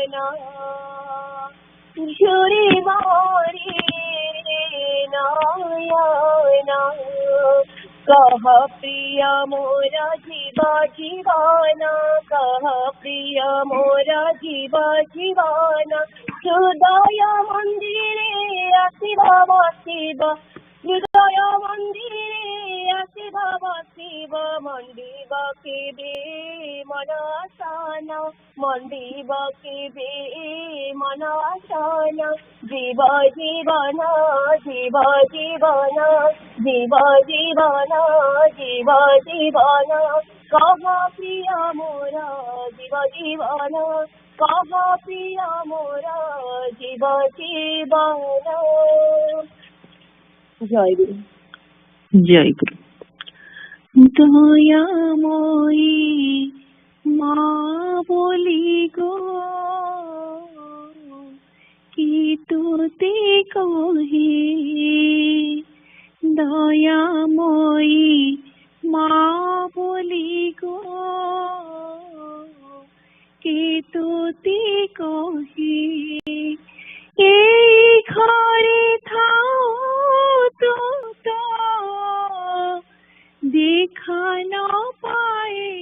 नयना झुरी मोरी नयना कह प्रिय मोरा जीवा जीवाना कह प्रिय मोरा जीवा जीवाना हृदय मंदिरे आसिबा बसिबा हृदय मंदिरे आसिबा बसिबा मंडिबा केबे मन आसाना मंडिबा केबे मन आसाना जीव जीवन जीव जीवन जीव जीवन जीव जीवन कह प्रिय मोरा जीव जीवन कह प्रिय मोरा जीव जीवन। जय गुरु। जय गुरु। दयामयी माँ बोली गो कि तोते कहे दयामयी माँ बोली गो कि तोते कहे এই ঘরে থাও তো দেখা না পায়ে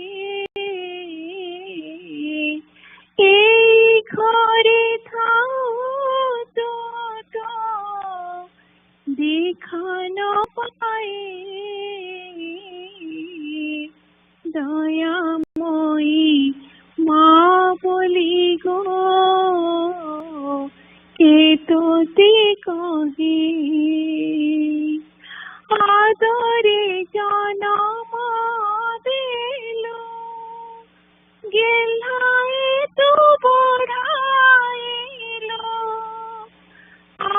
এই ঘরে থাও তো দেখা না পায়ে দয়াময়ী মা বলি গো কে তোতে কহে আদরে জনম দিলো গেলায় তো বড়াইলো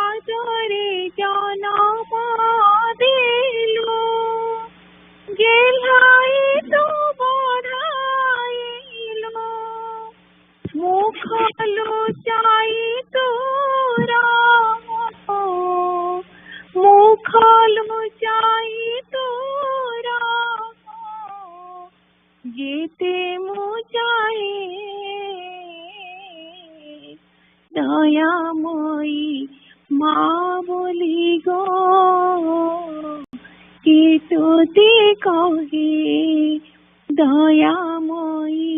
আদরে জনম দিলো গেলায় তো বড়াইলো মুখ লুচাই তোরা মুখ লুচাই তোরা যেতে মুচাই দয়াময়ী মা বলি গো কে তোতে কহে দয়াময়ী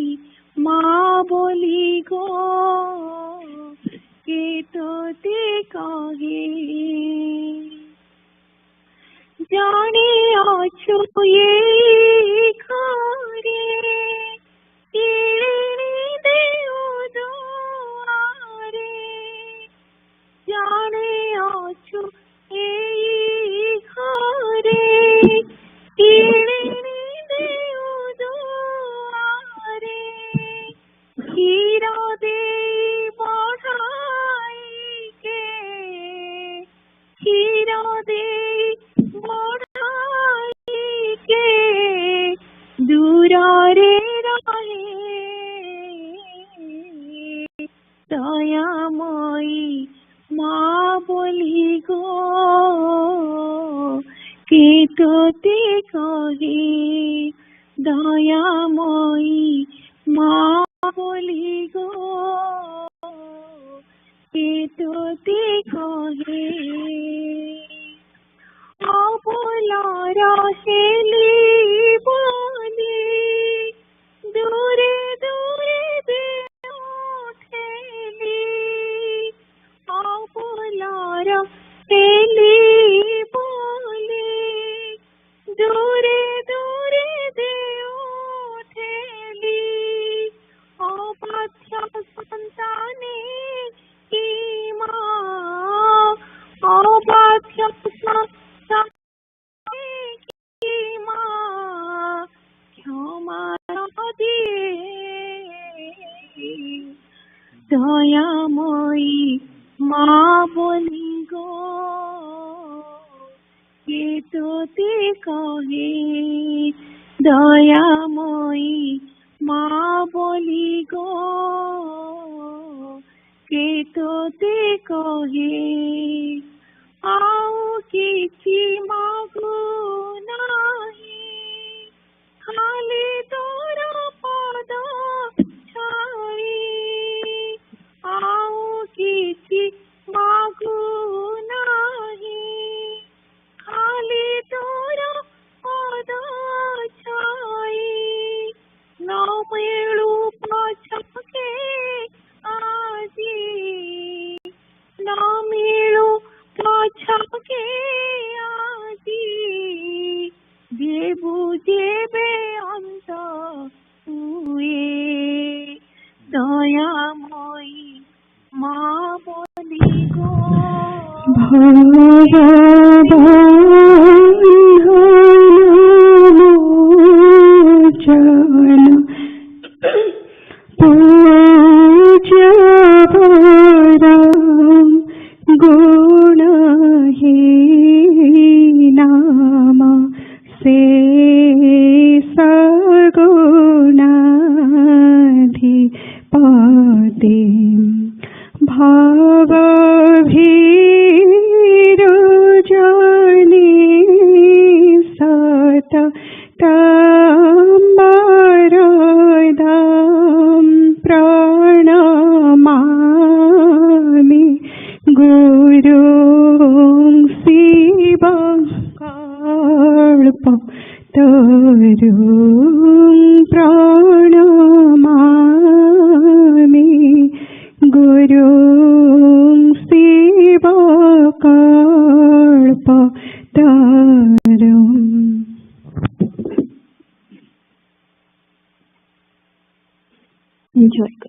মা বলি গো কে তোতে কহে জানি আছো এই ঘরে কেড়ে দেও দুয়ারে জানি আছো এই ঘরে কেড়ে দেও দুয়ারে হিরদে বড়াইকে হিরদে বড়াইকে দূরে রহে দয়াময়ী মা বলি গো কে তোতে কহে দয়াময়ী মা বলি গো কে তোতে কহে অবলার হেলি বলে দূরে দূরে দেও ঠেলি অবলার হেলি বলে দূরে দূরে দেও ঠেলি অবাধ্য সন্তানে কি মা অবাধ্য সন্তানে কি মা ক্ষমা দিয়ে দয়াময়ী মা বলি গো কে তোতে কহে দয়াময়ী মা বলি গো কে তোতে কহে আও কিছু মাগো নাহি খালি তোর পদ ছাই বুঝিবে অন্ত হুয়ে দয়াময়ী মা বলি গো Enjoy.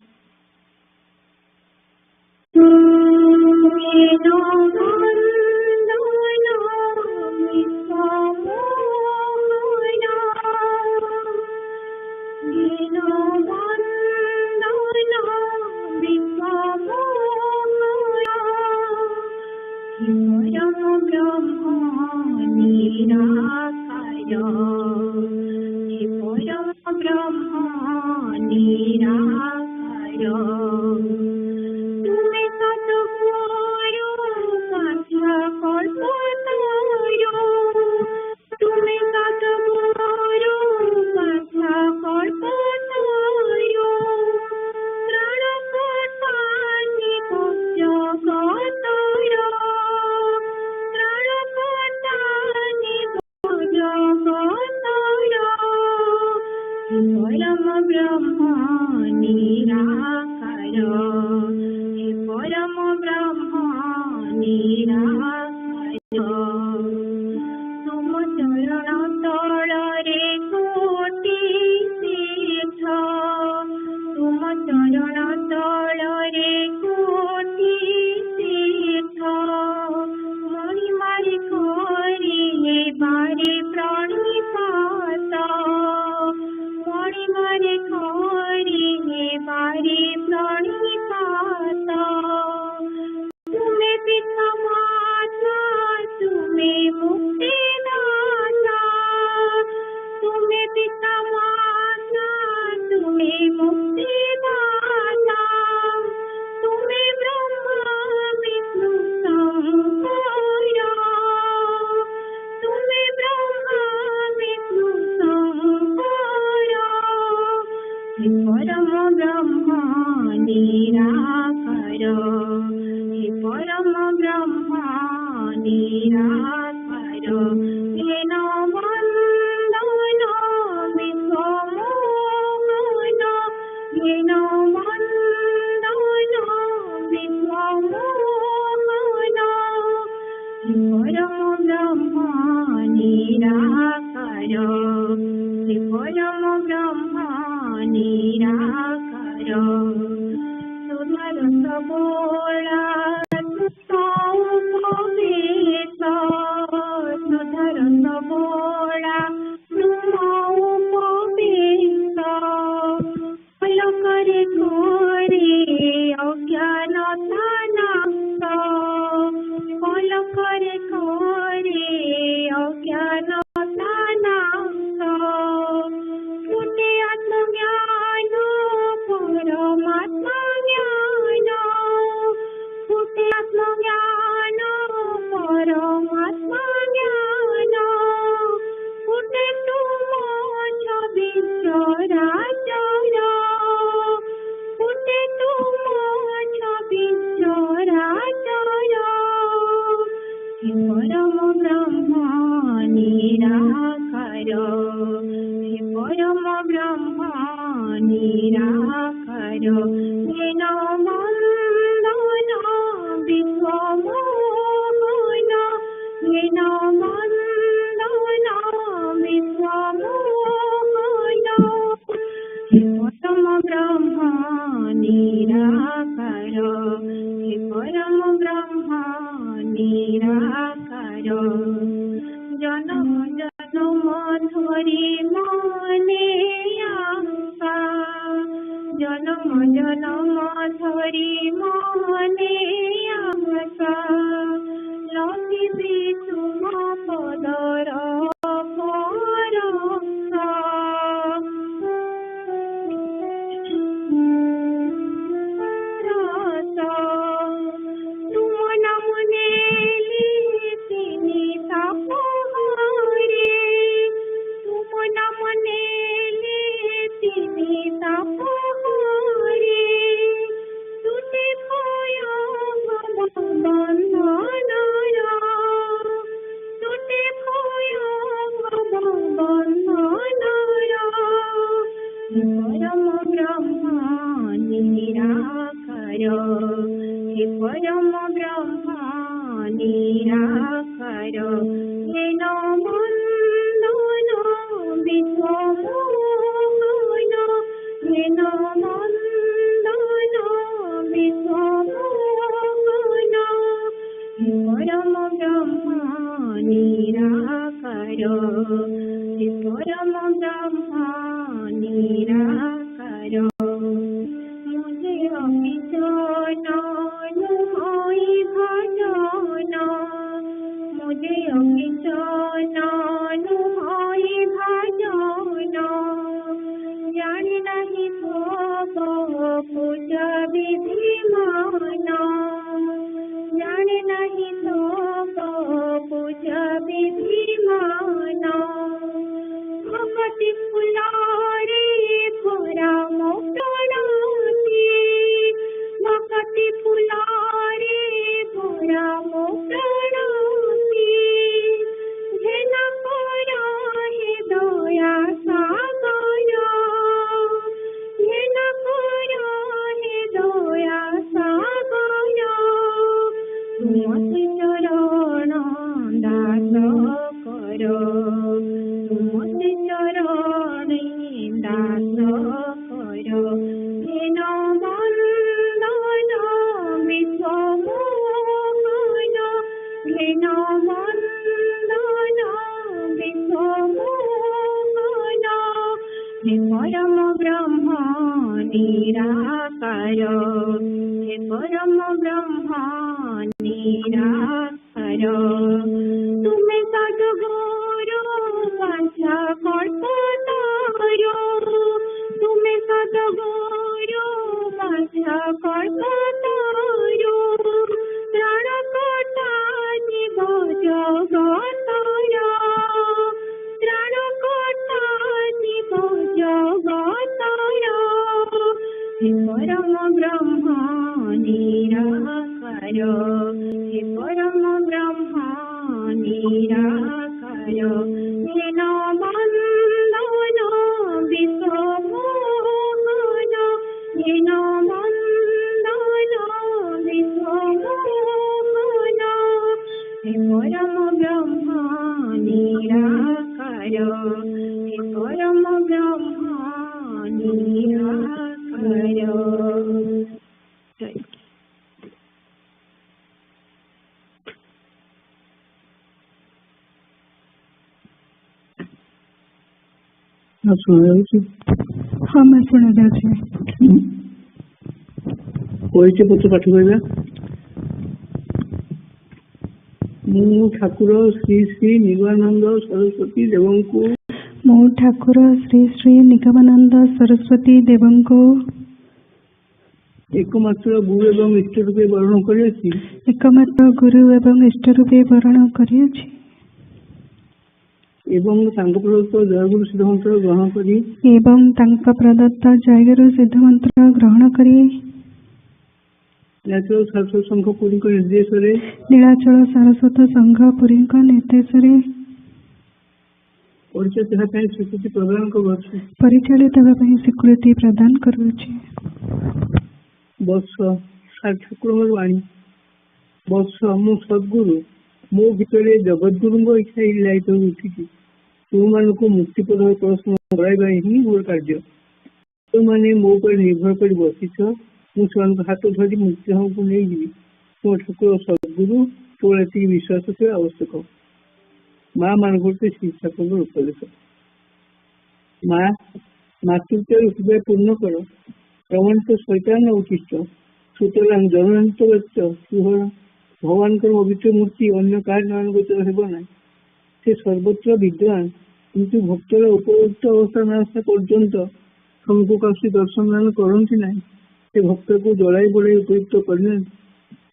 निराकार हे परम ब्रह्म निराकार जन्म जन्म धरि मने आशा जन्म जन्म धरि मने आशा लभिबि तुम पदर हे परम ब्रह्म निराकार हे नमन्दन विश्वमोहन हे नमन्दन विश्वमोहन हे परम ब्रह्म निराकार हे परम ब्रह्म निराकार मुझे अभिचन नुहई भजन मुझे अभिचन नुहई भजन जानि नहीं सब पूजा विधि मान जानि नहीं सब पूजा विधि मान भगति फुलारे भरा मोकणाती भगति फुलारे भरा मोकणाती जेन करा हे दया सागर जेन करा हे दया सागर तुमसे चरण दास कर तुमसे चरण दास कर हे नमन्दन विश्वमोहन हे नमन्दन विश्वमोहन हे परम ब्रह्म निराकार हे परम ब्रह्म निराकार तुमे सद्गुरु वाचा कल्पतारो तुमे सद्गुरु वाचा कल्पतारो त्राणकर्ता जीव जगतर त्राणकर्ता जीव जगतर हे परम ब्रह्म निराकार हे परम ब्रह्म निराकार हे नमन्दन विश्वमोहन हे नमन्दन विश्वमोहन हे परम ब्रह्म निराकार हे परम ब्रह्म निराकार हाँ मैं शुणा जाऊँ परिचय पत्र पाठ करवा मु ठाकुर श्री श्री निगमानंद सरस्वती देवं को मो ठाकुर श्री श्री निगमानंद सरस्वती देवं को एकमात्र गुरु एवं इष्ट रूपे वर्ण करिछि एकमात्र गुरु एवं इष्ट रूपे वर्ण करिछि एवं तांग प्रदत्त जयगुरु सिद्ध मंत्र ग्रहण करी एवं तांग प्रदत्त जयगुरु सिद्ध मंत्र ग्रहण करी नीलाचल सरस्वत संघ पुरी निर्देश नीलाचल सारस्वत संघ पुरी निर्देश परिचय स्वीकृति प्रदान करुछि परिचालित होगा स्वीकृति प्रदान करुछि बस ठाकुर वाणी बस मु सद्गुरु मो भितर जगद्गुरु इच्छा लाइट उठी तुम मान मुक्ति पद प्रश्न कराइबा ही मोर कार्य। तुमने मो पर निर्भर कर बसीच मुझे हाथ धरी मुक्ति को नहीं जी तुम ठाकुर सद्गुरु तुम ये विश्वास से आवश्यक माँ मान करते श्री ठाकुर उपदेश माँ मातृत्व हृदय पूर्ण कर प्रमाण तो शैतान उचित सुतरां जनंत भगवान पवित्र मूर्ति अन्य कारण गोचर हेब ना से सर्वत्र विद्यमान किंतु भक्तर उपयुक्त अवस्था न आसा पर्यंत सम्मुखासी दर्शन दान करती ना से भक्त को जड़ाई बड़ाई उपयुक्त करने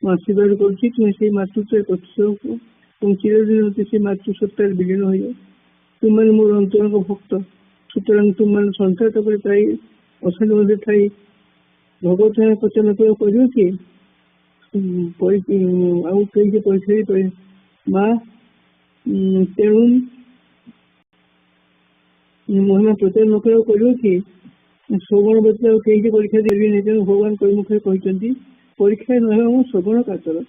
आशीर्वाद कर मातृत्व प्रतिष्ठा तुम चिरदिन से मातृसत्तार विलीन हो जाए तुम मोर अंतरंग भक्त सुतरां तुम संसार असाध मध्य थी भगवत पचन कर कि परीक्षा माँ तेणु महिमा प्रचार न कर कि श्रवण बदल कहीं परीक्षा देवी नहीं तेणु भगवान कई मुखे कहते परीक्षा न श्रवण कातर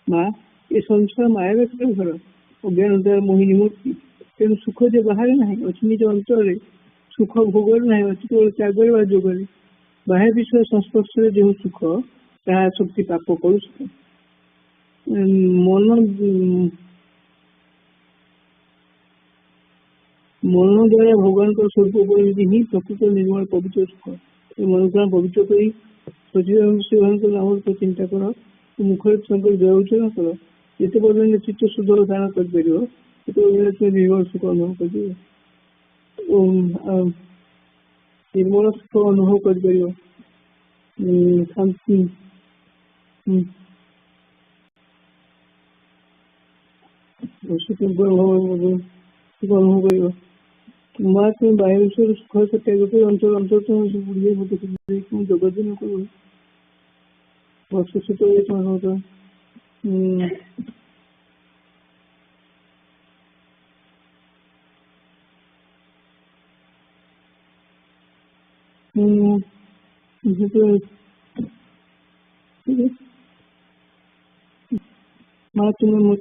माँ ये संसार माया घर अज्ञान द्वारा मोहिनी मूर्ति तेणु सुख जो बाहर ना अच्छी निज अंतर सुख भोग ना अच्छी केवल त्यागर जोगरे बाह्य विषय संस्पर्श जो सुख ता शक्ति पाप कर मन द्वारा भगवान का स्वरूप उपलब्धि ही प्रकृत निर्मल पवित्र सुख मन को पवित्र कर सचिव नाम को चिंता कर मुखर शंकर जय उच्चारण कर जिते पर्यटन चित्त शुद्ध दान कर निर्मल सुख अनुभव कर निर्मल सुख अनुभव कर शांति अनुभव कर माँ तुम बाह्य सुख त्याग कर अंतर अंतर बुढ़िए जगत कर वर्ष से माँ तुम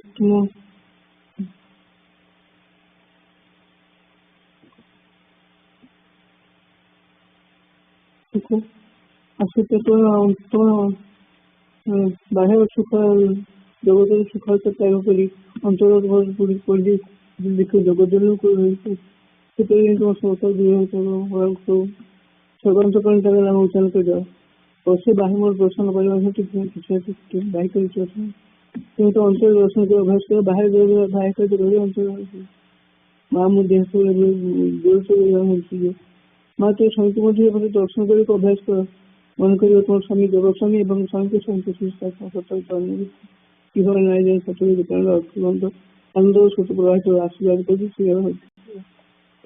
आसक्त बाह्य सुख जगत सुख त्याग कर अंतर देख जगत तुम सर्वांत नाम उच्चारण कर जाओ वर्षे बाह्य मोर दर्शन करने बाह्य तुम तो अंतर दर्शन कर अभ्यास कर बाहर बाह्य कर अंतर माँ मुझे देह माँ तो स्वामी मध्य दर्शन कर अभ्यास कर मन कर तुम स्वामी जगत स्वामी और स्वामी के स्वामी किहर नाई सतुंत आनंद सुत प्रभावित आशीर्वाद कर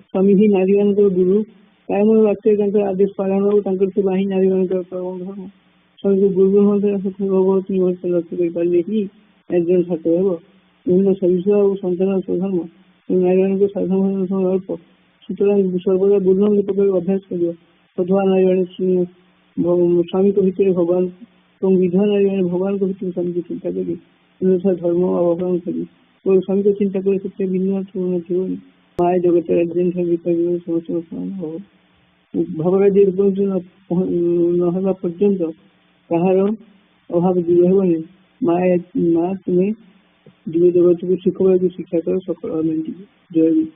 स्वामी ही नारी मान गुरु काय मन वाक्य आदेश पालन से बाही नारी मान धर्म स्वामी को गुरु भगवत लक्ष्य कर पारे ही एकजन छात्र हे विभिन्न सविषय और संतान स्वधर्म नारी मान साधन अल्प सुतरां सर्वदा बुद्धम प्रकार अभ्यास कर सधवा नारी स्वामी को भितर भगवान और विधवा नारी भगवान को भितर स्वामी की चिंता करी धर्म अवहरण करी और स्वामी को चिंता कर सकते बिना जीवन माया जगत समस्त भवराजी नहवा पर्यंत कहार अभाव दूर हेबनी माँ तुम्हें जीव जगत को शिखवा की शिक्षा कर सफल जय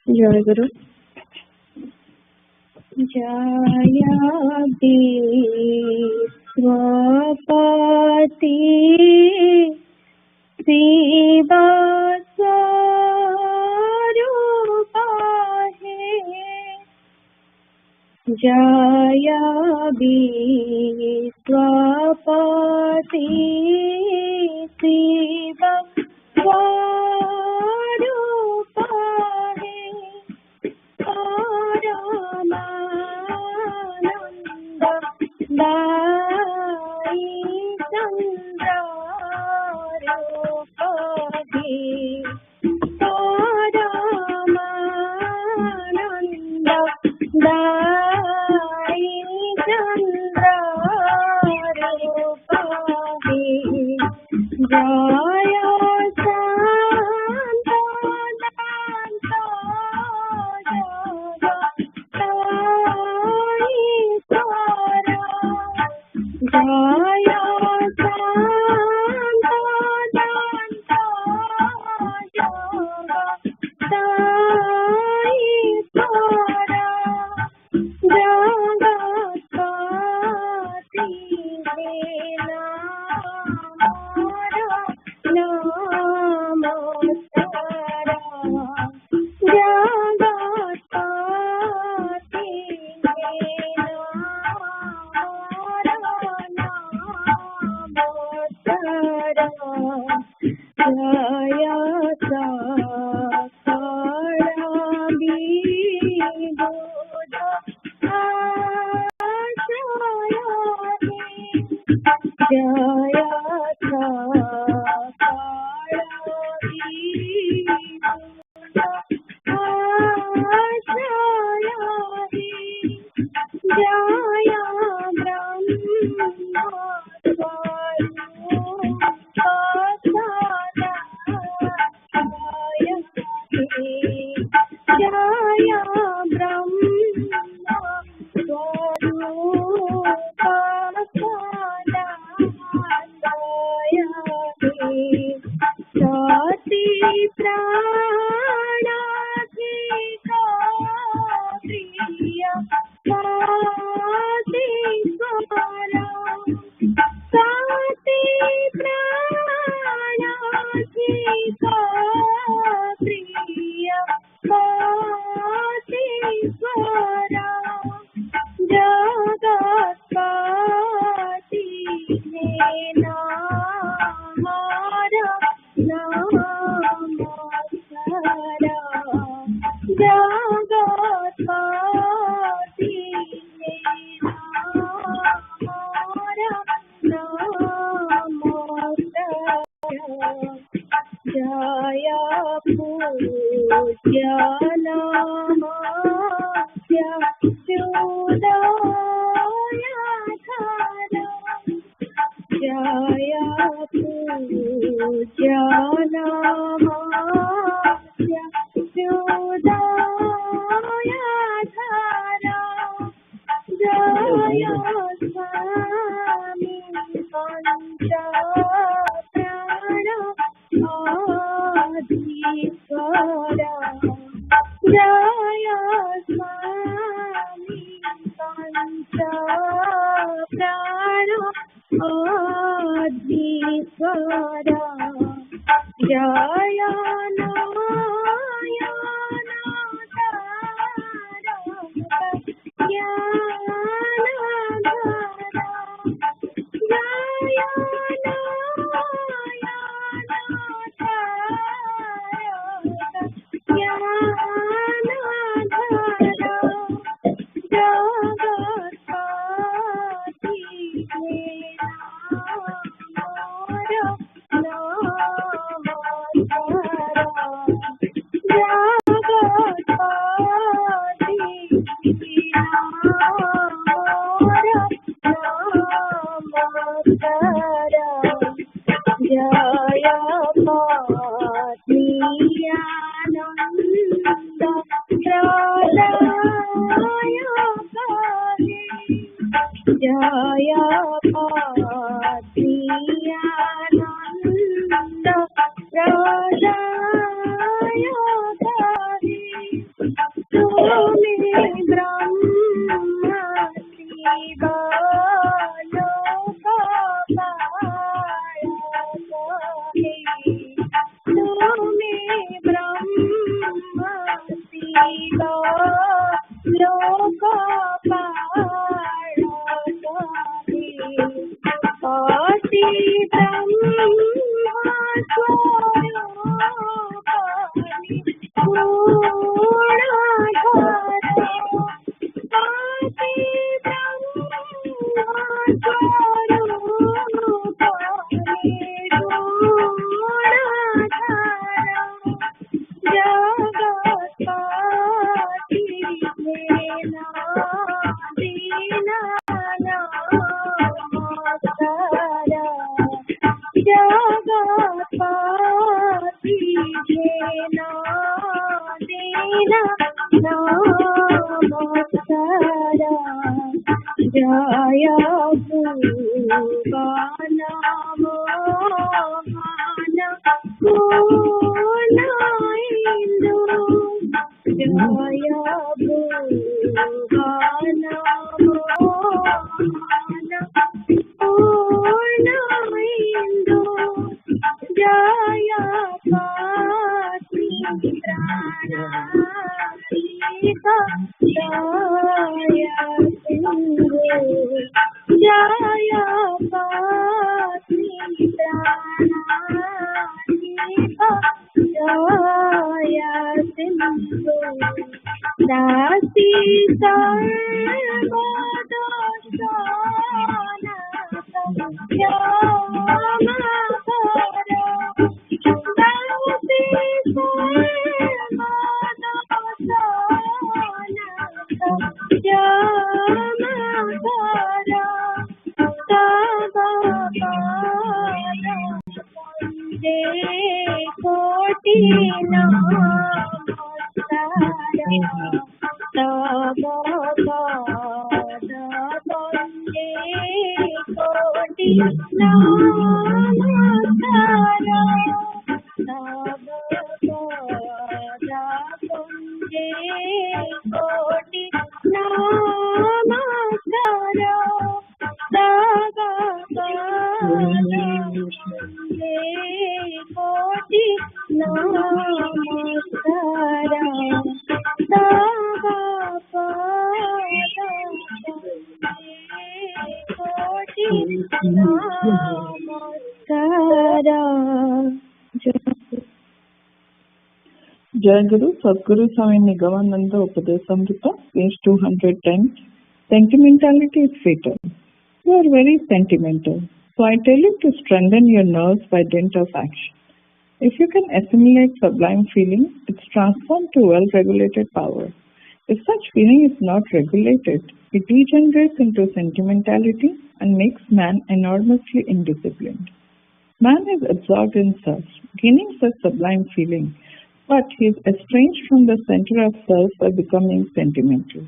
जय गुरु जयादि स्वपति श्रीवासरूपा है जया स्वपति श्रीवासरूपा दाई चंद्रारूपी परमानंद दाई चंद्रारूपी जय शांत Jai Guru, Sadguru Swami Nigamananda Upadesamrita, page 210. Sentimentality is fatal. You are very sentimental. So I tell you to strengthen your nerves by dint of action. If you can assimilate sublime feeling, it's transformed to well-regulated power. If such feeling is not regulated, it degenerates into sentimentality and makes man enormously indisciplined. Man is absorbed in self, gaining such sublime feeling, but he is estranged from the center of self by becoming sentimental.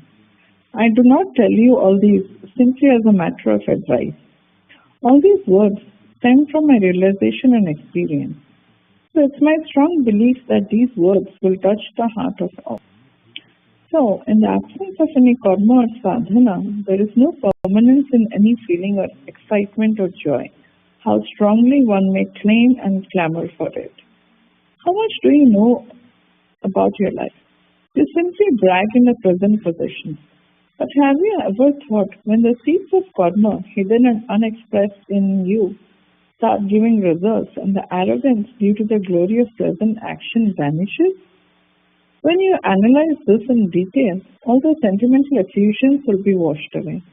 I do not tell you all these simply as a matter of advice. All these words stem from my realization and experience. So it's my strong belief that these words will touch the heart of all. So, in the absence of any karma or sadhana, there is no permanence in any feeling or excitement or joy, how strongly one may claim and clamor for it. How much do you know about your life? You simply brag in the present possessions. But have you ever thought when the seeds of karma hidden and unexpressed in you start giving results and the arrogance due to the glory of present action vanishes? When you analyze this in detail, all the sentimental effusions will be washed away.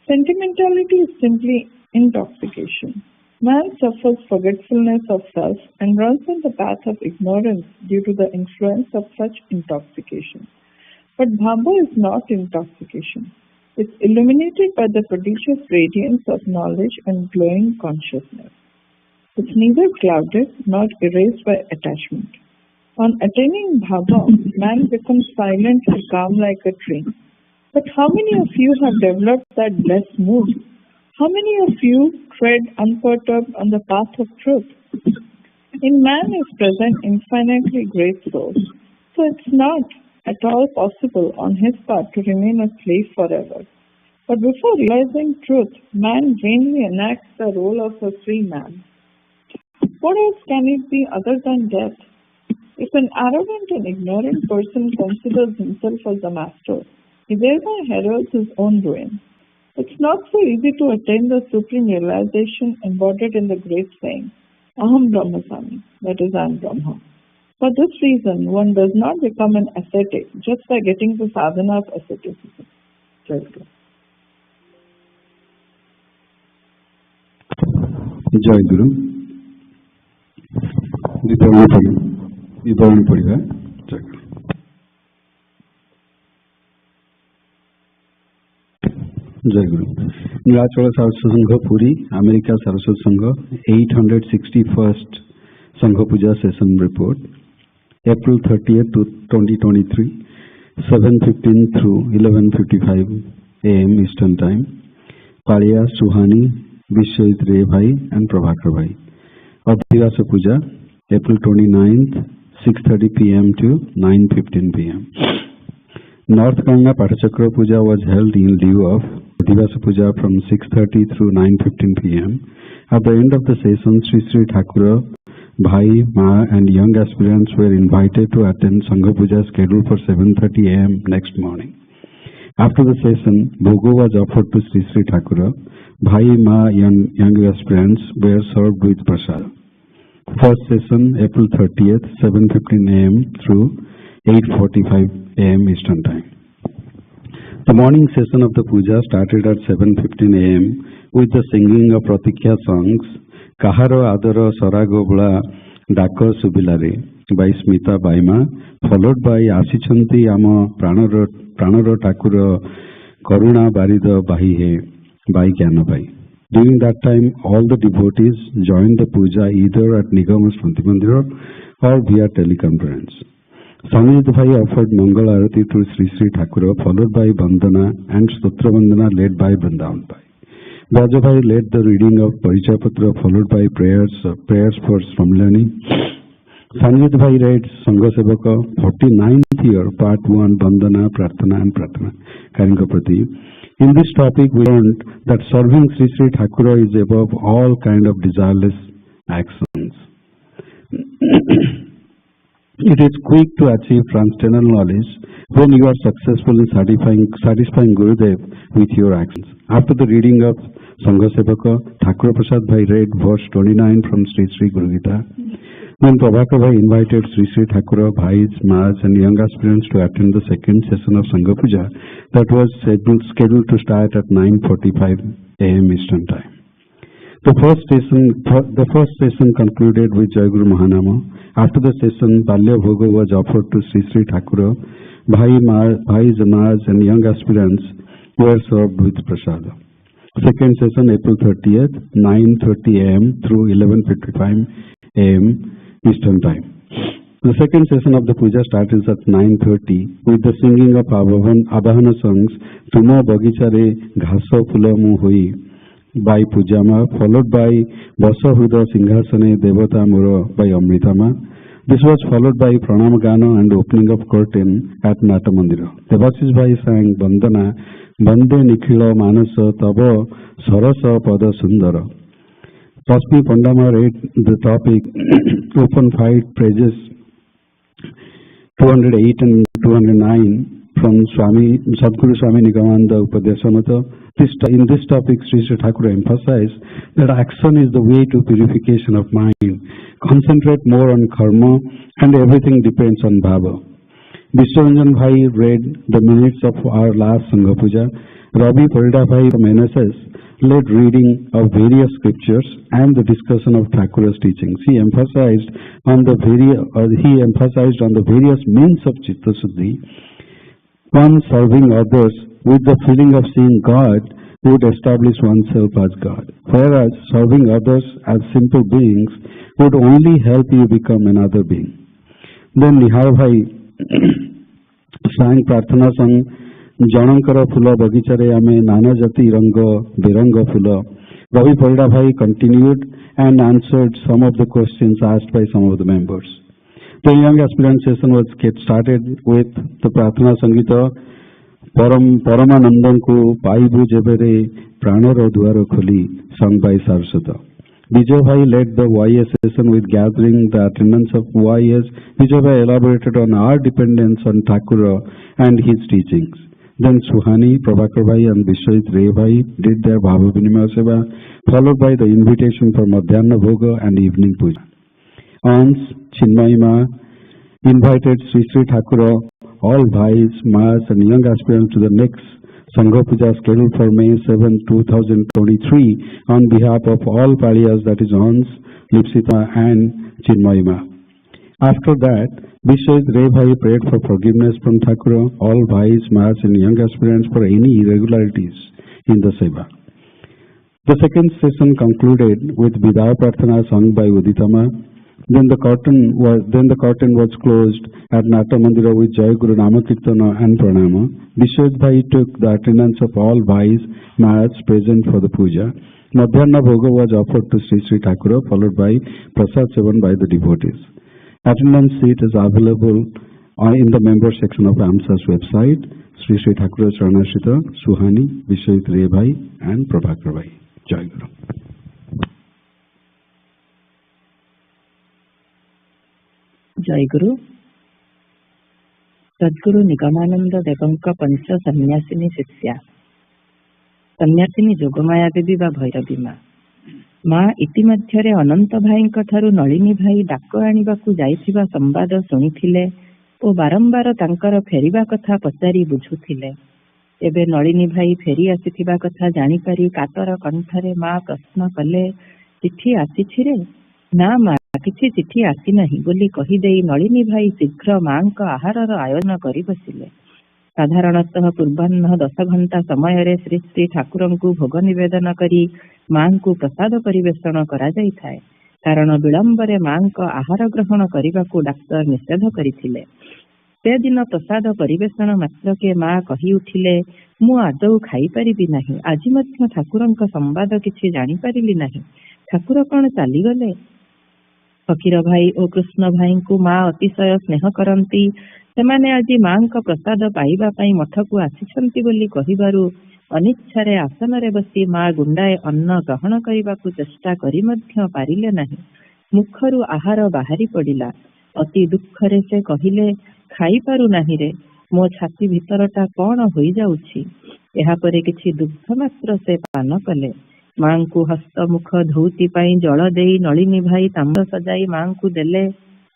Sentimentality is simply intoxication. Man suffers forgetfulness of self and runs on the path of ignorance due to the influence of such intoxication. But Bhava is not intoxication. It's illuminated by the prodigious radiance of knowledge and glowing consciousness. It's neither clouded nor erased by attachment. On attaining Bhava, man becomes silent and calm like a tree. But how many of you have developed that blessed mood? How many of you tread unperturbed on the path of truth? In man is present infinitely great soul. So it's not at all possible on his part to remain a slave forever. But before realizing truth, man vainly enacts the role of a free man. What else can it be other than death? If an arrogant and ignorant person considers himself as the master, he thereby heralds his own ruin. It's not so easy to attain the supreme realization embodied in the great saying, Aham Brahmasami, that is, I am Brahma. For this reason, one does not become an ascetic just by getting the sadhana of asceticism. Jai Guru. Dipavali Pariva. Jai Guru. Jai Guru. Nilachala Saraswata Sangha Puri, America Saraswata Sangha, 861st Sangha Puja Session Report, April 30th, 2023, 7:15 through 11:55 a.m. Eastern Time. Paliya, Suhani, Vishwajit Ray Bhai and Prabhakar Bhai. Adhivasa Puja, April 29th, 6:30 p.m. to 9:15 p.m. North Ganga Patachakra Puja was held in lieu of Adhivasa Puja from 6:30 through 9:15 p.m. At the end of the session, Sri Thakura, Bhai, Ma and young aspirants were invited to attend Sangha Puja scheduled for 7:30 a.m. next morning. After the session, Bhogo was offered to Sri Thakura. Bhai, Ma, young aspirants were served with prasad. First session, April 30th, 7:15 a.m. through 8:45 a.m. Eastern Time. The morning session of the puja started at 7:15 a.m. with the singing of Pratikya songs, Kaharo Adara Sarago Bula Dako Subilare by Smita Baima, followed by Asichanti Ama Pranaro Takura Karuna Barida Bahihe by Gyanabai. During that time, all the devotees joined the puja either at Nigama Shanti Mandira or via teleconference. Sanjit Bhai offered Mangal Arati to Sri Sri Thakura, followed by Bandana and Stotra Bandana led by Vrindavan Bhai. Braja Bhai led the reading of Parichapatra, followed by prayers for Sramlani. Sanjit Bhai read Sangha Sevaka 49th year, part 1, Bandana, Prarthana and Pratana, Karinka Prati. In this topic, we learned that serving Sri Sri Thakura is above all kind of desireless actions. It is quick to achieve transcendental knowledge when you are successful in satisfying Gurudev with your actions. After the reading of Sangha Sevaka, Thakur Prasad Bhai read verse 29 from Sri Sri Guru Gita. Then Prabhakar Bhai invited Sri Sri Thakura, Bhais, Maas and young aspirants to attend the second session of Sangha Puja that was scheduled to start at 9:45 a.m. Eastern Time. The first session concluded with Jai Guru Mahanama. After the session, Balya Bhoga was offered to Sri Sri Thakura. Bhais, Maas and young aspirants were served with prasada. Second session, April 30th, 9:30 a.m. through 11:55 a.m. Eastern Time. The second session of the puja started at 9:30 with the singing of Abahana songs, Tuma Bagichare Ghaso Pulamu Hui by Pujama, followed by Basa Huda Singhasane Devata Mura by Amritama. This was followed by Pranam Gana and opening of curtain at Nata Mandira. Devashis Bhai sang Bandana, Bande Nikhila Manasa Taba Sarasa Pada Sundara. Tasmi Pandama read the topic Open Fight Praises 208 and 209 from Sadguru Swami Nigamananda Upadeshamata. In this topic, Sri Sri Thakura emphasized that action is the way to purification of mind. Concentrate more on karma and everything depends on bhava. Vishwaranjan Bhai read the minutes of our last Sangha Puja. Ravi Parida Bhai from NSS led reading of various scriptures and the discussion of Thakura's teachings. He emphasized on the various means of Chitta Suddhi. One serving others with the feeling of seeing God would establish oneself as God, whereas serving others as simple beings would only help you become another being. Then Nihar Bhai sang Prarthana song Janankara Phula Bagichare Ame Nana Jati Ranga Biranga Phula. Ravi Parida Bhai continued and answered some of the questions asked by some of the members. The young aspirant session was started with the Prarthana Sangita Paramanandanku Paibu Jebere Pranaro Dwara Kholi sung by Saraswata. Vijay Bhai led the YS session with gathering the attendance of YS. Vijay Bhai elaborated on our dependence on Thakura and his teachings. Then Suhani, Prabhakar Bhai and Vishwajit Ray Bhai did their Bhava Vinimaya Seva, followed by the invitation for Madhyana Bhoga and evening puja. Aunts Chinmayima invited Sri Sri Thakura, all Bhais, Maas and young aspirants to the next Sangha Puja scheduled for May 7, 2023 on behalf of all Paliyas, that is Aunts, Lipsita and Chinmayima. After that, Vishwajit Ray Bhai prayed for forgiveness from Thakura, all Bhais, Maas and young aspirants for any irregularities in the Seva. The second session concluded with Vidya Prarthana sung by Uditama. Then the curtain was closed at Nata Mandira with Jai Guru Namakirtana and Pranama. Vishwajit Bhai took the attendance of all Bhais, Maas present for the puja. Madhyana Bhoga was offered to Sri Sri Thakura, followed by Prasad Sevan by the devotees. Attendance sheet is available in the member section of AMSA's website. Sri Sri Thakura Charanashita, Suhani, Vishwajit Ray Bhai and Prabhakar Bhai. Jai Guru. Jai Guru. Sadguru Nigamananda Devanka Pancha Sannyasini Sisya. Sannyasini Jogamaya Devi ବା ଭୈରବୀ ମା ଇତିମଧ୍ୟରେ ଅନନ୍ତ ଭାଇଙ୍କ ଠାରୁ ନଳିନୀ ଭାଇ ଡାକ ଆଣିବାକୁ ଯାଇଥିବା ସମ୍ବାଦ ଶୁଣିଥିଲେ ଓ ବାରମ୍ବାର ତାଙ୍କର ଫେରିବା କଥା ପଚାରି ବୁଝୁଥିଲେ। ଏବେ ନଳିନୀ ଭାଇ ଫେରି ଆସିଥିବା କଥା ଜାଣିପାରି କାତର କଣ୍ଠରେ ମା ପ୍ରଶ୍ନ କଲେ, ଚିଠି ଆସିଛି ରେ? ନା ମା, କିଛି ଚିଠି ଆସିନାହିଁ ବୋଲି କହିଦେଇ ନଳିନୀ ଭାଇ ଶୀଘ୍ର ମାଙ୍କ ଆହାରର ଆୟୋଜନ କରି ବସିଲେ। ସାଧାରଣତଃ ପୂର୍ବାହ୍ନ 10 ଘଣ୍ଟା ସମୟରେ ଶ୍ରୀ ଶ୍ରୀ ଠାକୁରଙ୍କୁ ଭୋଗ ନିବେଦନ କରି ମାଙ୍କୁ ପ୍ରସାଦ ପରିବେଷଣ କରାଯାଇଥାଏ। କାରଣ ବିଳମ୍ବରେ ମାଙ୍କ ଆହାର ଗ୍ରହଣ କରିବାକୁ ଡାକ୍ତର ନିଷେଧ କରିଥିଲେ। ସେଦିନ ପ୍ରସାଦ ପରିବେଷଣ ମାତ୍ରକେ ମା କହି ଉଠିଲେ, ମୁଁ ଆଦୌ ଖାଇପାରିବି ନାହିଁ। ଆଜି ମଧ୍ୟ ଠାକୁରଙ୍କ ସମ୍ବାଦ କିଛି ଜାଣିପାରିଲି ନାହିଁ। ଠାକୁର କଣ ଚାଲିଗଲେ? ଫକୀର ଭାଇ ଓ କୃଷ୍ଣ ଭାଇଙ୍କୁ ମା ଅତିଶୟ ସ୍ନେହ କରନ୍ତି। ସେମାନେ ଆଜି ମାଙ୍କ ପ୍ରସାଦ ପାଇବା ପାଇଁ ମଠକୁ ଆସିଛନ୍ତି ବୋଲି କହିବାରୁ ଅନିଚ୍ଛାରେ ଆସନରେ ବସି ମା ଗୁଣ୍ଡାଏ ଅନ୍ନ ଗ୍ରହଣ କରିବାକୁ ଚେଷ୍ଟା କରି ମଧ୍ୟ ପାରିଲେ ନାହିଁ। ମୁଖରୁ ଆହାର ବାହାରି ପଡ଼ିଲା। ଅତି ଦୁଃଖରେ ସେ କହିଲେ, ଖାଇପାରୁ ନାହିଁ ରେ, ମୋ ଛାତି ଭିତରଟା କଣ ହୋଇଯାଉଛି। ଏହାପରେ କିଛି ଦୁଗ୍ଧ ମାତ୍ର ସେ ପାନ କଲେ। ମାଙ୍କୁ ହସ୍ତମୁଖ ଧୋଉତି ପାଇଁ ଜଳ ଦେଇ ନଳିନୀ ଭାଇ ତାମ୍ବୁଳ ସଜାଇ ମାଙ୍କୁ ଦେଲେ।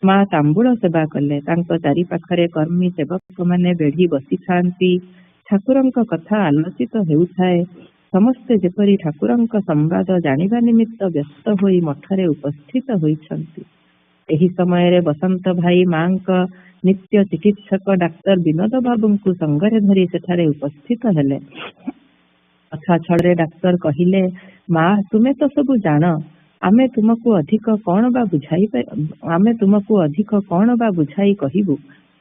ମା ତାମ୍ବୁଳ ସେବା କଲେ। ତାଙ୍କ ଚାରିପାଖରେ କର୍ମୀ ସେବକମାନେ ବେଢ଼ି ବସିଥାନ୍ତି। ଠାକୁରଙ୍କ କଥା ଆଲୋଚିତ ହେଉଥାଏ। ସମସ୍ତେ ଯେପରି ଠାକୁରଙ୍କ ସମ୍ବାଦ ଜାଣିବା ନିମିତ୍ତ ବ୍ୟସ୍ତ ହୋଇ ମଠରେ ଉପସ୍ଥିତ ହୋଇଛନ୍ତି। ଏହି ସମୟରେ ବସନ୍ତ ଭାଇ ମାଙ୍କ ନିତ୍ୟ ଚିକିତ୍ସକ ଡାକ୍ତର ବିନୋଦ ବାବୁଙ୍କୁ ସଙ୍ଗରେ ଧରି ସେଠାରେ ଉପସ୍ଥିତ ହେଲେ। କଥା ଛଳରେ ଡାକ୍ତର କହିଲେ, ମା ତୁମେ ତ ସବୁ ଜାଣ, ଆମେ ତୁମକୁ ଅଧିକ କଣ ବା ବୁଝାଇ କହିବୁ।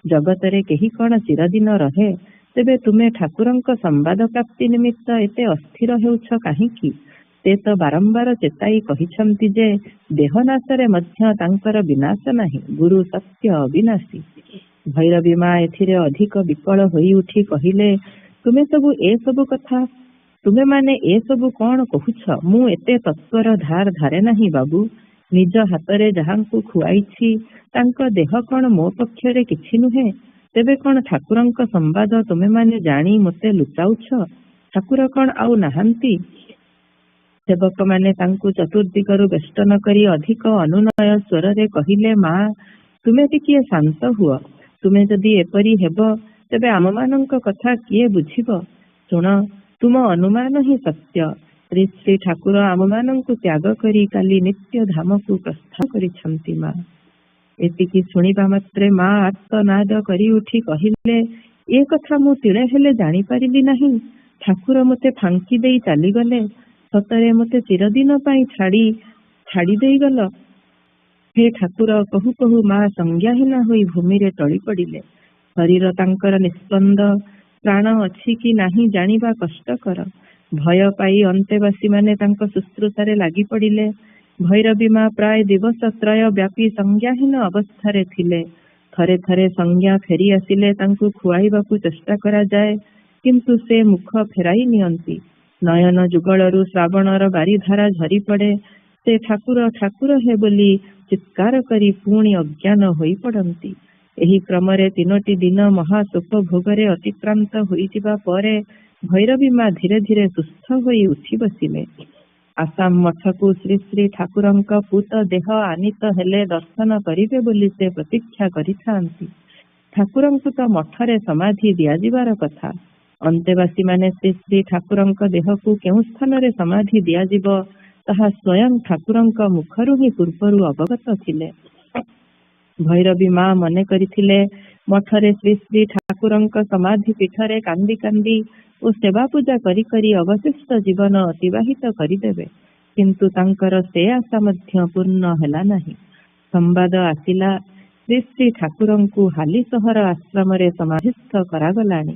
ଜଗତରେ କେହି କଣ ଚିରଦିନ ରହେ? ତେବେ ତୁମେ ଠାକୁରଙ୍କ ସମ୍ବାଦ ପ୍ରାପ୍ତି ନିମିତ୍ତ ଏତେ ଅସ୍ଥିର ହେଉଛ କାହିଁକି? ସେ ତ ବାରମ୍ବାର ଚେତାଇ କହିଛନ୍ତି ଯେ ଦେହନାଶରେ ମଧ୍ୟ ତାଙ୍କର ବିନାଶ ନାହିଁ। ଗୁରୁ ସତ୍ୟ ଅବିନାଶୀ। ଭୈରବୀ ମା ଏଥିରେ ଅଧିକ ବିକଳ ହୋଇ ଉଠି କହିଲେ, ତୁମେମାନେ ଏସବୁ କଣ କହୁଛ? ମୁଁ ଏତେ ତତ୍ତ୍ୱର ଧାର ଧାରେ ନାହିଁ ବାବୁ। ନିଜ ହାତରେ ଯାହାଙ୍କୁ ଖୁଆଇଛି ତାଙ୍କ ଦେହ କଣ ମୋ ପକ୍ଷରେ କିଛି ନୁହେଁ? ତେବେ କଣ ଠାକୁରଙ୍କ ସମ୍ବାଦ ତୁମେମାନେ ଜାଣି ମୋତେ ଲୁଚାଉଛ? ଠାକୁର କଣ ଆଉ ନାହାନ୍ତି? ସେବକମାନେ ତାଙ୍କୁ ଚତୁର୍ଦିଗରୁ ବେଷ୍ଟନ କରି ଅଧିକ ଅନୁନୟ ସ୍ୱରରେ କହିଲେ, ମା ତୁମେ ଟିକିଏ ଶାନ୍ତ ହୁଅ। ତୁମେ ଯଦି ଏପରି ହେବ ତେବେ ଆମମାନଙ୍କ କଥା କିଏ ବୁଝିବ? ଶୁଣ, ତୁମ ଅନୁମାନ ହିଁ ସତ୍ୟ। ଶ୍ରୀ ଶ୍ରୀ ଠାକୁର ଆମମାନଙ୍କୁ ତ୍ୟାଗ କରି କାଲି ନିତ୍ୟ ଧାମକୁ ପ୍ରସ୍ଥାନ କରିଛନ୍ତି। ମା ଏତିକି ଶୁଣିବା ମାତ୍ରେ ମା ଆର୍ତ୍ତନାଦ କରି ଉଠି କହିଲେ, ଏ କଥା ମୁଁ ତିଳେ ହେଲେ ଜାଣିପାରିଲି ନାହିଁ। ଠାକୁର ମୋତେ ଫାଙ୍କି ଦେଇ ଚାଲିଗଲେ। ସତରେ ମୋତେ ଚିରଦିନ ପାଇଁ ଛାଡ଼ି ଦେଇଗଲ। ହେ ଠାକୁର, କହୁ କହୁ ମା ସଂଜ୍ଞାହୀନ ହୋଇ ଭୂମିରେ ଟଳି ପଡ଼ିଲେ। ଶରୀର ତାଙ୍କର ନିସ୍ପନ୍ଦ, ପ୍ରାଣ ଅଛି କି ନାହିଁ ଜାଣିବା କଷ୍ଟକର। ଭୟ ପାଇ ଅନ୍ତେବାସୀମାନେ ତାଙ୍କ ଶୁଶ୍ରୂଷାରେ ଲାଗି ପଡ଼ିଲେ। ଭୈରବୀ ମା ପ୍ରାୟ ଦିବସ ତ୍ରୟ ବ୍ୟାପୀ ସଂଜ୍ଞାହୀନ ଅବସ୍ଥାରେ ଥିଲେ। ଥରେ ଥରେ ସଂଜ୍ଞା ଫେରି ଆସିଲେ ତାଙ୍କୁ ଖୁଆଇବାକୁ ଚେଷ୍ଟା କରାଯାଏ, କିନ୍ତୁ ସେ ମୁଖ ଫେରାଇ ନିଅନ୍ତି। ନୟନ ଯୁଗଳରୁ ଶ୍ରାବଣର ବାରିଧାରା ଝରି ପଡ଼େ। ସେ ଠାକୁର ଠାକୁର ହେ ବୋଲି ଚିତ୍କାର କରି ପୁଣି ଅଜ୍ଞାନ ହୋଇ ପଡ଼ନ୍ତି। ଏହି କ୍ରମରେ 3ଟି ଦିନ ମହାଶୋକ ଭୋଗରେ ଅତିକ୍ରାନ୍ତ ହୋଇଯିବା ପରେ ଭୈରବୀ ମା ଧୀରେ ଧୀରେ ସୁସ୍ଥ ହୋଇ ଉଠି ବସିଲେ। ଆସାମ ମଠକୁ ଶ୍ରୀ ଶ୍ରୀ ଠାକୁରଙ୍କ ପୂତ ଦେହ ଆନିତ ହେଲେ ଦର୍ଶନ କରିବେ ବୋଲି ସେ ପ୍ରତୀକ୍ଷା କରିଥାନ୍ତି। ଠାକୁରଙ୍କୁ ତ ମଠରେ ସମାଧି ଦିଆଯିବାର କଥା। ଅନ୍ତେବାସୀମାନେ ଶ୍ରୀ ଶ୍ରୀ ଠାକୁରଙ୍କ ଦେହକୁ କେଉଁ ସ୍ଥାନରେ ସମାଧି ଦିଆଯିବ ତାହା ସ୍ୱୟଂ ଠାକୁରଙ୍କ ମୁଖରୁ ହିଁ ପୂର୍ବରୁ ଅବଗତ ଥିଲେ। ଭୈରବୀ ମା ମନେ କରିଥିଲେ ମଠରେ ଶ୍ରୀ ଶ୍ରୀ ଠାକୁରଙ୍କ ସମାଧି ପୀଠରେ କାନ୍ଦି କାନ୍ଦି ଓ ସେବା ପୂଜା କରି କରି ଅବଶିଷ୍ଟ ଜୀବନ ଅତିବାହିତ କରିଦେବେ। କିନ୍ତୁ ତାଙ୍କର ସେ ଆଶା ମଧ୍ୟ ପୂର୍ଣ୍ଣ ହେଲା ନାହିଁ। ସମ୍ବାଦ ଆସିଲା, ଶ୍ରୀ ଶ୍ରୀ ଠାକୁରଙ୍କୁ ହାଲିସହର ଆଶ୍ରମରେ ସମାଧିସ୍ଥ କରାଗଲାଣି।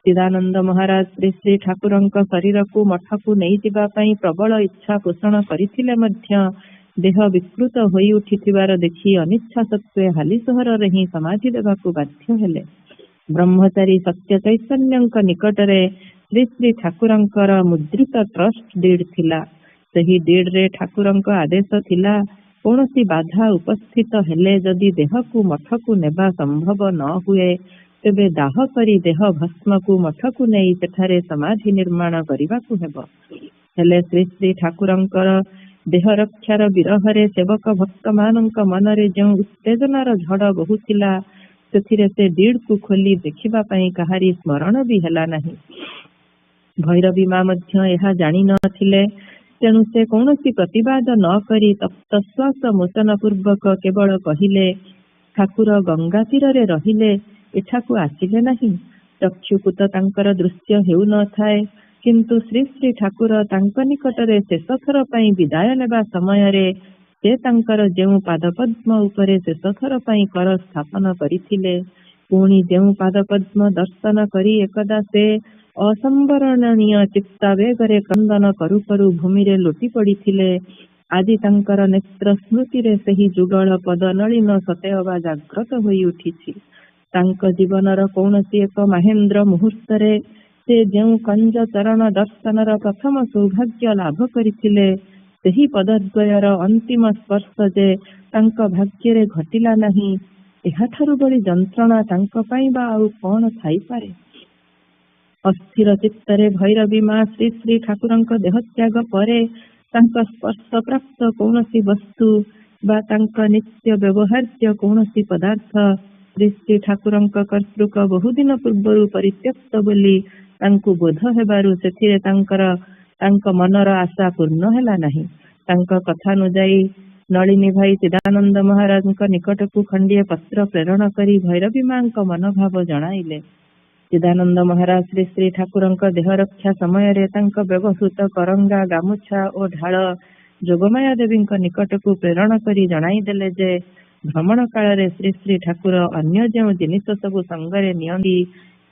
ଚିଦାନନ୍ଦ ମହାରାଜ ଶ୍ରୀ ଶ୍ରୀ ଠାକୁରଙ୍କ ଶରୀରକୁ ମଠକୁ ନେଇଯିବା ପାଇଁ ପ୍ରବଳ ଇଚ୍ଛା ପୋଷଣ କରିଥିଲେ ମଧ୍ୟ ଦେହ ବିକୃତ ହୋଇ ଉଠିଥିବାର ଦେଖି ଅନିଚ୍ଛା ସତ୍ତ୍ୱେ ହାଲିସହରରେ ହିଁ ସମାଧି ଦେବାକୁ ବାଧ୍ୟ ହେଲେ। ବ୍ରହ୍ମଚାରୀ ସତ୍ୟ ଚୈତନ୍ୟଙ୍କ ନିକଟରେ ଶ୍ରୀ ଶ୍ରୀ ଠାକୁରଙ୍କର ମୁଦ୍ରିତ ଟ୍ରଷ୍ଟ ଡିଡ୍ ଥିଲା। ସେହି ଡିଡ୍ରେ ଠାକୁରଙ୍କ ଆଦେଶ ଥିଲା, କୌଣସି ବାଧା ଉପସ୍ଥିତ ହେଲେ ଯଦି ଦେହକୁ ମଠକୁ ନେବା ସମ୍ଭବ ନ ହୁଏ ତେବେ ଦାହ କରି ଦେହ ଭସ୍ମକୁ ମଠକୁ ନେଇ ସେଠାରେ ସମାଧି ନିର୍ମାଣ କରିବାକୁ ହେବ। ହେଲେ ଶ୍ରୀ ଶ୍ରୀ ଠାକୁରଙ୍କର ଦେହ ରକ୍ଷାର ବିରହରେ ସେବକ ଭକ୍ତମାନଙ୍କ ମନରେ ଯେଉଁ ଉତ୍ତେଜନାର ଝଡ଼ ବହୁଥିଲା ସେଥିରେ ସେ ଡିଡ୍କୁ ଖୋଲି ଦେଖିବା ପାଇଁ କାହାରି ସ୍ମରଣ ବି ହେଲା ନାହିଁ। ଭୈରବୀ ମା ମଧ୍ୟ ଏହା ଜାଣି ନଥିଲେ। ତେଣୁ ସେ କୌଣସି ପ୍ରତିବାଦ ନ କରି ତପ୍ତଶ୍ୱାସ ମୋଚନ ପୂର୍ବକ କେବଳ କହିଲେ, ଠାକୁର ଗଙ୍ଗା ତୀରରେ ରହିଲେ, ଏଠାକୁ ଆସିଲେ ନାହିଁ। ଚକ୍ଷୁକୁ ତ ତାଙ୍କର ଦୃଶ୍ୟ ହେଉନଥାଏ, କିନ୍ତୁ ଶ୍ରୀ ଶ୍ରୀ ଠାକୁର ତାଙ୍କ ନିକଟରେ ଶେଷଥର ପାଇଁ ବିଦାୟ ନେବା ସମୟରେ ସେ ତାଙ୍କର ଯେଉଁ ପାଦପଦ୍ମ ଉପରେ ଶେଷଥର ପାଇଁ କର ସ୍ଥାପନ କରିଥିଲେ, ପୁଣି ଯେଉଁ ପାଦପଦ୍ମ ଦର୍ଶନ କରି ଏକଦା ସେ ଅସମ୍ବରଣନୀୟ ଚିତ୍ତାବେଗରେ କ୍ରନ୍ଦନ କରୁ କରୁ ଭୂମିରେ ଲୋଟି ପଡ଼ିଥିଲେ, ଆଜି ତାଙ୍କର ନେତ୍ର ସ୍ମୃତିରେ ସେହି ଯୁଗଳ ପଦ ନଳିନ ସତେଅବା ଜାଗ୍ରତ ହୋଇ ଉଠିଛି। ତାଙ୍କ ଜୀବନର କୌଣସି ଏକ ମାହେନ୍ଦ୍ର ମୁହୂର୍ତ୍ତରେ ସେ ଯେଉଁ କଞ୍ଜ ଚରଣ ଦର୍ଶନର ପ୍ରଥମ ସୌଭାଗ୍ୟ ଲାଭ କରିଥିଲେ, ସେହି ପଦଦ୍ୱୟର ଅନ୍ତିମ ସ୍ପର୍ଶ ଯେ ତାଙ୍କ ଭାଗ୍ୟରେ ଘଟିଲା ନାହିଁ, ଏହାଠାରୁ ବଳି ଯନ୍ତ୍ରଣା ତାଙ୍କ ପାଇଁ ବା ଆଉ କଣ ଥାଇପାରେ? ଅସ୍ଥିର ଚିତ୍ତରେ ଭୈରବୀ ମା ଶ୍ରୀ ଶ୍ରୀ ଠାକୁରଙ୍କ ଦେହତ୍ୟାଗ ପରେ ତାଙ୍କ ସ୍ପର୍ଶ ପ୍ରାପ୍ତ କୌଣସି ବସ୍ତୁ ବା ତାଙ୍କ ନିତ୍ୟ ବ୍ୟବହାର୍ଯ୍ୟ କୌଣସି ପଦାର୍ଥ ଶ୍ରୀ ଶ୍ରୀ ଠାକୁରଙ୍କ କର୍ତ୍ତୃକ ବହୁଦିନ ପୂର୍ବରୁ ପରିତ୍ୟକ୍ତ ବୋଲି ତାଙ୍କୁ ବୋଧ ହେବାରୁ ସେଥିରେ ତାଙ୍କ ମନର ଆଶା ପୂର୍ଣ୍ଣ ହେଲା ନାହିଁ। ତାଙ୍କ କଥାନୁଯାୟୀ ନଳିନୀ ଭାଇ ଚିଦାନନ୍ଦ ମହାରାଜଙ୍କ ନିକଟକୁ ଖଣ୍ଡିଏ ପତ୍ର ପ୍ରେରଣ କରି ଭୈରବୀ ମାଙ୍କ ମନୋଭାବ ଜଣାଇଲେ। ଚିଦାନନ୍ଦ ମହାରାଜ ଶ୍ରୀ ଶ୍ରୀ ଠାକୁରଙ୍କ ଦେହ ରକ୍ଷା ସମୟରେ ତାଙ୍କ ବ୍ୟବହୃତ କରଙ୍ଗା, ଗାମୁଛା ଓ ଢାଳ ଯୋଗମାୟା ଦେବୀଙ୍କ ନିକଟକୁ ପ୍ରେରଣ କରି ଜଣାଇଦେଲେ ଯେ ଭ୍ରମଣ କାଳରେ ଶ୍ରୀ ଶ୍ରୀ ଠାକୁର ଅନ୍ୟ ଯେଉଁ ଜିନିଷ ସବୁ ସଙ୍ଗରେ ନିଅନ୍ତି,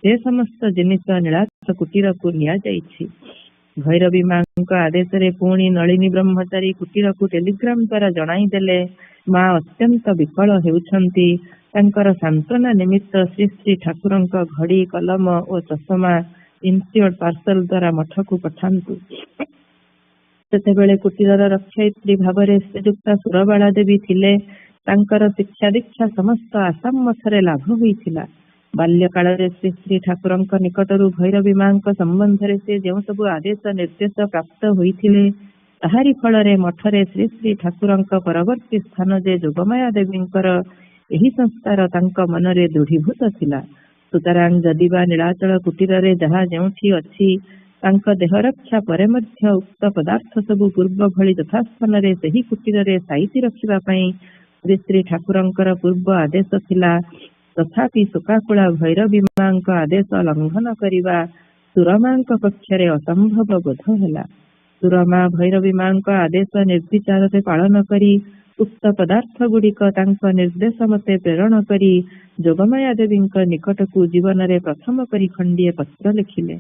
ସେ ସମସ୍ତ ଜିନିଷ ନୀଳାଚଳ କୁଟୀରକୁ ନିଆଯାଇଛି। ଭୈରବୀ ମାଙ୍କ ଆଦେଶରେ ପୁଣି ନଳିନୀ ବ୍ରହ୍ମଚାରୀ କୁଟୀରକୁ ଟେଲିଗ୍ରାମ ଦ୍ୱାରା ଜଣାଇଦେଲେ, ମା ଅତ୍ୟନ୍ତ ବିକଳ ହେଉଛନ୍ତି, ତାଙ୍କର ସାନ୍ତ୍ୱନା ନିମିତ୍ତ ଶ୍ରୀ ଶ୍ରୀ ଠାକୁରଙ୍କ ଘଡ଼ି, କଲମ ଓ ଚଷମା ଇନସିଓର୍ଡ ପାର୍ସଲ ଦ୍ୱାରା ମଠକୁ ପଠାନ୍ତୁ। ସେତେବେଳେ କୁଟୀରର ରକ୍ଷୟିତ୍ରୀ ଭାବରେ ଶ୍ରୀଯୁକ୍ତା ସୁରବାଳା ଦେବୀ ଥିଲେ। ତାଙ୍କର ଶିକ୍ଷା ଦୀକ୍ଷା ସମସ୍ତ ଆସାମ ମଠରେ ଲାଭ ହୋଇଥିଲା। ବାଲ୍ୟକାଳରେ ଶ୍ରୀ ଶ୍ରୀ ଠାକୁରଙ୍କ ନିକଟରୁ ଭୈରବୀ ମାଙ୍କ ସମ୍ବନ୍ଧରେ ସେ ଯେଉଁ ସବୁ ଆଦେଶ ନିର୍ଦ୍ଦେଶ ପ୍ରାପ୍ତ ହୋଇଥିଲେ, ତାହାରି ଫଳରେ ମଠରେ ଶ୍ରୀ ଶ୍ରୀ ଠାକୁରଙ୍କ ପରବର୍ତ୍ତୀ ସ୍ଥାନ ଯେ ଯୋଗମାୟା ଦେବୀଙ୍କର, ଏହି ସଂସ୍କାର ତାଙ୍କ ମନରେ ଦୃଢ଼ୀଭୂତ ଥିଲା। ସୁତରାଂ ଯଦିବା ନୀଳାଚଳ କୁଟୀରରେ ଯାହା ଯେଉଁଠି ଅଛି, ତାଙ୍କ ଦେହ ରକ୍ଷା ପରେ ମଧ୍ୟ ଉକ୍ତ ପଦାର୍ଥ ସବୁ ପୂର୍ବ ଭଳି ଯଥାସ୍ଥାନରେ ସେହି କୁଟୀରରେ ସାଇତି ରଖିବା ପାଇଁ ଶ୍ରୀ ଶ୍ରୀ ଠାକୁରଙ୍କର ପୂର୍ବ ଆଦେଶ ଥିଲା, ତଥାପି ଶୋକାକୁଳା ଭୈରବୀ ମାଙ୍କ ଆଦେଶ ଲଙ୍ଘନ କରିବା ସୁରମାଙ୍କ ପକ୍ଷରେ ଅସମ୍ଭବ ବୋଧ ହେଲା। ସୁରମା ଭୈରବୀ ମାଙ୍କ ଆଦେଶ ନିର୍ବିଚାରରେ ପାଳନ କରି ଉକ୍ତ ପଦାର୍ଥ ଗୁଡ଼ିକ ତାଙ୍କ ନିର୍ଦ୍ଦେଶ ମତେ ପ୍ରେରଣ କରି ଯୋଗମାୟା ଦେବୀଙ୍କ ନିକଟକୁ ଜୀବନରେ ପ୍ରଥମ କରି ଖଣ୍ଡିଏ ପତ୍ର ଲେଖିଲେ।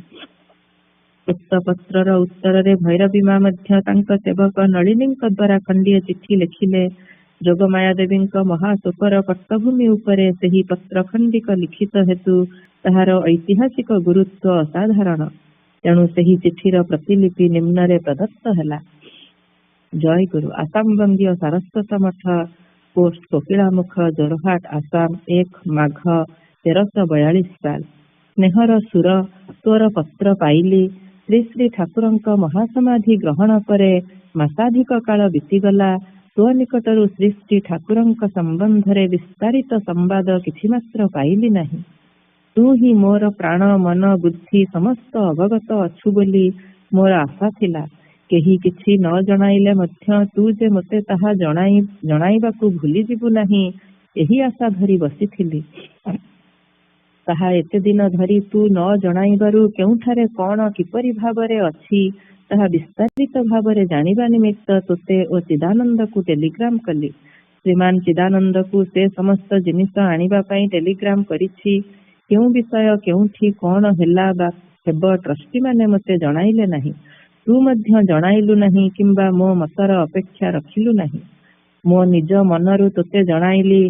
ଉକ୍ତ ପତ୍ରର ଉତ୍ତରରେ ଭୈରବୀ ମା ମଧ୍ୟ ତାଙ୍କ ସେବକ ନଳିନୀଙ୍କ ଦ୍ୱାରା ଖଣ୍ଡିଏ ଚିଠି ଲେଖିଲେ। ଯୋଗମାୟା ଦେବୀଙ୍କ ମହାଶୋକର ପଟ୍ଟଭୂମି ଉପରେ ସେହି ପତ୍ର ଖଣ୍ଡିକ ଲିଖିତ ହେତୁ ତାହାର ଐତିହାସିକ ଗୁରୁତ୍ୱ ଅସାଧାରଣ। ତେଣୁ ସେହି ଚିଠିର ପ୍ରତିଲିପି ନିମ୍ନରେ ପ୍ରଦତ୍ତ ହେଲା। ଜୟ ଗୁରୁ। ଆସାମ ବଙ୍ଗୀୟ ସାରସ୍ୱତ ମଠ, ପୋଷ୍ଟ କୋକିଳାମୁଖ, ଜୋରହାଟ, ଆସାମ, 1 ମାଘ 1342 ସାଲ। ସ୍ନେହର ସୁର, ତୋର ପତ୍ର ପାଇଲି। ଶ୍ରୀ ଶ୍ରୀ ଠାକୁରଙ୍କ ମହାସମାଧି ଗ୍ରହଣ ପରେ ମାସାଧିକ କାଳ ବିତିଗଲା। ତୋ ନିକଟରୁ ଶ୍ରୀ ଶ୍ରୀ ଠାକୁରଙ୍କ ସମ୍ବନ୍ଧରେ ବିସ୍ତାରିତ ସମ୍ବାଦ କିଛି ମାତ୍ର ପାଇଲି ନାହିଁ। ତୁ ହିଁ ମୋର ପ୍ରାଣ, ମନ, ବୁଦ୍ଧି ସମସ୍ତ ଅବଗତ ଅଛୁ ବୋଲି ମୋର ଆଶା ଥିଲା। କେହି କିଛି ନ ଜଣାଇଲେ ମଧ୍ୟ ତୁ ଯେ ମୋତେ ତାହା ଜଣାଇବାକୁ ଭୁଲିଯିବୁ ନାହିଁ, ଏହି ଆଶା ଧରି ବସିଥିଲି। ତାହା ଏତେ ଦିନ ଧରି ତୁ ନ ଜଣାଇବାରୁ କେଉଁଠାରେ କଣ କିପରି ଭାବରେ ଅଛି, ତାହା ବିସ୍ତାରିତ ଭାବରେ ଜାଣିବା ନିମିତ୍ତ ତୋତେ ଓ ଚିଦାନନ୍ଦକୁ ଟେଲିଗ୍ରାମ କଲି। ଶ୍ରୀମାନ ଚିଦାନନ୍ଦକୁ ସେ ସମସ୍ତ ଜିନିଷ ଆଣିବା ପାଇଁ ଟେଲିଗ୍ରାମ କରିଛି। କେଉଁ ବିଷୟ କେଉଁଠି କଣ ହେଲା ବା ହେବ, ଟ୍ରଷ୍ଟିମାନେ ମୋତେ ଜଣାଇଲେ ନାହିଁ। ତୁ ମଧ୍ୟ ଜଣାଇଲୁ ନାହିଁ କିମ୍ବା ମୋ ମତର ଅପେକ୍ଷା ରଖିଲୁ ନାହିଁ। ମୋ ନିଜ ମନରୁ ତୋତେ ଜଣାଇଲି।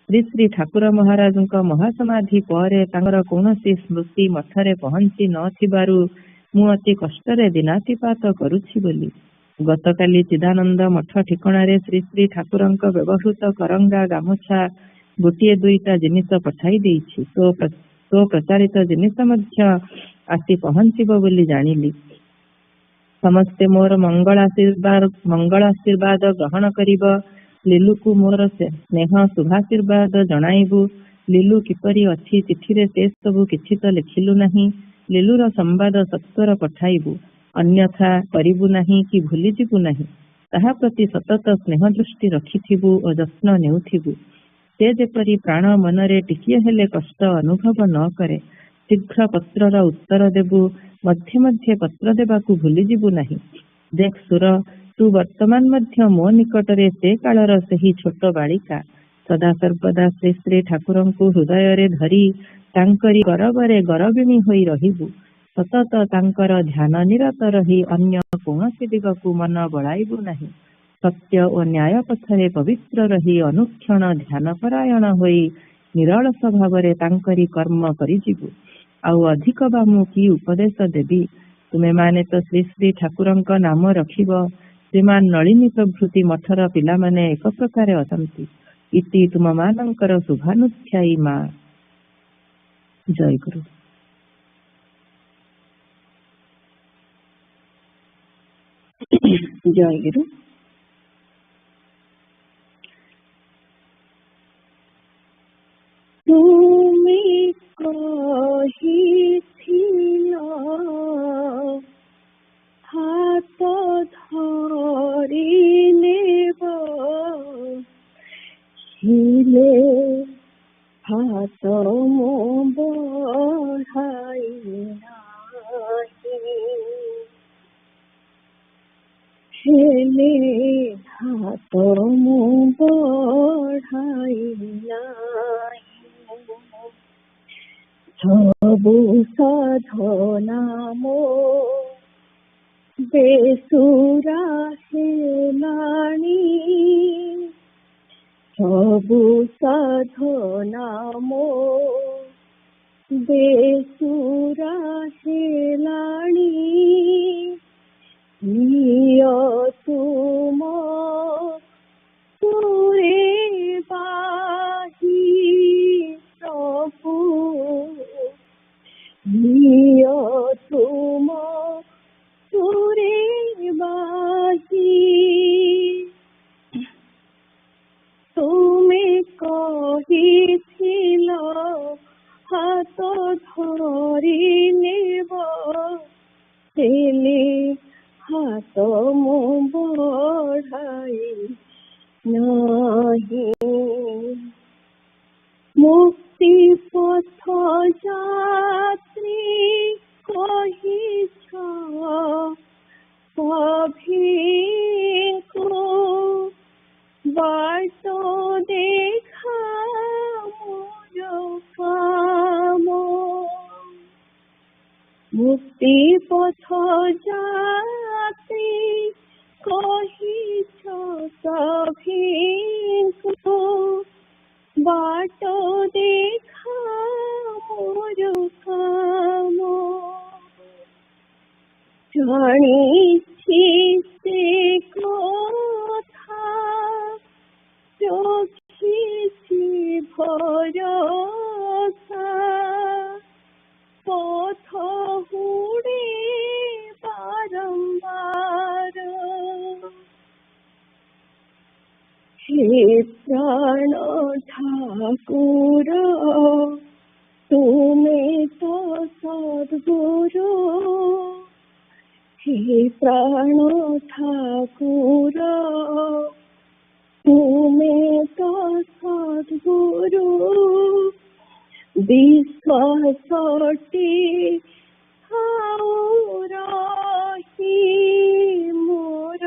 ଶ୍ରୀ ଶ୍ରୀ ଠାକୁର ମହାରାଜଙ୍କ ମହାସମାଧି ପରେ ତାଙ୍କର କୌଣସି ସ୍ମୃତି ମଠରେ ପହଞ୍ଚି ନଥିବାରୁ ମୁଁ ଅତି କଷ୍ଟରେ ଦିନାତିପାତ କରୁଛି ବୋଲି। ଗତକାଲି ଚିଦାନନ୍ଦ ମଠ ଠିକଣାରେ ଶ୍ରୀ ଶ୍ରୀ ଠାକୁରଙ୍କ ବ୍ୟବହୃତ କରଙ୍ଗା, ଗାମୁଛା ଗୋଟିଏ ଦୁଇଟା ଜିନିଷ ପଠାଇ ଦେଇଛି। ତୋ ପ୍ରଚାରିତ ଜିନିଷ ମଧ୍ୟ ଆସି ପହଞ୍ଚିବ ବୋଲି ଜାଣିଲି। ସମସ୍ତେ ମୋର ମଙ୍ଗଳ ଆଶୀର୍ବାଦ ଗ୍ରହଣ କରିବ। ଲିଲୁକୁ ମୋର ସ୍ନେହ ଶୁଭାଶୀର୍ବାଦ ଜଣାଇବୁ। ଲିଲୁ କିପରି ଅଛି ଚିଠିରେ ସେ ସବୁ କିଛି ତ ଲେଖିଲୁ ନାହିଁ। लीलुर संवाद सत्वर पठाइबु, अन्यथा करिबु नाही कि भूलिजिबु नाही। ताहा प्रति सतत स्नेह दृष्टि रखिथिबु ओ जत्न नेउथिबु। से जेपरि प्राण मनरे टिकिए हेले कष्ट अनुभव न करे। शीघ्र पत्रर उत्तर देबु, मध्ये मध्ये पत्र देबाकु भूलिजिबु नाही। देख सुर, तू वर्तमान मध्य मो निकटरे से कालर सेही छोट बालिका। सदा सर्वदा श्री श्री ठाकुरंकु हृदय धरी तांकरी गरबरे गरबिणी होई रहिबु। सतत तांकर ध्यान निरत रही अन्य कौनसी दिगकु मन बळाइबु नाही। सत्य और न्याय पथरे पवित्र रही अनुक्षण ध्यान परायण होई निरलस भावरे तांकरी कर्म करिजिबु। आउ अधिक बामु की उपदेश देबी। तुमे माने तो श्री श्री ठाकुरंक नाम रखिब। श्रीमान नलिनी प्रभृति मठर पिला माने एक प्रकार असंति। इति तुम मानंकर शुभानुध्यायी मा। जय गुरु। जय गुरु। তুমি কহিছিল হাত ধরি নেব, ছিলে হাত মো বঢ়াই নাহি। হেলে হাত মো বঢ়াই নাহি। সবু সাধনা মো বেসুরা হেলানি। সবু সাধনা মো বেসুরা হেলানি। নিয় তুম সুরে বাহি প্রভু। নিয় তুম সুরে বাহি। তুমি কহিছিল হাত ধরি নেব, ছেলে হাত মো বঢ়াই নাহি। মুক্তি পথ যাত্রী কহিছ সভিଙ୍କୁ, বাট দেখা মোর কাম। মুক্তি পথ যাত্রী কহিছ সভিଙ୍କୁ, বাট দেখা মোর কাম। জানিছি সে কথা, রখিছি ভরসা। পথ হুড়ে বারম্বার, হে প্রাণ ঠাকুর তুমি তো সদ্গুরু। হে প্রাণ ঠাকুর তুমি তো সদ্গুরু। বিশ্বাসটি রহি মোর,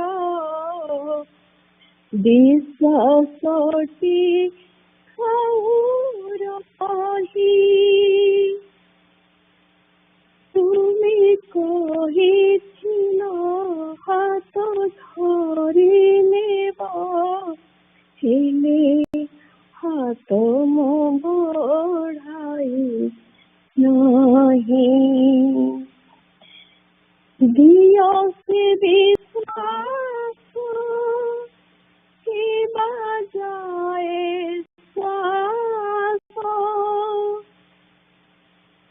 বিশ্বাসটি রহি। তুমি কহিছিল হাত ধরি নেব, ছিলে হাত মো বঢ়াই নাহি। দিয় সে বিশ্বাস কিবা যায় শ্বাস।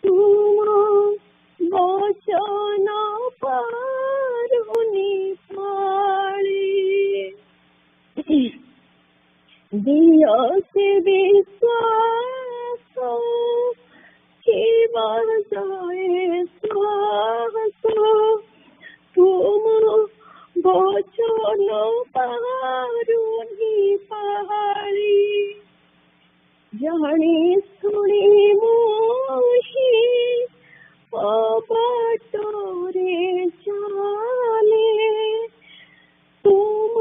তুম বচন পারুনি পারি। দিয় সে বিশ্বাস শিব জয় শ্বাস তুম বচন পারুনি পারি জানি শুনি মোহি অবাটরে চালে তুম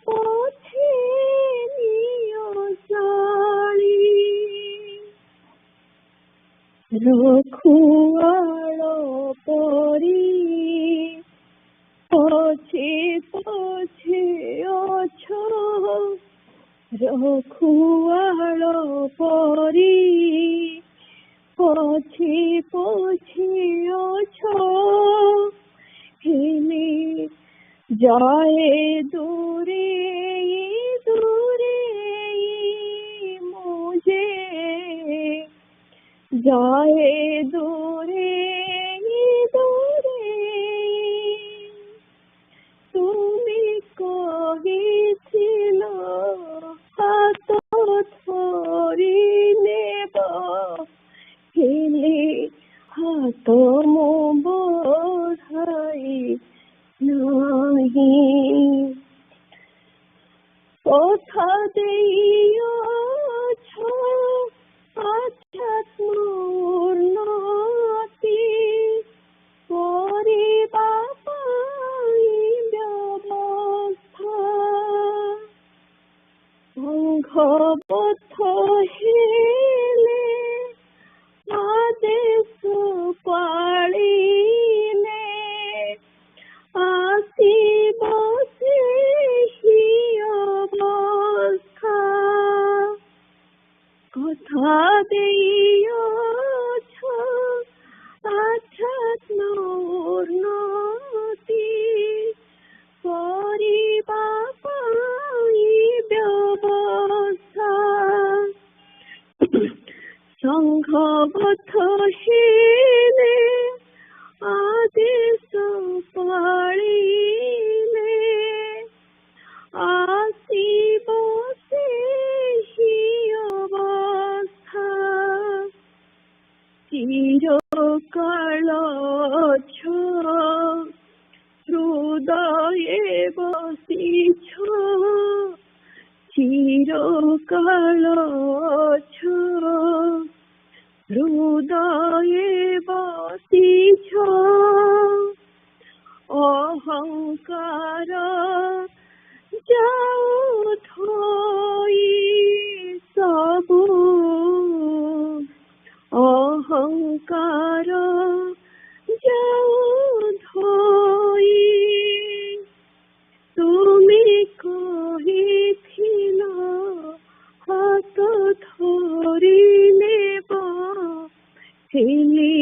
পথে নিয় চালি রখুয়াল পরি পছে পছে অছ রখুয়াল পরি পছে পছে অছ হেলে যায় দূরে দূরে মুঝে যায় দূরে দূরে তুমি কহিছিল হাত ধরি নেব হেলে হাত মো বঢ়াই নাহি কথা দিয়াছ আধ্যাত্ম উন্নতি করিবা পাই ব্যবস্থা সংঘবদ্ধ হেলে আদেশ পালিলে আসিব সেই অবস্থা কথা দিয়াছ আধ্যাত্ম উন্নতি করিবা পাই ব্যবস্থা সংঘবদ্ধ হেলে আদেশ পালিলে আসিব সেই অবস্থা চিরকাল হৃদয়ে বসিছ চিরকাল হৃদয়ে বসিছ অহংকার যাও ধই সবু অহংকার যাও ধই তুমি কহিছিল হাত ধরি নেব হেলে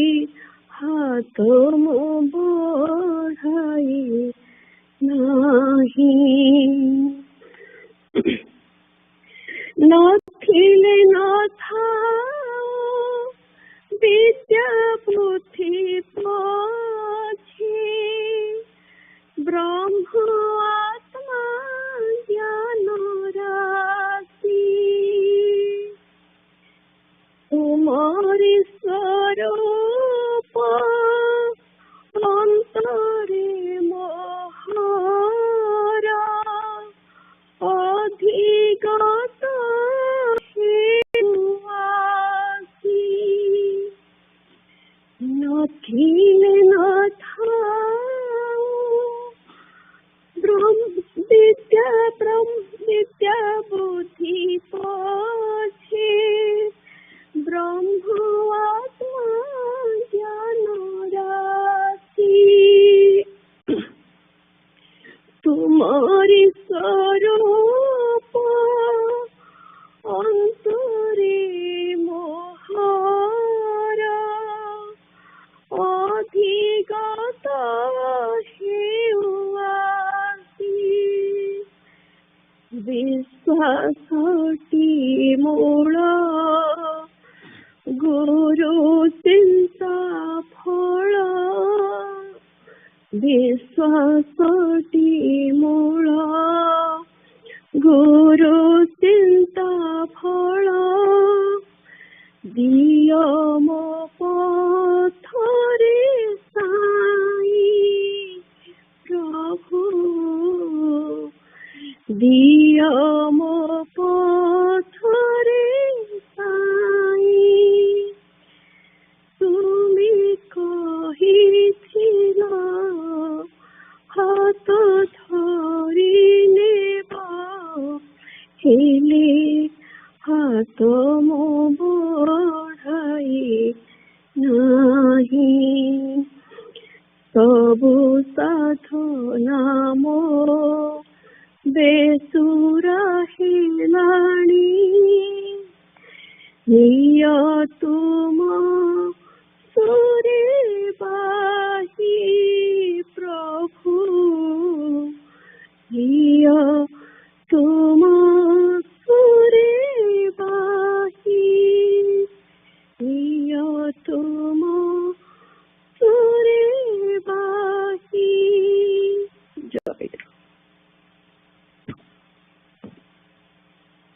হাত মো বঢ়াই নাহি নথিলে নথাও বিদ্যা বুদ্ধি পছি ব্রহ্ম আত্মা জ্ঞান রাশি তোমারি স্বরূপ অন্তরে মোহরা অধিগত হেউয়াসি নথিলে নথাও বিদ্যা বুদ্ধি পছে ব্রহ্ম আত্মা জ্ঞান রাশি তোমারি স্বরূপ অন্তরে মোহরা অধিগত হেউয়াসি বিশ্বাসটি মূল গুরু চিন্তা ফল বিশ্বাসটি মূল গুরু চিন্তা ফল দিয় মো तम बढ़ाई नाही सबु साधना मो बेसुरा हेलाणी निय तुम सुरे बाही प्रभु निय तुम सुरे बाही निय तुम सुरे बाही।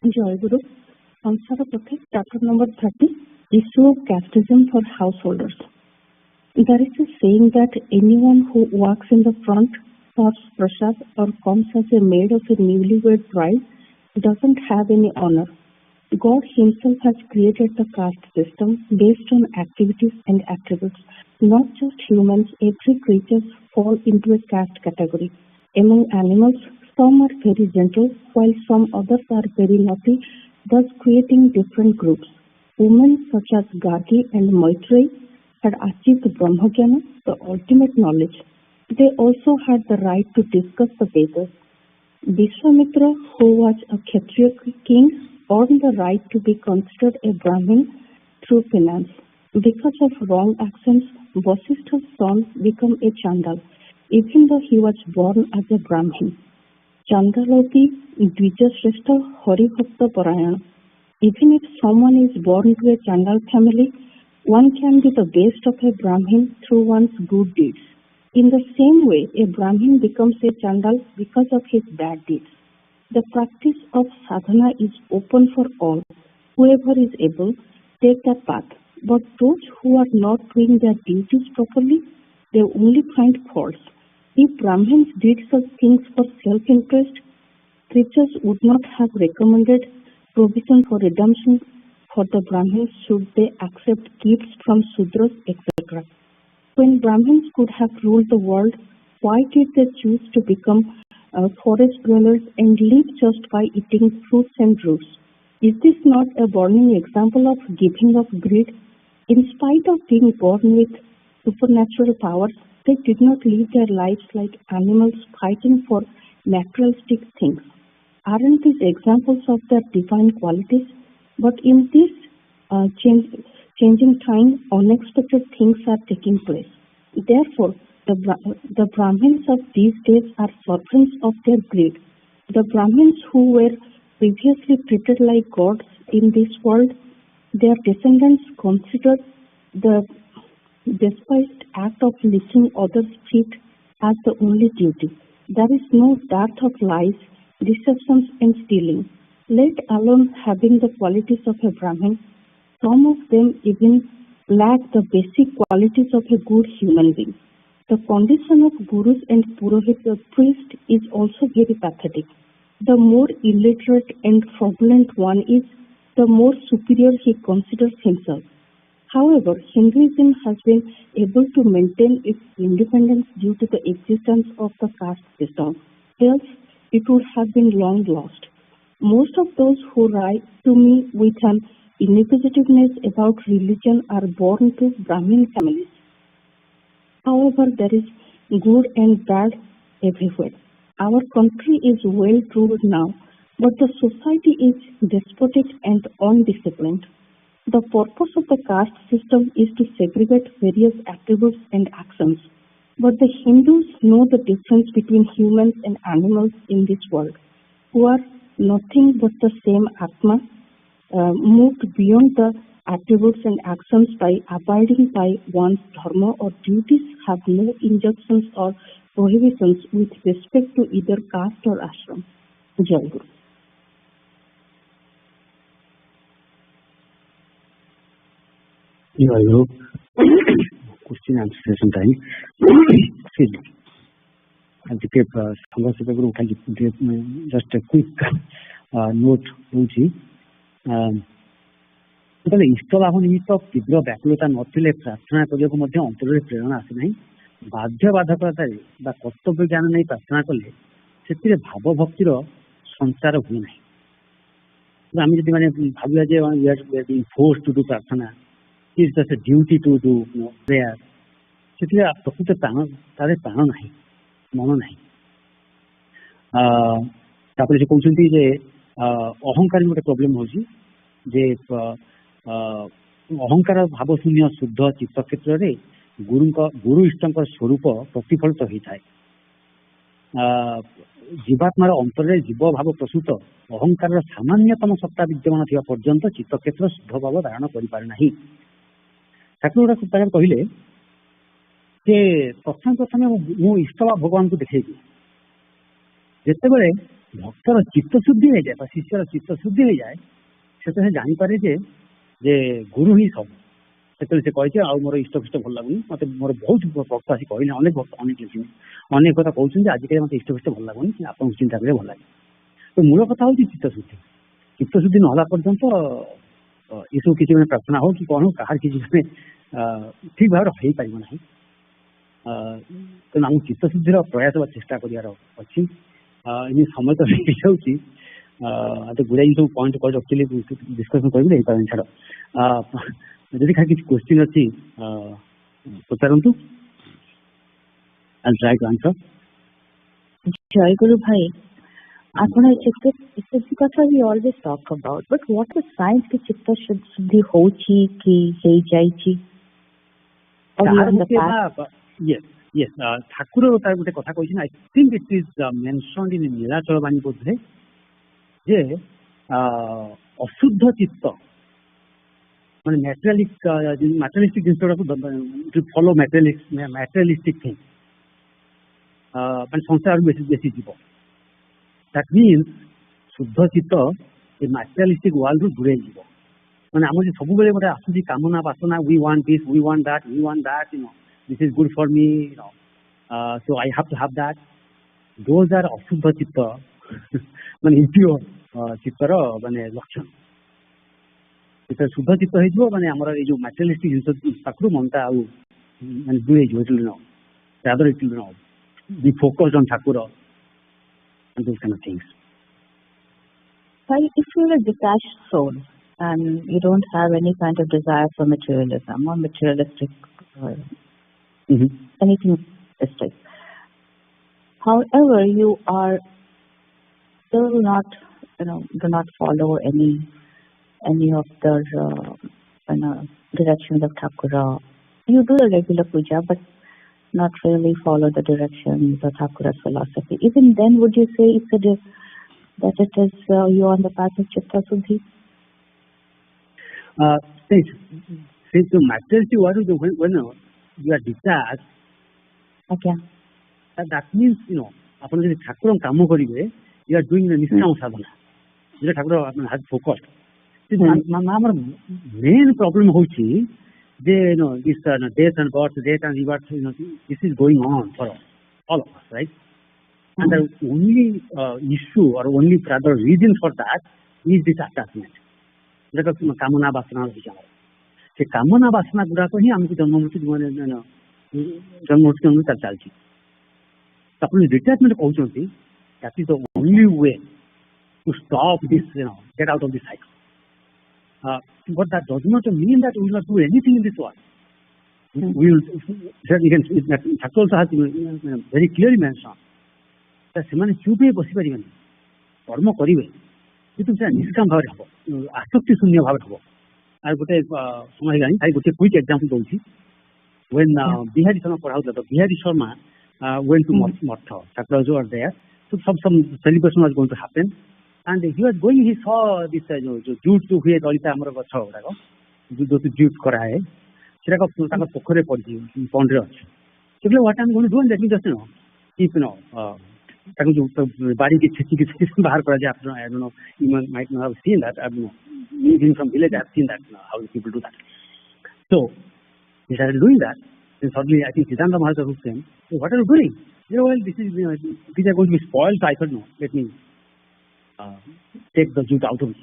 जय गुरु। संसार पथे chapter number 30, issue of casteism for householders. There is a saying that anyone who walks in the front, serves prasad, or comes as a maid of a newlywed bride doesn't have any honor. God himself has created the caste system based on activities and attributes. Not just humans, every creature fall into a caste category. Among animals, some are very gentle, while some others are very naughty, thus creating different groups. Women such as Gargi and Maitreyi had achieved Brahmajnana, the ultimate knowledge. They also had the right to discuss the Vedas. Vishwamitra, who was a Kshatriya king, earned the right to be considered a Brahmin through penance. Because of wrong actions, Vasishtha's son became a Chandal, even though he was born as a Brahmin. Chandaloti Dvijashrestha Haribhakta Parayana. Even if someone is born to a Chandal family, one can be the best of a Brahmin through one's good deeds. In the same way, a Brahmin becomes a Chandal because of his bad deeds. The practice of sadhana is open for all. Whoever is able, take that path. But those who are not doing their duties properly, they only find faults. If Brahmins did such things for self-interest, scriptures would not have recommended provision for redemption for the Brahmins should they accept gifts from Sudras, etc. When Brahmins could have ruled the world, why did they choose to become forest dwellers and live just by eating fruits and roots? Is this not a burning example of giving of greed? In spite of being born with supernatural powers, they did not live their lives like animals fighting for materialistic things. Aren't these examples of their divine qualities? But in this changing time, unexpected things are taking place. Therefore, the Brahmins of these days are servants of their greed. The Brahmins who were previously treated like gods in this world, their descendants consider the despised act of licking others' feet as the only duty. There is no dearth of lies, deceptions and stealing, let alone having the qualities of a Brahmin. Some of them even lack the basic qualities of a good human being. The condition of gurus and purohit, the priest, is also very pathetic. The more illiterate and fraudulent one is, the more superior he considers himself. However, Hinduism has been able to maintain its independence due to the existence of the caste system. Else, it would have been long lost. Most of those who write to me with an inquisitiveness about religion are born to Brahmin families. However, there is good and bad everywhere. Our country is well ruled now, but the society is despotic and undisciplined. The purpose of the caste system is to segregate various attributes and actions. But the Hindus know the difference between humans and animals in this world, who are nothing but the same Atma, moved beyond the attributes and actions by abiding by one's dharma or duties, have no injunctions or prohibitions with respect to either caste or ashram. Jai Guru. Jai Guru. Question answer session time. ଟିକେ ସଂଘ ସେବକରୁ ଖାଲି just quick note ହେଉଛି ଯେତେବେଳେ ଇଷ୍ଟ ଲାଭ ନିମିତ୍ତ ତୀବ୍ର ବ୍ୟାକୁଳତା ନଥିଲେ ପ୍ରାର୍ଥନା କରିବାକୁ ମଧ୍ୟ ଅନ୍ତରରେ ପ୍ରେରଣା ଆସେ ନାହିଁ। ବାଧ୍ୟବାଧକତାରେ ବା କର୍ତ୍ତବ୍ୟ ଜ୍ଞାନ ନେଇ ପ୍ରାର୍ଥନା କଲେ ସେଥିରେ ଭାବ ଭକ୍ତିର ସଞ୍ଚାର ହୁଏ ନାହିଁ। आम जब मैंने भाविया जे we are being forced to do प्रार्थना, is just a duty to do prayer, से प्रकृत प्राण तार प्राण ना मन ना। तापर से कहते जे अहंकार गोटे प्रोब्लेम हो जे अहंकार भाव शून्य शुद्ध चित्त क्षेत्र में गुरु इष्ट स्वरूप प्रतिफलित होता है। जीवात्मार अंतर जीव भाव प्रसूत अहंकार सामान्यतम सत्ता विद्यमान थी पर्यंत चित्त क्षेत्र शुद्ध भाव धारण कर पारे ना। ठाकुर कहले जे प्रथम प्रथम मो इष्ट बा भगवान को देखे जिते बड़े भक्तर चित्त शुद्धि हो जाए, शिष्यर चित्त शुद्धि हो जाए, से जानीपे जे गुरु ही सब। से कही मोर इष्टफिष्ट भल लगुनि, मत मोर बहुत भक्त आसी कहले, अनेक भक्त अनेक लिखी अनेक कथा कहते आजिकल मत इष्टफिष्ट भल लगुनि, आप चिंता करेंगे भल लगे। तो मूल कथा हूँ चित्तशुद्धि। चित्तशुद्धि ना पर्यंत ये सब किसी मैंने प्रार्थना हो कि कौन हो कहार किसी ठीक भाव हो पार ना। तेना आम चित्तशुद्धि प्रयास चेष्टा कर अच्छी। समय तो जाऊँगी गुड़ाई सब पॉइंट कह एक्चुअली डिस्कसन करेंगे छाड़। जदि खाली किसी क्वेश्चन अच्छी पचारतु, आई ट्राई टू आंसर। जय गुरु भाई, आपने चित्त शुद्धि कथा we always talk about, but what is science की चित्त शुद्धि होची कि हे जाईची? यस यस, ठाकुर गोटे कथा कही, I think it is mentioned in Nilachal Bani बोधे जे अशुद्ध चित्त माने मैटेरियलिस्टिक जिन फॉलो मैटेरियलिस्टिक थिंग माने संसार बेसी जीव। दैट मीन्स शुद्ध चित्त ये मैटेरियलिस्टिक वर्ल्ड रु दूरे जीव। माने आम सब बेले गोटे आसूची कामना वासना, we want this, we want that, you know this is good for me, you know so I have to have that. Those are अशुद्ध चित्त माने इम्प्योर चित्तर माने लक्षण। शुद्ध चित्त हो माने आमर ये जो मैटेरियलिस्टिक जिन पाखु मनटा आउ माने दूरे it will no rather it will no be focused on Thakur and those kind of things. Well, if you're a detached soul and you don't have any kind of desire for materialism or materialistic anything materialistic, however, you are still not, do not follow any of the directions of Thakura. You do the regular puja, but not really follow the directions of Thakura's philosophy. Even then, would you say that it is you on the path of Chitta Suddhi? Since the materiality world, when you are detached, Okay. that means अपन जब ठाकुर काम करेंगे, you are doing the निष्काम साधना। जो Thakur has focused। Main problem होची जे this death and birth, death and rebirth, this is going on for all of us, right? And the only issue or only rather reason for that is this attachment. That कामना वासना विचार। से कामना वासना गुड़ा को ही हमको जन्म मृत्यु चलती। अपने डिटैचमेंट कहते that is the only way to stop this, get out of this cycle. But that does not mean that we will not do anything in this world. We will. Again, Thakur also has very clearly mentioned that ସେମାନେ ଚୁପ୍ ହେଇ ବସିପାରିବେନି, କର୍ମ କରିବେ କିନ୍ତୁ ସେ ନିଷ୍କାମ ଭାବରେ ହବ, ଆସକ୍ତି ଶୂନ୍ୟ ଭାବରେ ହବ। ଆଉ ଗୋଟେ ସମୟ ହେଇଗଲାଣି, ଗୋଟେ କ୍ୱିକ୍ ଏକ୍ସାମ୍ପଲ୍ ଦଉଛି। when ବିହାରୀ ଶର୍ମା ପଢାଉଥିଲା ତ Bihari Sharma went to Matha, Thakur was there, so some celebration was going to happen, and he was going, he saw this jute जो हुए दलिता हमर गछ गुड़ाक जो jute कराए सेटा ताको पोखरे पड़छि पॉन्ड रे अछि। So what I'm going to do, and let me just keep ताको जो बाड़ी की छेची की बाहर करा जाए। I don't know, you might not have seen that. I don't know, living from village, I have seen that, how the people do that. So he started doing that. Then suddenly I think Siddhanta Maharaj asked him, so what are you doing? Well, this is these are going to be spoiled. So I said, no, let me take the jute out of it.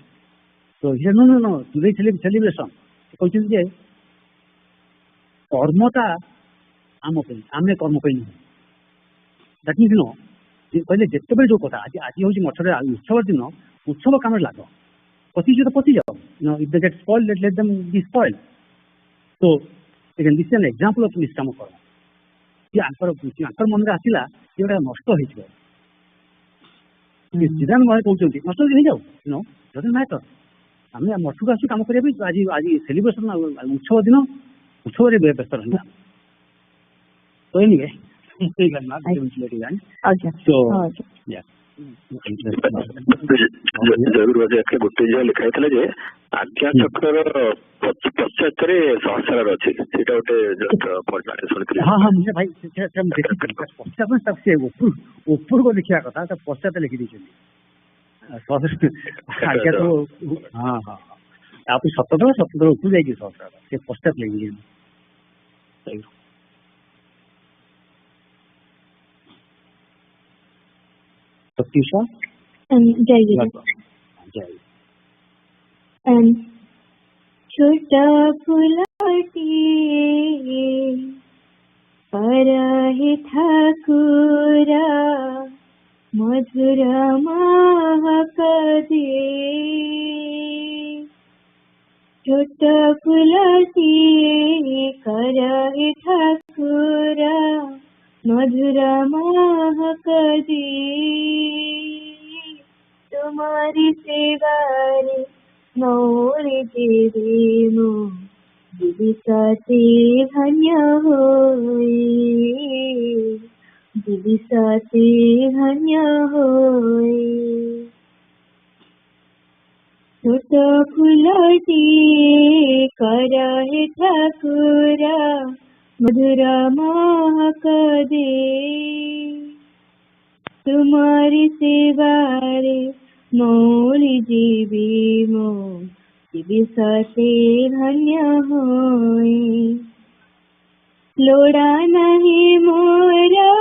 So he said, no, today celebration. कहते जे कर्मटा आम आमे कर्म पे नहीं। That means कहले जिते जो कथा आज आज हूँ मठर उत्सव दिन उत्सव काम लाग पति जो तो पति जाओ, if they get spoiled, let them be spoiled. So again, this is an example of निष्काम कर्म. ये आंकर मन में आसिला ये बड़ा नष्ट हो जाए. सिद्धांत माने कहते नष्ट नहीं जाओ, doesn't matter. हमें मठक आसु काम करिया भी आज सेलिब्रेशन उत्सव दिन उत्सव रे व्यस्त रहना. So anyway, so yeah. जरूर बाजे गोटे जगह लिखा है आज्ञा चक्र पश्चात सहस्रार अच्छी गोटे शुणी. हाँ हाँ मुझे भाई पश्चात से ऊपर को लिखा कथा पश्चात लिखी दी आज्ञा तो हाँ हाँ आप सतत ऊपर जाएगी सहस्रार से पश्चात लिखी. प्रत्युषा छोटा फुलाटी परहि ठाकुरा मधुर महक दे. छोटा फुलाटी करहि ठाकुरा मधुर महक दे. तुम्हारी सेवा रे मोर देवी मो दिविसाते धन्य होए. दिविसाते धन्य होए. छोट फुलटी करहि ठाकुरा मधुर महक दे. तुम्हारी सेवा रे मोरी जीवी मो दिविसाते धन्य होए. लोड़ा नहीं मोरा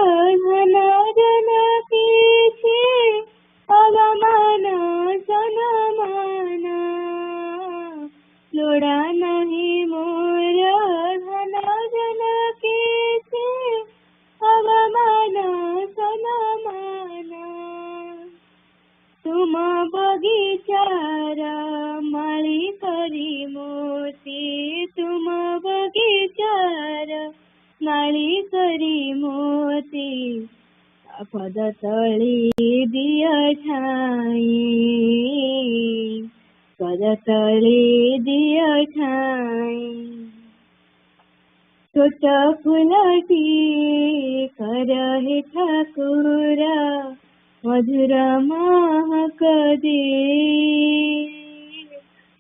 धन जन पीछे अवमान सनमाना. लोड़ा नहीं मोरा धन जन पीछे अवमान सनमाना. तुम बगीचारा माली करी मोती. तुम बगीचारा माली करी मोती. पद तली दिया ठाई. पद तली दिया ठाई. छोट फुलटी करहि ठाकुरा मधुर महक दे.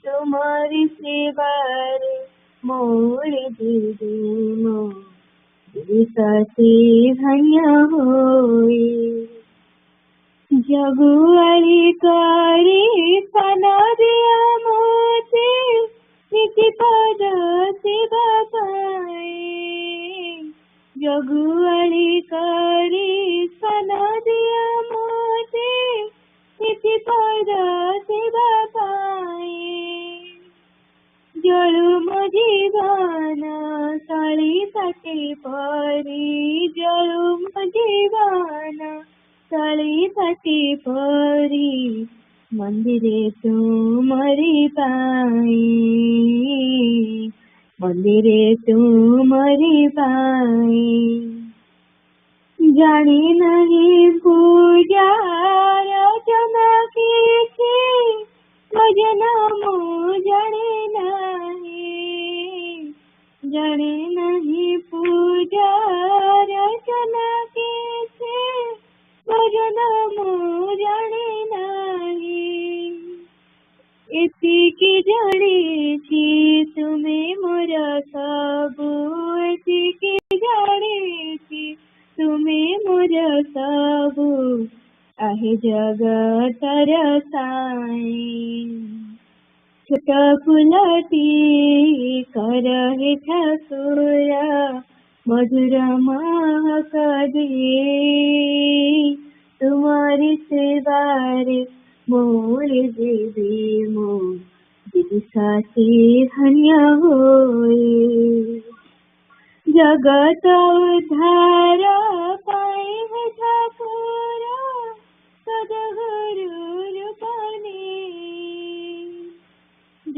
तुम्हारी सेवा रे मोर दीदी मो दिविसाते धन्य होए. जगुआरी कारी पना दिया मोते निति पद सेवा पाए. जगुआरी कारी पना दिया मोते निति पद सेवा पाए. जलु मो जीवन साली साथी परी. जलु मो जीवन साली साथी परी. मंदिरे तुमरी पाई. मंदिरे तुमरी पाई. जानी नहीं पूजा रचना किसी भजन मो जाने नहीं. जाने नहीं पूजा रचना किसी भजन मो जाने नहीं. एतिकी जानिछि तुमे मोर सबु. एतिकी जानिछि तुमे मोर सबु. आहे जगतर साई. छोट फुलटी करहि ठाकुरा मधुर महक दे. तुम्हारी सेवा रे मोर देवी मो दिविसाते धन्य होए. जगत उद्धार पाए है ठाकुरा सदगुरु रूपने.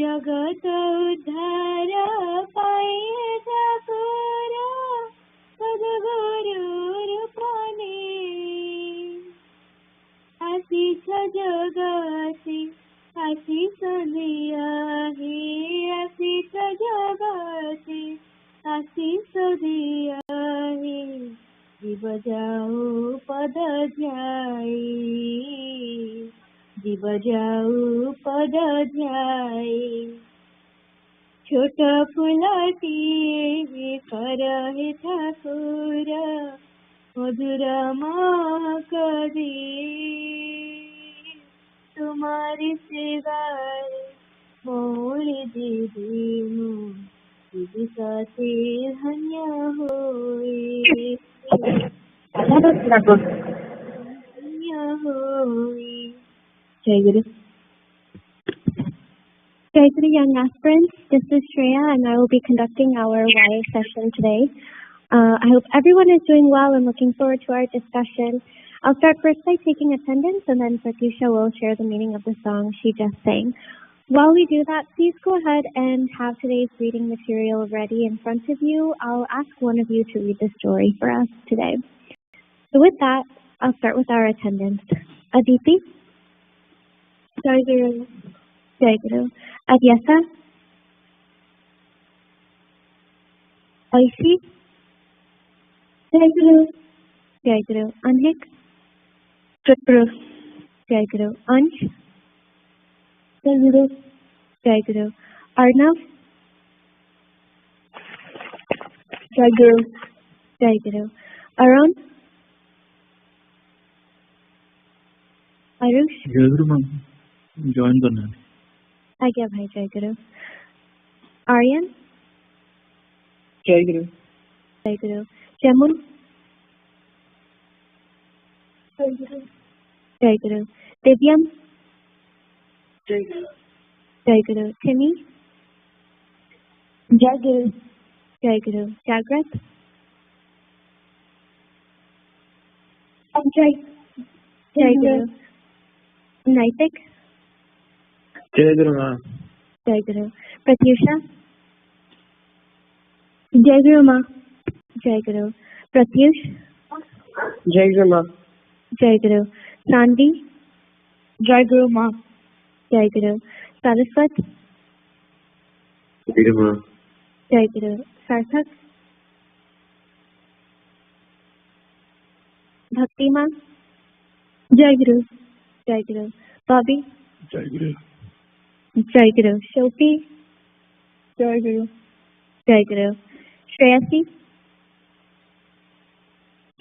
जगत उद्धार पाये ठाकुर सद्गुरु रूपाने आशीष जगती आशीष दिया है आशीष जगती आशीष दिया है जीव जाओ पद जाए जीव जाओ पद जाए छोट फुलती कर हे ठाकुर मधुर मकदी तुम्हारी सेवार मोरी दीदी दीदी साथे धन्य होए धन्य होए जय गुरु Jai Guru, young aspirants. This is Shreya and I will be conducting our YA session today. I hope everyone is doing well and looking forward to our discussion. I'll start first by taking attendance and then Pratyusha will share the meaning of the song she just sang. While we do that, please go ahead and have today's reading material ready in front of you. I'll ask one of you to read the story for us today. So with that, I'll start with our attendance. Aditi? Jai Guru. Jai Guru. Adyasa? Aishi? Jai Guru. Jai Guru. Anhik? Guru. Jai Guru. Ansh? Jai Guru. Jai Guru. Arnav? Jai Guru. Jai Guru. Arun? Arush? Jai Guru, ma'am. Join the name. Agya bhai, Jai Guru. Aryan? Jai Guru. Jai Guru. Jamun? Jai Guru. Jai Guru. Divyam? Jai Guru. Jai Guru. Timmy? Jai Guru. Jai Guru. Jagrat? Jai Guru. Naitik? Jai Guru, ma'am. Jai Guru. Pratyusha? Jai Guru Ma. Jai Guru. Pratyush? Jai Guru Ma. Jai Guru. Sandhi? Jai Guru Ma. Jai Guru. Saraswat? Jai Guru, ma'am. Jai Guru. Sarthak? Bhakti Ma? Jai Guru. Jai Guru. Bobby? Jai Guru. Jai Guru. Shopi? Jai Guru. Jai Guru. Shreyasi?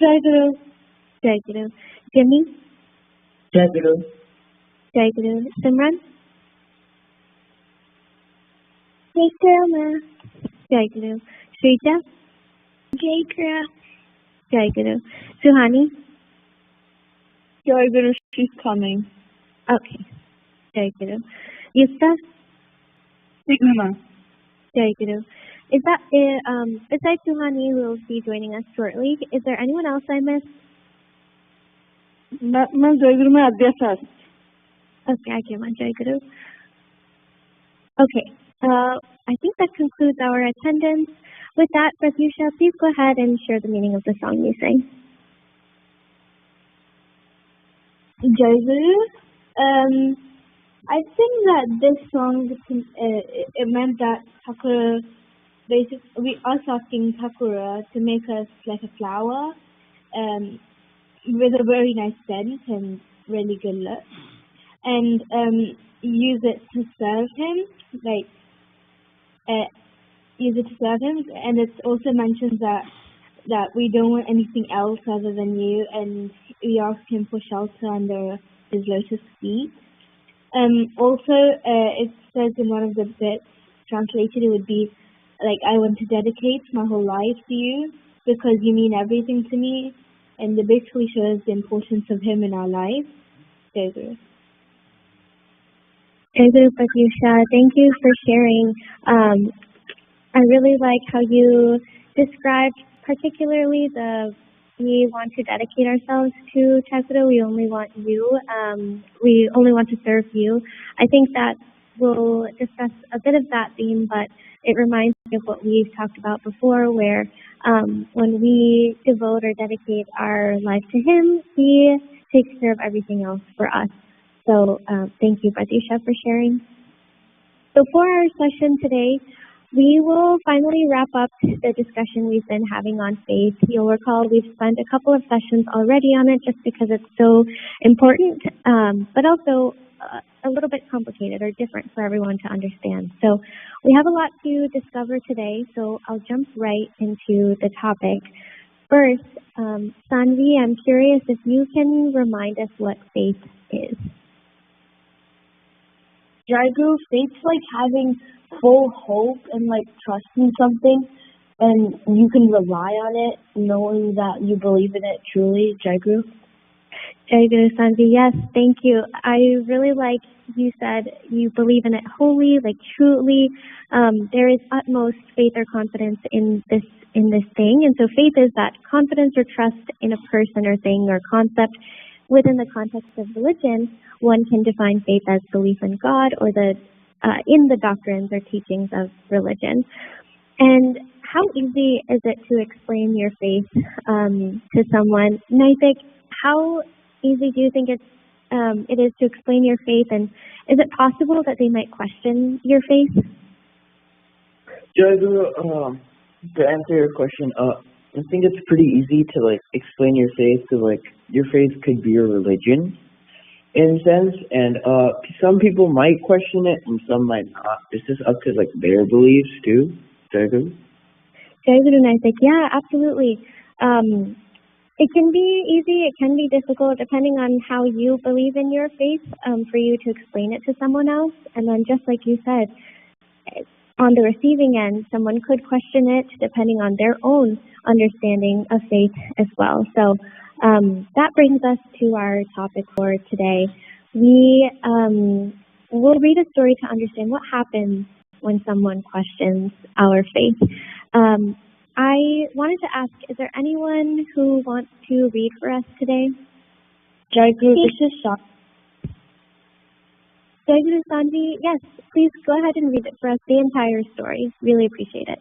Jai Guru. Jai Guru. Jimmy? Jai Guru. Jai Guru. Simran? Jai Guru Ma. Jai Guru. Shrija? Jai Guru. Jai Guru. Suhani? Jai Guru, she's coming. Okay. Jai Guru. Yukta? Sigma. Jai Guru. Is that besides Suhani, who will be joining us shortly, is there anyone else I missed? Ma'am, Jai Guru Ma Adyasa. Okay, I came on Jai Guru. Okay. I think that concludes our attendance. With that, Pratyusha, please go ahead and share the meaning of the song you sang. Jai Guru. I think that this song, it meant that Thakura, basically, us asking Thakura to make us like a flower, with a very nice scent and really good look, and use it to serve him, use it to serve him, and it also mentions that we don't want anything else other than you, and we ask him for shelter under his lotus feet. Also, it says in one of the bits, translated, it would be like, I want to dedicate my whole life to you because you mean everything to me, and it basically shows the importance of him in our lives. Jai Guru. Jai Guru Pratyusha, thank you for sharing. I really like how you described particularly we want to dedicate ourselves to Thakura. We only want you. We only want to serve you. I think that we'll discuss a bit of that theme, but it reminds me of what we've talked about before, where when we devote or dedicate our life to Him, He takes care of everything else for us. So thank you, Pratisha, for sharing. So for our session today, we will finally wrap up the discussion we've been having on faith. You'll recall we've spent a couple of sessions already on it just because it's so important, but also a little bit complicated or different for everyone to understand. So we have a lot to discover today, so I'll jump right into the topic. First, Sanvi, I'm curious if you can remind us what faith is. Jaigu, faith's like having full hope and like trust in something, and you can rely on it, knowing that you believe in it truly. Jaigu? Jaigu, Sanvi, yes, thank you. I really like you said you believe in it wholly, like truly. There is utmost faith or confidence in this thing, and so faith is that confidence or trust in a person or thing or concept. Within the context of religion, one can define faith as belief in God or in the doctrines or teachings of religion. And how easy is it to explain your faith to someone? Naithik, how easy do you think it is to explain your faith, and is it possible that they might question your faith? Jaigu, to answer your question, I think it's pretty easy to like explain your faith. So like your faith could be your religion in a sense, and some people might question it and some might not. It's just up to like their beliefs too. Jaigu? Jaigu, Naithik, yeah, absolutely. It can be easy, it can be difficult, depending on how you believe in your faith, for you to explain it to someone else. And then just like you said, on the receiving end, someone could question it depending on their own understanding of faith as well. So that brings us to our topic for today. We will read a story to understand what happens when someone questions our faith. I wanted to ask, is there anyone who wants to read for us today? Jaigu, this is Sean. Jaigu, Sanvi, yes, please go ahead and read it for us, the entire story. Really appreciate it.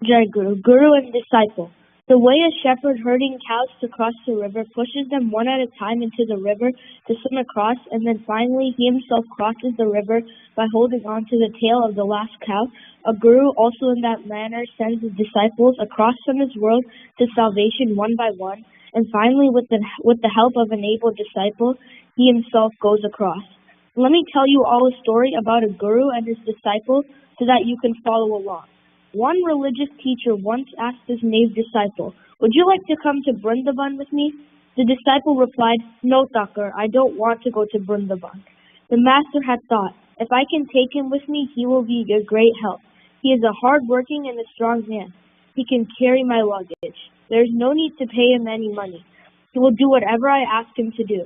Jaigu, Guru and Disciple. The way a shepherd herding cows to cross the river pushes them one at a time into the river to swim across, and then finally he himself crosses the river by holding on to the tail of the last cow, a guru also in that manner sends his disciples across from this world to salvation one by one, and finally with the help of an able disciple, he himself goes across. Let me tell you all a story about a guru and his disciple so that you can follow along. One religious teacher once asked his knave disciple, "Would you like to come to Vrindavan with me?" The disciple replied, "No, Thakur, I don't want to go to Vrindavan." The master had thought, "If I can take him with me, he will be a great help. He is a hard-working and a strong man. He can carry my luggage. There is no need to pay him any money. He will do whatever I ask him to do."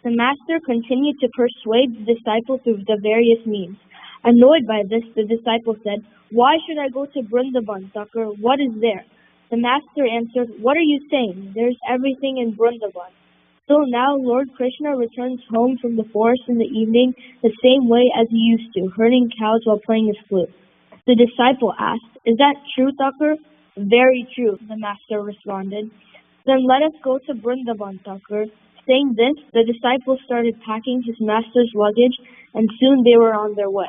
The master continued to persuade the disciple through the various means. Annoyed by this, the disciple said, "Why should I go to Vrindavan, Thakur? What is there?" The master answered, "What are you saying? There is everything in Vrindavan." So now Lord Krishna returns home from the forest in the evening the same way as he used to, herding cows while playing his flute. The disciple asked, "Is that true, Thakur?" "Very true," the master responded. "Then let us go to Vrindavan, Thakur." Saying this, the disciple started packing his master's luggage, and soon they were on their way.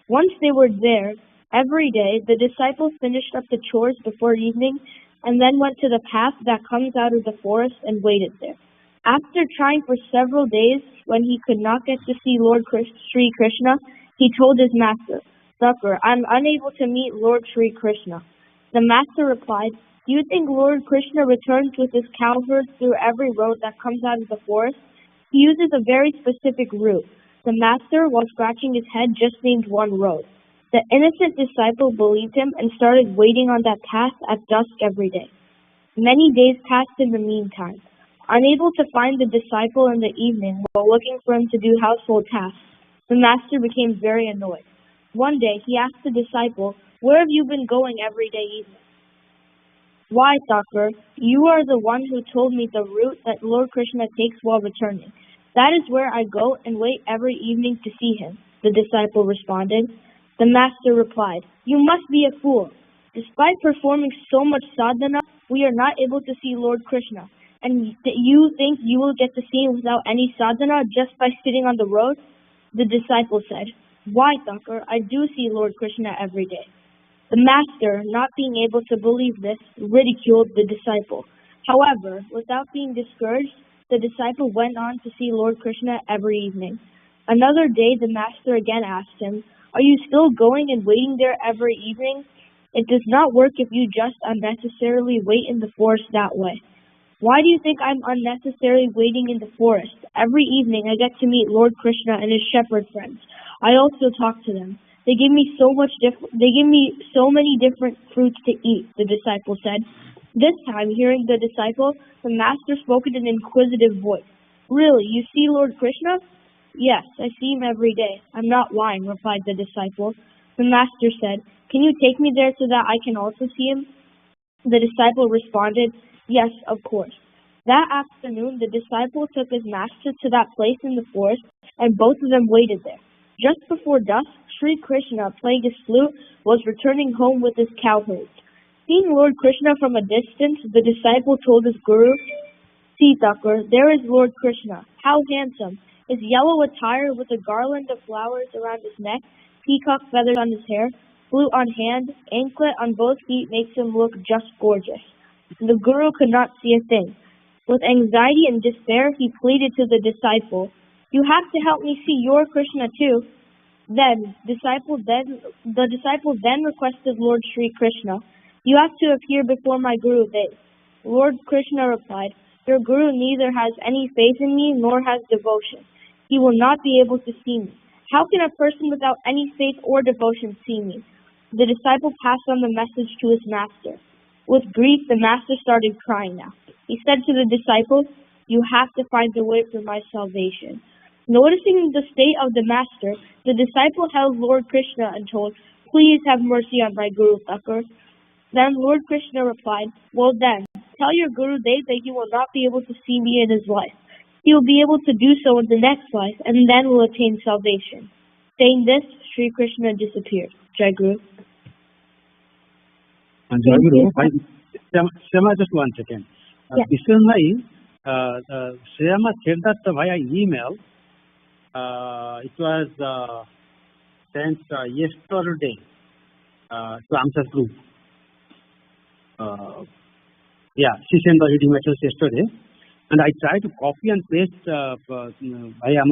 Once they were there, every day the disciple finished up the chores before evening and then went to the path that comes out of the forest and waited there. After trying for several days, when he could not get to see Lord Sri Krishna, he told his master, "Thakur, I am unable to meet Lord Sri Krishna." The master replied, "Do you think Lord Krishna returns with his cowherds through every road that comes out of the forest? He uses a very specific route." The master, while scratching his head, just named one road. The innocent disciple believed him and started waiting on that path at dusk every day. Many days passed in the meantime. Unable to find the disciple in the evening while looking for him to do household tasks, the master became very annoyed. One day he asked the disciple, "Where have you been going every day evening?" "Why, Thakur, you are the one who told me the route that Lord Krishna takes while returning. That is where I go and wait every evening to see him. the disciple responded. The master replied, "You must be a fool. Despite performing so much sadhana, we are not able to see Lord Krishna. And you think you will get to see him without any sadhana just by sitting on the road?" The disciple said, "Why, Thakur? I do see Lord Krishna every day." The master, not being able to believe this, ridiculed the disciple. However, without being discouraged, the disciple went on to see Lord Krishna every evening. Another day, the master again asked him, "Are you still going and waiting there every evening? It does not work if you just unnecessarily wait in the forest that way." "Why do you think I'm unnecessarily waiting in the forest? Every evening I get to meet Lord Krishna and his shepherd friends. I also talk to them. They give me so many different fruits to eat," the disciple said. This time, hearing the disciple, the master spoke in an inquisitive voice. "Really, you see Lord Krishna?" "Yes, I see him every day. I'm not lying," replied the disciple. The master said, "Can you take me there so that I can also see him?" The disciple responded, "Yes, of course." That afternoon, the disciple took his master to that place in the forest, and both of them waited there. Just before dusk, Sri Krishna, playing his flute, was returning home with his cowherds. Seeing Lord Krishna from a distance, the disciple told his guru, "See, Thakur, there is Lord Krishna. How handsome! His yellow attire with a garland of flowers around his neck, peacock feathers on his hair, flute on hand, anklet on both feet makes him look just gorgeous." The guru could not see a thing. With anxiety and despair, he pleaded to the disciple, "You have to help me see your Krishna too." The disciple then requested Lord Sri Krishna, "You have to appear before my Guru Dev." Lord Krishna replied, "Your Guru neither has any faith in me nor has devotion. He will not be able to see me. How can a person without any faith or devotion see me?" The disciple passed on the message to his master. With grief, the master started crying now. He said to the disciple, "You have to find a way for my salvation." Noticing the state of the master, the disciple held Lord Krishna and told, "Please have mercy on my Guru Thakur." Then Lord Krishna replied, "Well then, tell your Guru Dev that he will not be able to see me in his life. He will be able to do so in the next life and then will attain salvation." Saying this, Sri Krishna disappeared. Jai Guru. Jai Guru, Shema, just 1 second. Vishnu Bhai, Shema said that via email. It was sent yesterday to Amsa's group. She sent the reading materials yesterday, and I tried to copy and paste via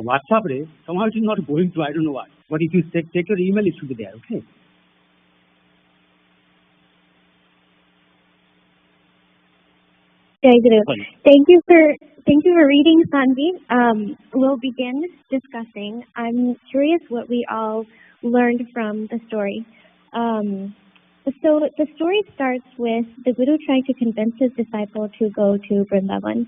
WhatsApp. Somehow it is not going to. I don't know why. But if you check your email, it should be there. Okay. Jai Guru. Thank you for reading, Sanvi. We'll begin discussing. I'm curious what we all learned from the story. So the story starts with the Guru trying to convince his disciple to go to Vrindavan.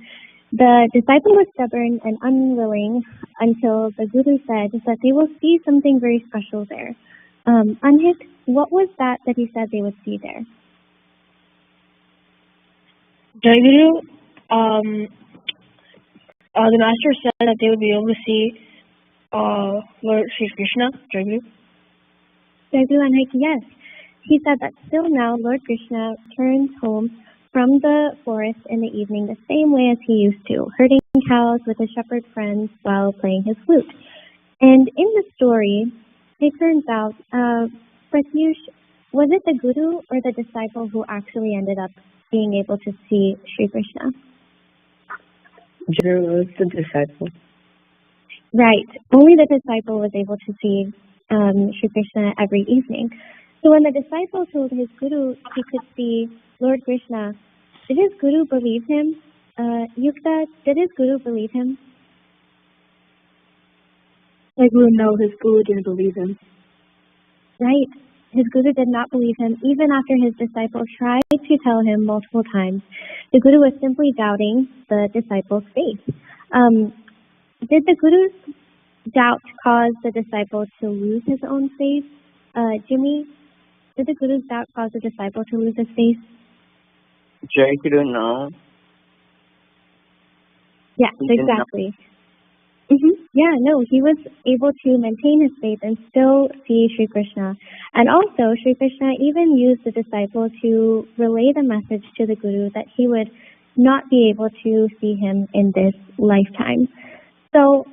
The disciple was stubborn and unwilling until the Guru said that they will see something very special there. Anhit, what was that he said they would see there? Jai Guru, the master said that they would be able to see Lord Sri Krishna. Jai Guru. Jai Guru Anhit, yes. He said that still now Lord Krishna returns home from the forest in the evening the same way as he used to, herding cows with his shepherd friends while playing his flute. And in the story, it turns out, Pratyush, was it the Guru or the disciple who actually ended up being able to see Sri Krishna? It was the disciple. Right. Only the disciple was able to see Sri Krishna every evening. So when the disciple told his Guru he could see Lord Krishna, did his Guru believe him? Yukta, did his Guru believe him? My Guru, no, his Guru didn't believe him. Right. His Guru did not believe him even after his disciple tried to tell him multiple times. The Guru was simply doubting the disciple's faith. Did the Guru's doubt cause the disciple to lose his own faith? Jimmy, did the Guru's doubt cause the disciple to lose his faith? Jai Guru, no. Yes, exactly. Yeah, no, he was able to maintain his faith and still see Sri Krishna. And also, Sri Krishna even used the disciple to relay the message to the Guru that he would not be able to see him in this lifetime. So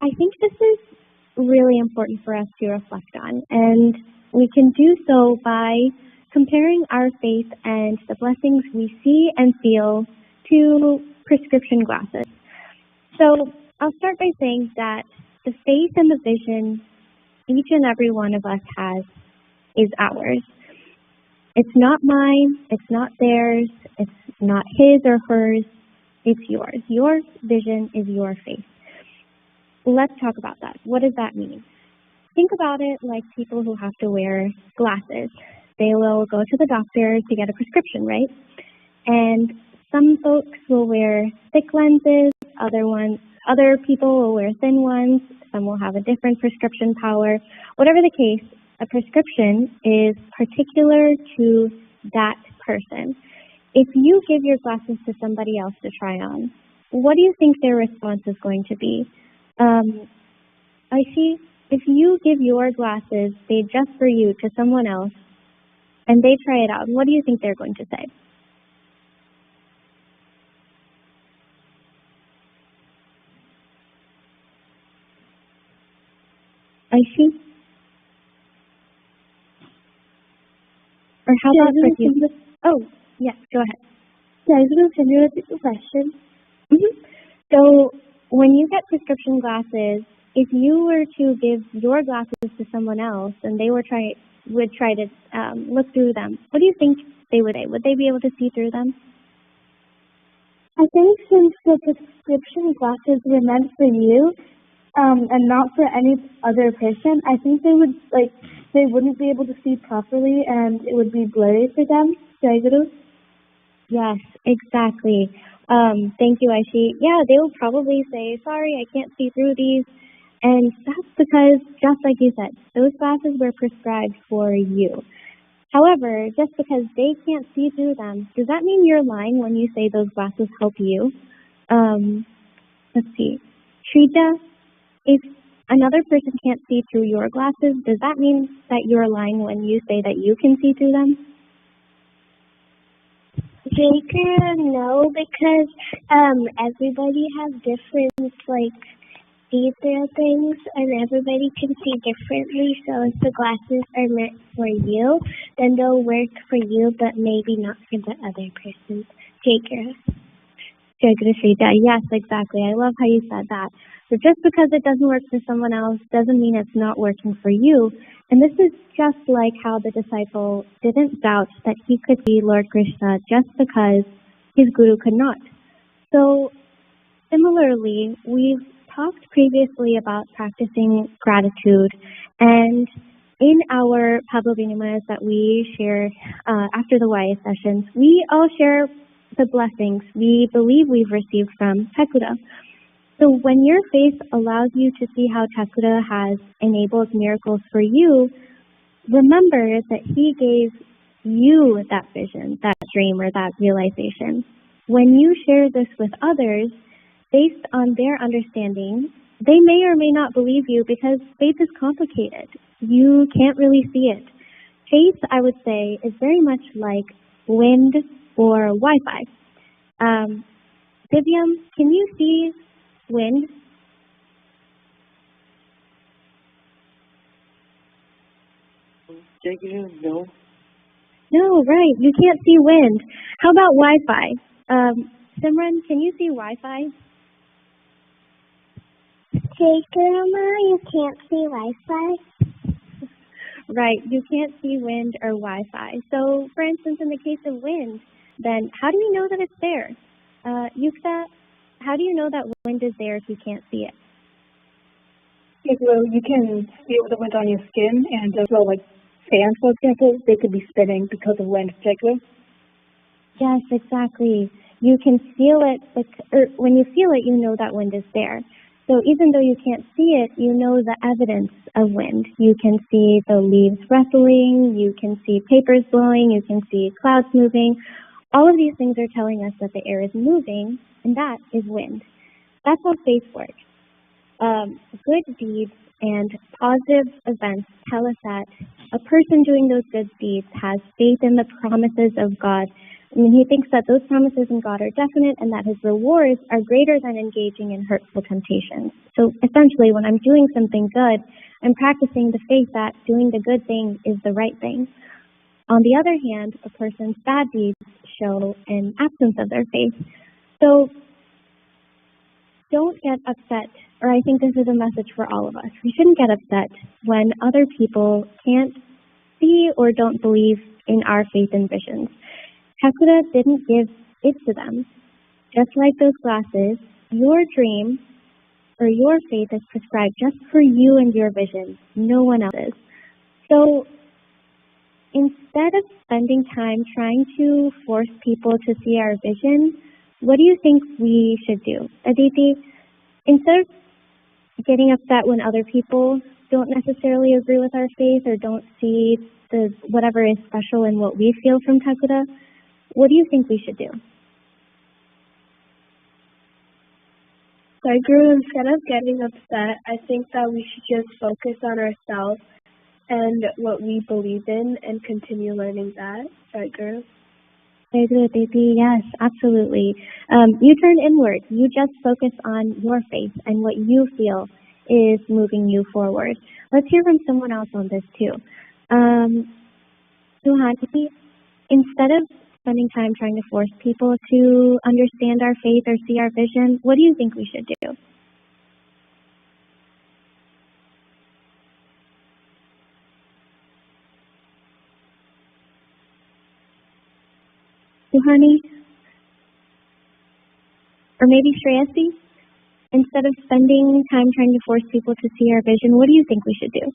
I think this is really important for us to reflect on. And we can do so by comparing our faith and the blessings we see and feel to prescription glasses. So I'll start by saying that the faith and the vision each and every one of us has is ours. It's not mine, it's not theirs, it's not his or hers, it's yours. Your vision is your faith. Let's talk about that. What does that mean? Think about it like people who have to wear glasses. They will go to the doctor to get a prescription, right? And some folks will wear thick lenses, other people will wear thin ones, some will have a different prescription power. Whatever the case, a prescription is particular to that person. If you give your glasses to somebody else to try on, what do you think their response is going to be? I see. If you give your glasses made just for you to someone else and they try it out, what do you think they're going to say? I see. Or how about for you? Oh, yes, go ahead. Yeah, I was going to send you a question. So when you get prescription glasses, if you were to give your glasses to someone else and they would try to look through them, what do you think they would say? Would they be able to see through them? I think since the prescription glasses were meant for you, and not for any other person, I think they wouldn't be able to see properly and it would be blurry for them. Yes, exactly. Thank you, Aishi. Yeah, they will probably say, sorry, I can't see through these. And that's because, just like you said, those glasses were prescribed for you. However, just because they can't see through them, does that mean you're lying when you say those glasses help you? Let's see. Shrita, if another person can't see through your glasses, does that mean that you're lying when you say that you can see through them? Jaker, no, because everybody has different see-through things, and everybody can see differently. So if the glasses are meant for you, then they'll work for you, but maybe not for the other person. Jaker. Yes, exactly. I love how you said that. So just because it doesn't work for someone else doesn't mean it's not working for you. And this is just like how the disciple didn't doubt that he could see Lord Krishna just because his guru could not. So similarly, we've talked previously about practicing gratitude, and in our Pablo Vinimas that we share after the YA sessions, we all share the blessings we believe we've received from Thakura. So when your faith allows you to see how Thakura has enabled miracles for you, remember that he gave you that vision, that dream, or that realization. When you share this with others, based on their understanding, they may or may not believe you because faith is complicated. You can't really see it. Faith, I would say, is very much like wind or Wi-Fi. Vivian, can you see wind? No. No, right. You can't see wind. How about Wi-Fi? Simran, can you see Wi-Fi? You can't see Wi-Fi. Right, you can't see wind or Wi-Fi. So, for instance, in the case of wind, then how do we know that it's there? Yukta, how do you know that wind is there if you can't see it? Well, you can feel the wind on your skin, and as well, like fans, for example, they could be spinning because of wind, particularly. Yes, exactly. You can feel it, or when you feel it, you know that wind is there. So even though you can't see it, you know the evidence of wind. You can see the leaves rustling, you can see papers blowing, you can see clouds moving. All of these things are telling us that the air is moving, and that is wind. That's how faith works. good deeds and positive events tell us that a person doing those good deeds has faith in the promises of God. I mean, he thinks that those promises in God are definite and that his rewards are greater than engaging in hurtful temptations. So essentially, when I'm doing something good, I'm practicing the faith that doing the good thing is the right thing. On the other hand, a person's bad deeds show an absence of their faith. So don't get upset, or I think this is a message for all of us. We shouldn't get upset when other people can't see or don't believe in our faith and visions. Thakura didn't give it to them. Just like those glasses, your dream or your faith is prescribed just for you and your vision, no one else's. So instead of spending time trying to force people to see our vision, what do you think we should do? Aditi, instead of getting upset when other people don't necessarily agree with our faith or don't see the whatever is special in what we feel from Thakura, what do you think we should do? Sadhguru, instead of getting upset, I think that we should just focus on ourselves and what we believe in and continue learning that. Sadhguru. Sadhguru Devi, yes, absolutely. You turn inward. You just focus on your faith and what you feel is moving you forward. Let's hear from someone else on this too. Suhani, instead of spending time trying to force people to understand our faith or see our vision, what do you think we should do? Suhani? Or maybe Shreyasi? Instead of spending time trying to force people to see our vision, what do you think we should do?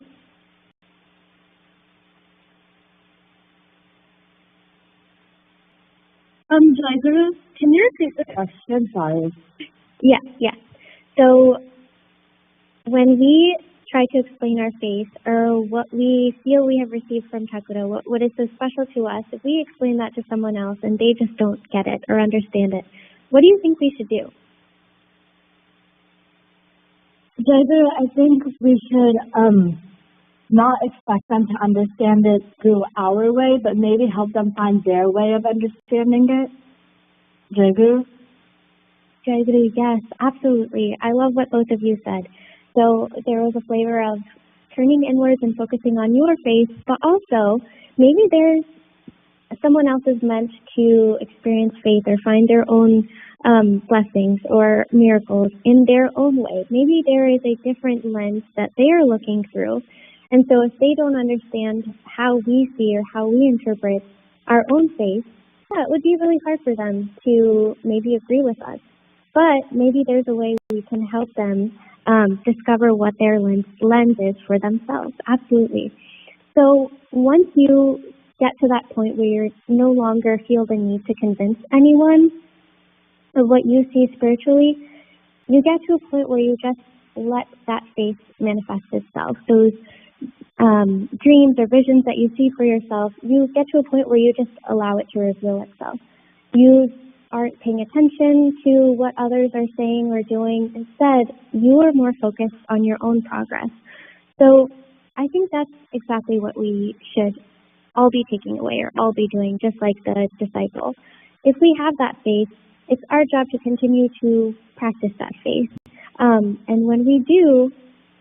Sadhguru, can you repeat the question? Sorry. Yeah. So when we try to explain our faith or what we feel we have received from Thakura, what is so special to us, if we explain that to someone else and they just don't get it or understand it, what do you think we should do? Sadhguru, I think we should not expect them to understand it through our way, but maybe help them find their way of understanding it. Sadhguru? Sadhguru, yes, absolutely. I love what both of you said. So there was a flavor of turning inwards and focusing on your faith, but also maybe there's someone else is meant to experience faith or find their own blessings or miracles in their own way. Maybe there is a different lens that they are looking through. And so if they don't understand how we see or how we interpret our own faith, it would be really hard for them to maybe agree with us. But maybe there's a way we can help them discover what their lens is for themselves. Absolutely. So once you get to that point where you no longer feel the need to convince anyone of what you see spiritually, you get to a point where you just let that faith manifest itself. Those dreams or visions that you see for yourself, you get to a point where you just allow it to reveal itself. You aren't paying attention to what others are saying or doing. Instead, you are more focused on your own progress. So I think that's exactly what we should all be taking away or all be doing, just like the disciple. If we have that faith, it's our job to continue to practice that faith. And when we do,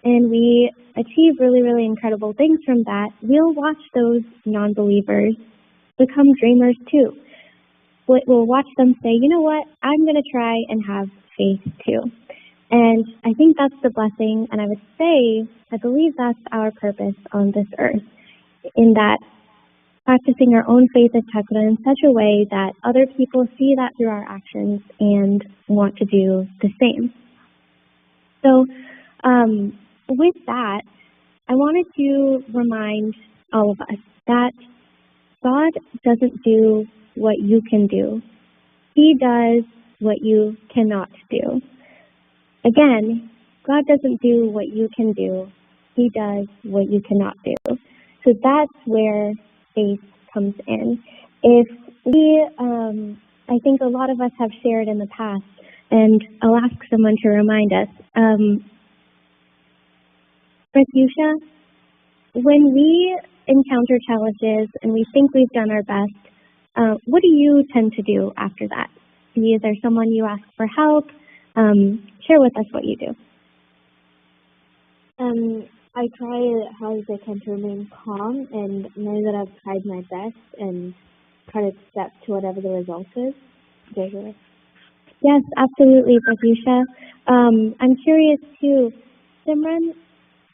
and we achieve really, really incredible things from that, we'll watch those non-believers become dreamers too. We'll watch them say, you know what, I'm going to try and have faith too. And I think that's the blessing, and I would say, I believe that's our purpose on this earth, in that practicing our own faith at Thakura in such a way that other people see that through our actions and want to do the same. So with that, I wanted to remind all of us that God doesn't do what you can do. He does what you cannot do. Again, God doesn't do what you can do. He does what you cannot do. So that's where faith comes in. If we, I think a lot of us have shared in the past, and I'll ask someone to remind us, Pratyusha, when we encounter challenges and we think we've done our best, what do you tend to do after that? Is there someone you ask for help? Share with us what you do. I try how I can to remain calm and know that I've tried my best and try to step to whatever the result is. Yes, absolutely, Pratyusha. I'm curious too, Simran,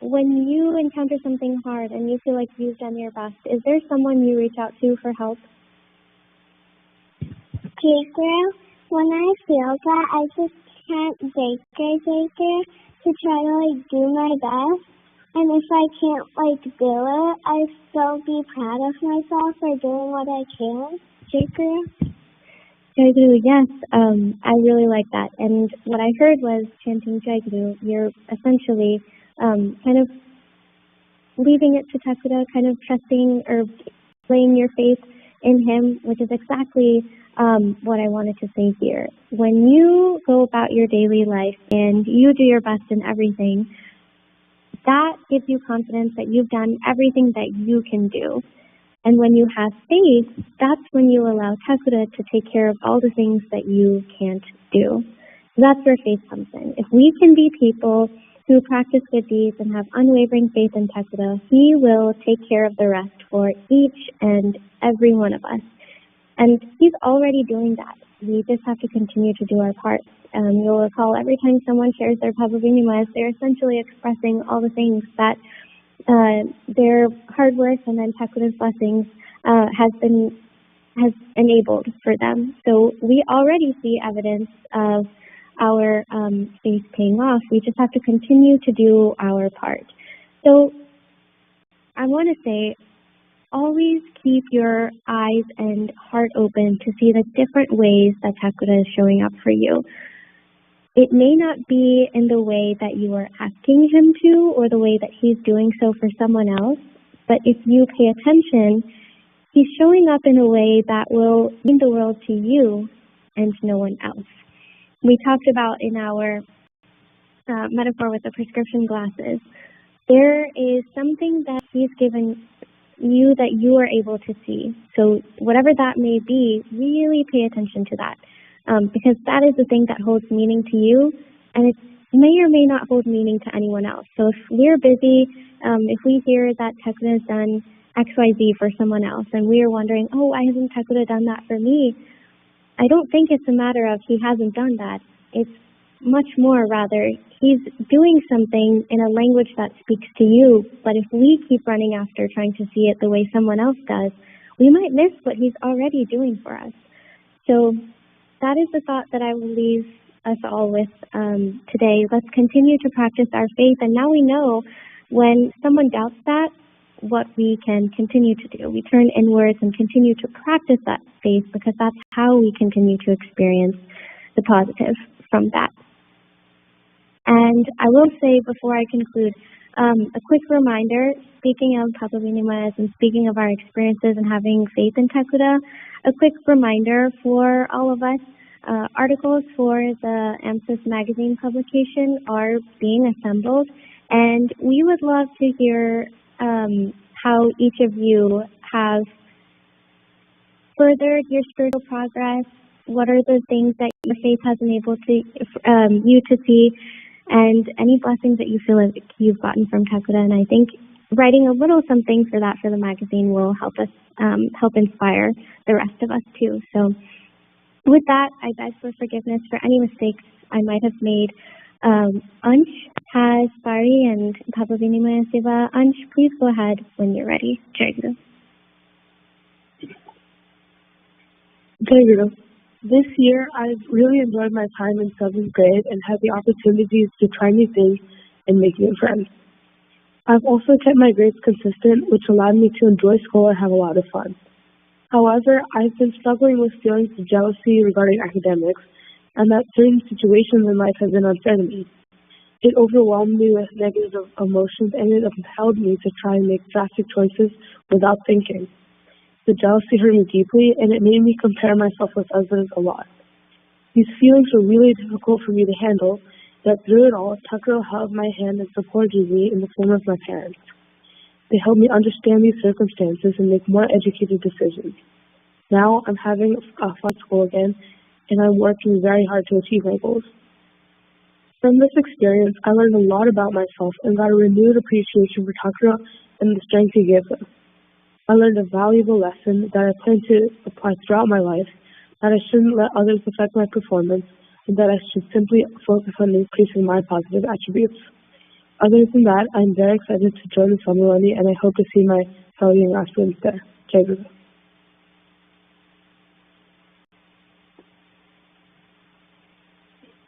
when you encounter something hard and you feel like you've done your best, is there someone you reach out to for help? Jaker, when I feel that I just can't Jaker to try to do my best. And if I can't do it, I still be proud of myself for doing what I can. Jaker? Jaiguru, yes, I really like that. And what I heard was chanting Jaiguru. You're essentially kind of leaving it to Takuda, kind of trusting or laying your faith in him, which is exactly what I wanted to say here. When you go about your daily life and you do your best in everything, that gives you confidence that you've done everything that you can do. And when you have faith, that's when you allow Takuda to take care of all the things that you can't do. That's where faith comes in. If we can be people who practice good deeds and have unwavering faith in Takuda, he will take care of the rest for each and every one of us. And he's already doing that. We just have to continue to do our part. You'll recall every time someone shares their Pavavinimas, they're essentially expressing all the things that their hard work and then Takuda's blessings has enabled for them. So we already see evidence of our faith paying off. We just have to continue to do our part. So I want to say, always keep your eyes and heart open to see the different ways that Takuda is showing up for you. It may not be in the way that you are asking him to or the way that he's doing so for someone else, but if you pay attention, he's showing up in a way that will mean the world to you and no one else. We talked about in our metaphor with the prescription glasses, there is something that he's given you that you are able to see. So whatever that may be, really pay attention to that. Because that is the thing that holds meaning to you, and it may or may not hold meaning to anyone else. So if we're busy, if we hear that Takuda has done XYZ for someone else, and we are wondering, oh, why hasn't Takuda done that for me? I don't think it's a matter of he hasn't done that. It's much more rather, he's doing something in a language that speaks to you, but if we keep running after trying to see it the way someone else does, we might miss what he's already doing for us. So that is the thought that I will leave us all with today. Let's continue to practice our faith. And now we know when someone doubts that, what we can continue to do. We turn inwards and continue to practice that faith because that's how we continue to experience the positive from that. And I will say before I conclude, a quick reminder, speaking of Pavavinimas and speaking of our experiences and having faith in Takuda, a quick reminder for all of us, articles for the AMSIS magazine publication are being assembled, and we would love to hear how each of you have furthered your spiritual progress. What are the things that your faith has enabled you to see, and any blessings that you feel like you've gotten from Takuda. And I think writing a little something for that for the magazine will help us, help inspire the rest of us too. So with that, I beg for forgiveness for any mistakes I might have made. Ansh has Pari and Pavavinimas Seva. Ansh, please go ahead when you're ready. Jai Guru. Jai Guru. This year, I've really enjoyed my time in 7th grade and had the opportunities to try new things and make new friends. I've also kept my grades consistent, which allowed me to enjoy school and have a lot of fun. However, I've been struggling with feelings of jealousy regarding academics, and that certain situations in life have been unfair to me. It overwhelmed me with negative emotions, and it compelled me to try and make drastic choices without thinking. The jealousy hurt me deeply, and it made me compare myself with others a lot. These feelings were really difficult for me to handle, That through it all, Thakura held my hand and supported me in the form of my parents. They helped me understand these circumstances and make more educated decisions. Now I'm having a fun school again, and I'm working very hard to achieve my goals. From this experience, I learned a lot about myself and got a renewed appreciation for Thakura and the strength he gives us. I learned a valuable lesson that I plan to apply throughout my life, that I shouldn't let others affect my performance, and that I should simply focus on increasing my positive attributes. Other than that, I'm very excited to join the ceremony, and I hope to see my fellow young aspirants there. Jai Guru.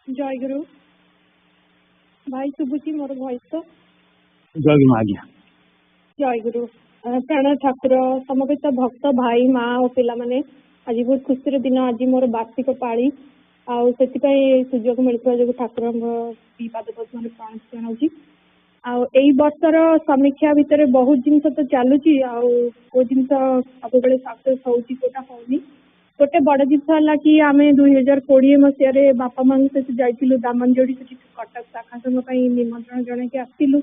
जय गुरु भाई शुभुची मोर voice तो जय गुरु आज्ञा जय गुरु प्राण ठाकुर समवेत भक्त भाई माँ और पिला माने आज बहुत खुशी दिन आज मोर वार्षिक पाड़ी आई सुजोग मिलता जो ठाकुर पाद पद्म प्राण जनाऊँगी आई वर्षर समीक्षा भितर बहुत जिनस तो चलुची जिन सब सक्सेस होटा होनी गोटे बड़ जिन है कि आम 2020 मसीह बापा माँ सहित जाइलु दामनजोड़ी से कटक शाखा संघ निमंत्रण जन के आसलु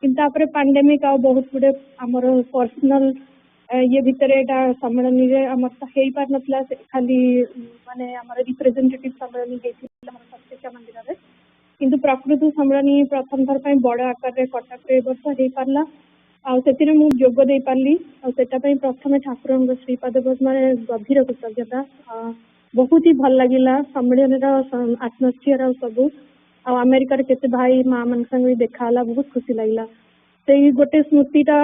कि पांडेमिक आ बहुत गुड़े आमर पर्सनाल ये भितर यहाँ सम्मेलन हो पार ना खाली माने आमर रिप्रेजेंटेटिव सम्मेलन सत्यसा मंदिर में किंतु प्रकृति सम्मेलन प्रथम थर पर बड़ आकार कटक वर्ष हो पारा आतिर मु जोग दे पार्ली प्रथम ठाकुर श्रीपाद पद्म गभीर कृतज्ञता बहुत ही भल लगिला सम्मेलन आटमोस्फियर सब अमेरिकार केते भाई माँ मान संगे देखाला बहुत खुशी लगिला से गोटे स्मृतिटा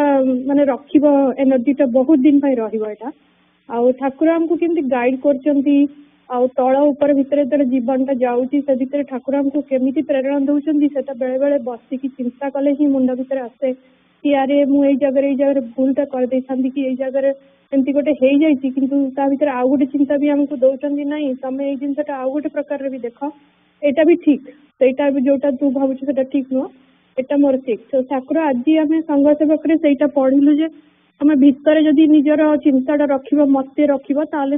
माने रखिबो एनर्जीटा बहुत दिन पर रहिबो ठाकुर हमको केमती गाइड करचंती तल ऊपर भितर जीवनटा जाऊँगी से भितर ठाकुर हमको केमिति प्रेरणा दौरान से बेले बेले बसिकी चिंता कले ही मुंड भितर आसे कि अरे मुझे जगह भूलटा कर दे था कि यही जगह एमती गोटे हो जाइए किंतु ता भीतर आउ गोटे चिंता भी हमको दौरान ना तुम ये जिनसा आउ गोटे प्रकार भी देख यहाँ भी ठीक सेटा जोटा तू भावुँ से ठीक नुह एटा मोर ठीक तो ठाकुर आज आम संघ सेवक से पढ़िलु जे तुम भितर जदि निजर चिंताटा रख मत रख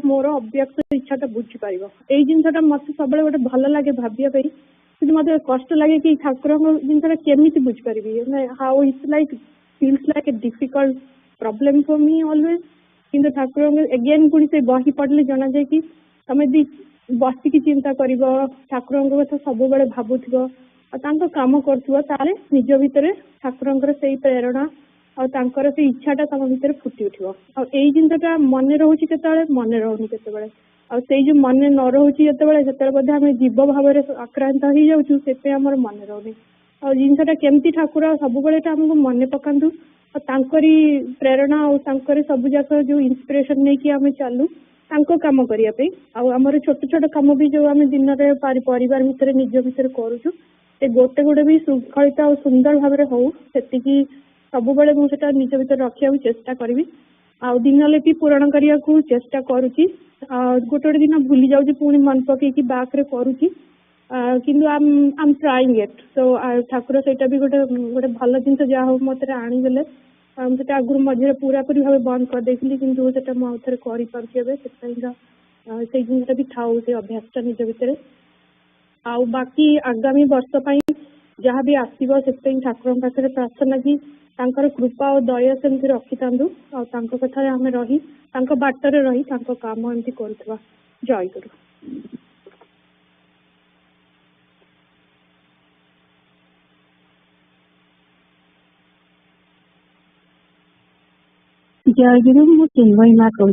मोर अव्यक्त इच्छाटा बुझीपार यही जिनसा मत सब गोटे भल लगे भाविया कि मत कष्ट लगे कि ठाकुर जिनसा केमी बुझीपारि how it's like feels like a difficult problem for me always किंतु ठाकुर अगेन पुणी से बही पढ़ले जना जाए कि तुम यदि बसिकी चिंता कर ठाकुर कथा सब बेले भावुव काम कर निज भितर ठाकुर से प्रेरणा और से इच्छाटा तुम भितर फुटी उठो यही जिनसा मन रोचे केत मन रोनी के जो मन न रोचे जो आम जीव भाव आक्रांत हो जाऊँ से मन रोनी और जिनसा केमती ठाकुर सब बेले आमको मन पकातु तांकरी प्रेरणा और सब जाक जो इंस्पिरेशन नहीं कि आम चलू काम करने आमर छोट छोट कम भी जो आम दिन में परिवार भितर निज भितर करुचु गोटे गोटे भी श्रृंखलित और सुंदर भाव में हो से सब बेले मुझे निज भितर रखा चेष्टा करी दिनलिपि पूरण करने को चेष्टा करुच्ची गोटे गोटे दिन भूली जाऊँ पुणी मन पकईकि बाक्रे करुच्ची किंतु आम ट्राइंग इट सो ठाकुर से गोटे गोटे भल जिन जहाँ मत आनीगले से आगुरी मझे पूरा पूरी भाव बंद करदे किंतु से मुझे से जिनसा भी थाऊ से अभ्यासटा निज भितर आ बाकी आगामी वर्ष जहाँ भी आसो से ठाकुर पाखे प्रार्थना कि कृपा और दया सेमती रखी था कथा आम रही बाटर रही काम एमती कर जय गुरु जय गुरु मु चिन्मयी माँ कहूँ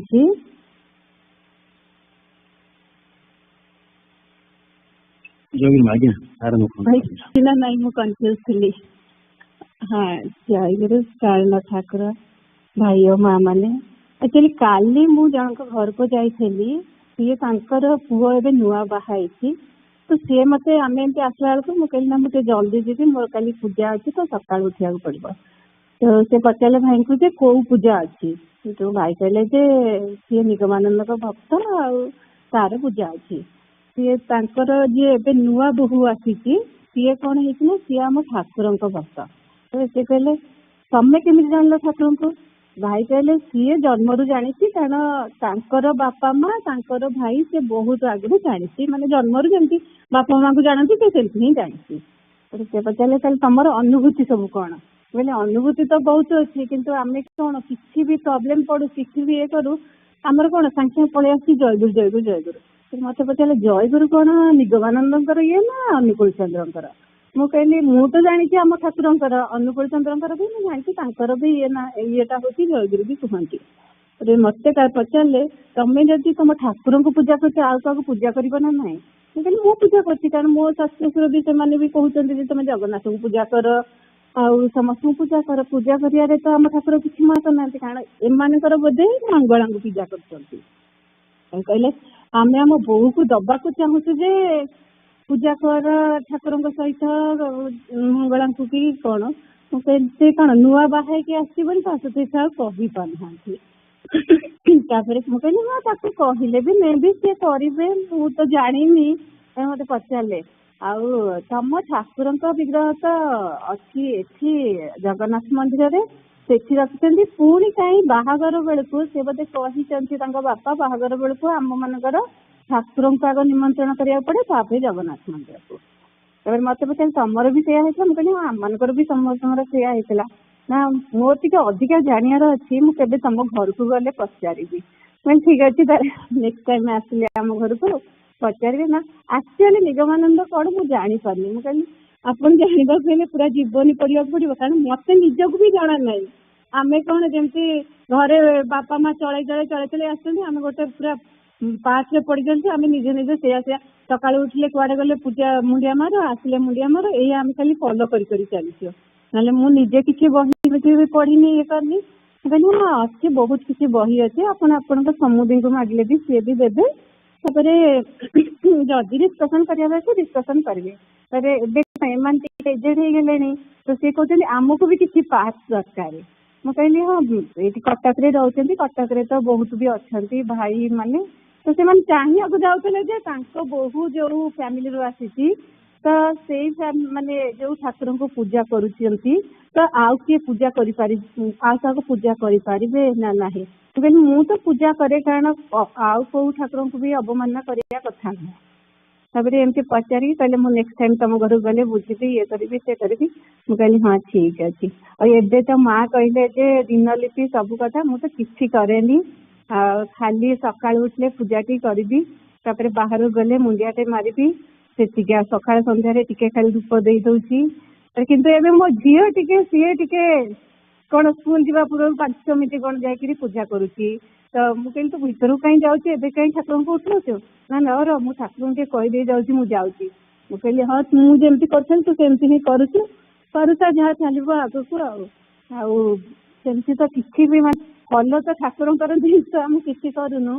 जय गुरु आज्ञा नहीं मु कन्फ्यूज थी हाँ जय गुरु प्राण ठाकुर भाई और माँ मैंने एक्चुअली काली मु जन घर को जाइली सी पुओ ए नुआ बाहर तो सी मत आम एमती आसला बेलू मुझे ना मुझे जल्दी जी मोर कल पूजा अच्छी तो सका उठा पड़ो तो से पचारे भाई को जे कौ पूजा अच्छी तो भाई कहले जे सी निगमानंद भक्त तार पूजा अच्छी सी जी ए नुआ बोहू आसी सी कौन है सी आम ठाकुर भक्त तो से कहले तमें केमी जान ठाकुर को ଭାଇ କହିଲେ ସିଏ ଜନ୍ମରୁ ଜାଣିଛି, କାରଣ ତାଙ୍କର ବାପା ମା ତାଙ୍କର ଭାଇ ସେ ବହୁତ ଆଗରୁ ଜାଣିଛି, ମାନେ ଜନ୍ମରୁ ଯେମିତି ବାପା ମାଙ୍କୁ ଜାଣନ୍ତି ସେ ସେମିତି ହିଁ ଜାଣିଛି। ସେ ପଚାରିଲେ ତାହେଲେ ତମର ଅନୁଭୂତି ସବୁ କଣ? ବୋଇଲେ ଅନୁଭୂତି ତ ବହୁତ ଅଛି, କିନ୍ତୁ ଆମେ କଣ କିଛି ବି ପ୍ରୋବ୍ଲେମ ପଡୁ କିଛି ବି ଇଏ କରୁ ଆମର କଣ ସାଙ୍ଗେ ସାଙ୍ଗେ ପଳେଇ ଆସୁଛି ଜୟଗୁରୁ ଜୟଗୁରୁ ଜୟଗୁରୁ। ମତେ ପଚାରିଲେ ଜୟଗୁରୁ କଣ ନିଗମାନନ୍ଦଙ୍କର ଇଏ ନା ଅନୁକୂଳ ଚନ୍ଦ୍ରଙ୍କର? ମୁଁ କହିଲି ମୁଁ ତ ଜାଣିଛି ଆମ ଠାକୁରଙ୍କର, ଅନୁକୂଳ ଚନ୍ଦ୍ରଙ୍କର ବି ମୁଁ ଜାଣିଛି ତାଙ୍କର ବି ଇଏ ନା ଇଏଟା ହଉଛି ଜୟଗୁରୁ ବି କୁହନ୍ତି। ମତେ ପଚାରିଲେ ତମେ ଯଦି ତମ ଠାକୁରଙ୍କୁ ପୂଜା କରୁଛ ଆଉ କାହାକୁ ପୂଜା କରିବ ନା ନାହିଁ? ମୁଁ କହିଲି ମୁଁ ପୂଜା କରୁଛି, କାରଣ ମୋ ଶାଶୁଶ୍ୱଶୁର ବି ସେମାନେ ବି କହୁଛନ୍ତି ଯେ ତମେ ଜଗନ୍ନାଥଙ୍କୁ ପୂଜା କର ଆଉ ସମସ୍ତଙ୍କୁ ପୂଜା କର। ପୂଜା କରିବାରେ ତ ଆମ ଠାକୁର କିଛି ମା କରୁନାହାନ୍ତି, କାରଣ ଏମାନଙ୍କର ବୋଧେ ମଙ୍ଗଳାଙ୍କୁ ପୂଜା କରୁଛନ୍ତି। କହିଲେ ଆମେ ଆମ ବୋଉକୁ ଦବାକୁ ଚାହୁଁଛୁ ଯେ ପୂଜା କର ଠାକୁରଙ୍କ ସହିତ ମଙ୍ଗଳାଙ୍କୁ କି କଣ। ମୁଁ କହିଲି ସେ କଣ ନୂଆ ବାହା ହେଇକି ଆସିଛି ବୋଲି ତା ସହିତ ସେ ଆଉ କହିପାରୁନାହାନ୍ତି। ତାପରେ ମୁଁ କହିଲି ହଁ ତାକୁ କହିଲେ ବି ମେ ବି ସିଏ କରିବେ, ମୁଁ ତ ଜାଣିନି। ମତେ ପଚାରିଲେ ଆଉ ତମ ଠାକୁରଙ୍କ ବିଗ୍ରହ ତ ଅଛି ଏଠି ଜଗନ୍ନାଥ ମନ୍ଦିରରେ ସେଠି ରଖିଛନ୍ତି, ପୁଣି କାହିଁ ବାହାଘର ବେଳକୁ ସେ ବୋଧେ କହିଛନ୍ତି ତାଙ୍କ ବାପା ବାହାଘର ବେଳକୁ ଆମ ମାନଙ୍କର ଠାକୁରଙ୍କୁ ଆଗ ନିମନ୍ତ୍ରଣ କରିବାକୁ ପଡେ ତାପରେ ଜଗନ୍ନାଥ ମନ୍ଦିରକୁ। ତାପରେ ମତେ ପଚାରିଲେ ତମର ବି ସେଇଆ ହେଇଥିଲା? ମୁଁ କହିଲି ହଁ ଆମମାନଙ୍କର ବି ସମସ୍ତଙ୍କର ସେଇଆ ହେଇଥିଲା। ନା ମୋର ଟିକେ ଅଧିକା ଜାଣିବାର ଅଛି, ମୁଁ କେବେ ତମ ଘରକୁ ଗଲେ ପଚାରିବି। ମାନେ ଠିକ ଅଛି ତାହେଲେ ନେକ୍ସଟ ଟାଇମ ଆସିଲେ ଆମ ଘରକୁ ପଚାରିବେ। ନା ଆକ୍ଚୁଆଲି ନିଗମାନନ୍ଦ କଣ ମୁଁ ଜାଣିପାରୁନି। ମୁଁ କହିଲି ଆପଣ ଜାଣିବାକୁ ହେଲେ ପୁରା ଜୀବନୀ ପଢିବାକୁ ପଡିବ, କାରଣ ମତେ ନିଜକୁ ବି ଜଣା ନାହିଁ। ଆମେ କଣ ଯେମିତି ଘରେ ବାପା ମା ଚଳେଇ ଆସୁଛନ୍ତି, ଆମେ ଗୋଟେ ପୁରା ପାଠରେ ପଢିଛନ୍ତି, ଆମେ ନିଜେ ନିଜେ ସେଇଆ ସକାଳୁ ଉଠିଲେ କୁଆଡେ ଗଲେ ପୂଜା ମୁଣ୍ଡିଆ ମାର, ଆସିଲେ ମୁଣ୍ଡିଆ ମାର, ଏଇଆ ଆମେ ଖାଲି ଫଲୋ କରି ଚାଲିଛୁ। ନହେଲେ ମୁଁ ନିଜେ କିଛି ବହି ବି ପଢିନି ଇଏ କରିନି। ମୁଁ କହିଲି ହଁ ଅଛି ବହୁତ କିଛି ବହି ଅଛି, ଆପଣ ଆପଣଙ୍କ ସମୁଦୀଙ୍କୁ ମାଗିଲେ ବି ସିଏ ବି ଦେବେ। ତାପରେ ଯଦି ଡିସ୍କସନ କରିବାର ଅଛି ଡିସ୍କସନ କରିବେ। ତାପରେ ଏବେ ଏମାନେ ଟିକେ ଏଜେଡ୍ ହେଇଗଲେଣି ତ ସିଏ କହୁଛନ୍ତି ଆମକୁ ବି କିଛି ପାସ୍ ଦରକାର। ମୁଁ କହିଲି ହଁ ଏଇଠି କଟକରେ ରହୁଛନ୍ତି, କଟକରେ ତ ବହୁତ ବି ଅଛନ୍ତି ଭାଇ ମାନେ, ତ ସେମାନେ ଚାହିଁବାକୁ ଯାଉଥିଲେ ଯେ ତାଙ୍କ ବୋହୂ ଯୋଉ ଫ୍ୟାମିଲିରୁ ଆସିଛି ତ ସେଇ ମାନେ ଯୋଉ ଠାକୁରଙ୍କୁ ପୂଜା କରୁଛନ୍ତି ତ ଆଉ କିଏ ପୂଜା କରିପାରି ଆଉ କାହାକୁ ପୂଜା କରିପାରିବେ ନା ନାହିଁ। ମୁଁ କହିଲି ମୁଁ ତ ପୂଜା କରେ, କାରଣ ଆଉ କୋଉ ଠାକୁରଙ୍କୁ ବି ଅବମାନନା କରିବା କଥା ନୁହେଁ। ତାପରେ ଏମିତି ପଚାରିକି କହିଲେ ମୁଁ ନେକ୍ସଟ ଟାଇମ ତମ ଘରକୁ ଗଲେ ବୁଝିବି, ଇଏ କରିବି ସେ କରିବି। ମୁଁ କହିଲି ହଁ ଠିକ ଅଛି। ଆଉ ଏବେ ତ ମା କହିଲେ ଯେ ଦିନଲିପି ସବୁ କଥା, ମୁଁ ତ କିଛି କରେନି, ଆଉ ଖାଲି ସକାଳୁ ଉଠିଲେ ପୂଜାଟି କରିବି, ତାପରେ ବାହାରକୁ ଗଲେ ମୁଣ୍ଡିଆଟେ ମାରିବି, ସେତିକି। ଆଉ ସକାଳ ସନ୍ଧ୍ୟାରେ ଟିକେ ଖାଲି ଧୂପ ଦେଇ ଦଉଛି। କିନ୍ତୁ ଏବେ ମୋ ଝିଅ ସିଏ ଟିକେ କଣ ସ୍କୁଲ ଯିବା ପୂର୍ବରୁ 5 ମିନିଟ୍ କଣ ଯାଇକିରି ପୂଜା କରୁଛି। ତ ମୁଁ କହିଲି ତୁ ଭିତରକୁ କାହିଁ ଯାଉଛି, ଏବେ କାହିଁ ଠାକୁରଙ୍କୁ ଉଠଉଛୁ? ନା ମୁଁ ଠାକୁରଙ୍କୁ ଟିକେ କହିଦେଇ ଯାଉଛି ମୁଁ ଯାଉଛି। ମୁଁ କହିଲି ହଁ ମୁଁ ଯେମିତି କରୁଥିଲି ତୁ ସେମିତି ହିଁ କରୁଛୁ, କରୁଥା ଯାହା ଚାଲିବ ଆଗକୁ। ଆଉ ସେମିତି ତ କିଛି ବି ମାନେ ଭଲ ତ ଠାକୁରଙ୍କର ଜିନିଷ ଆମେ କିଛି କରୁନୁ,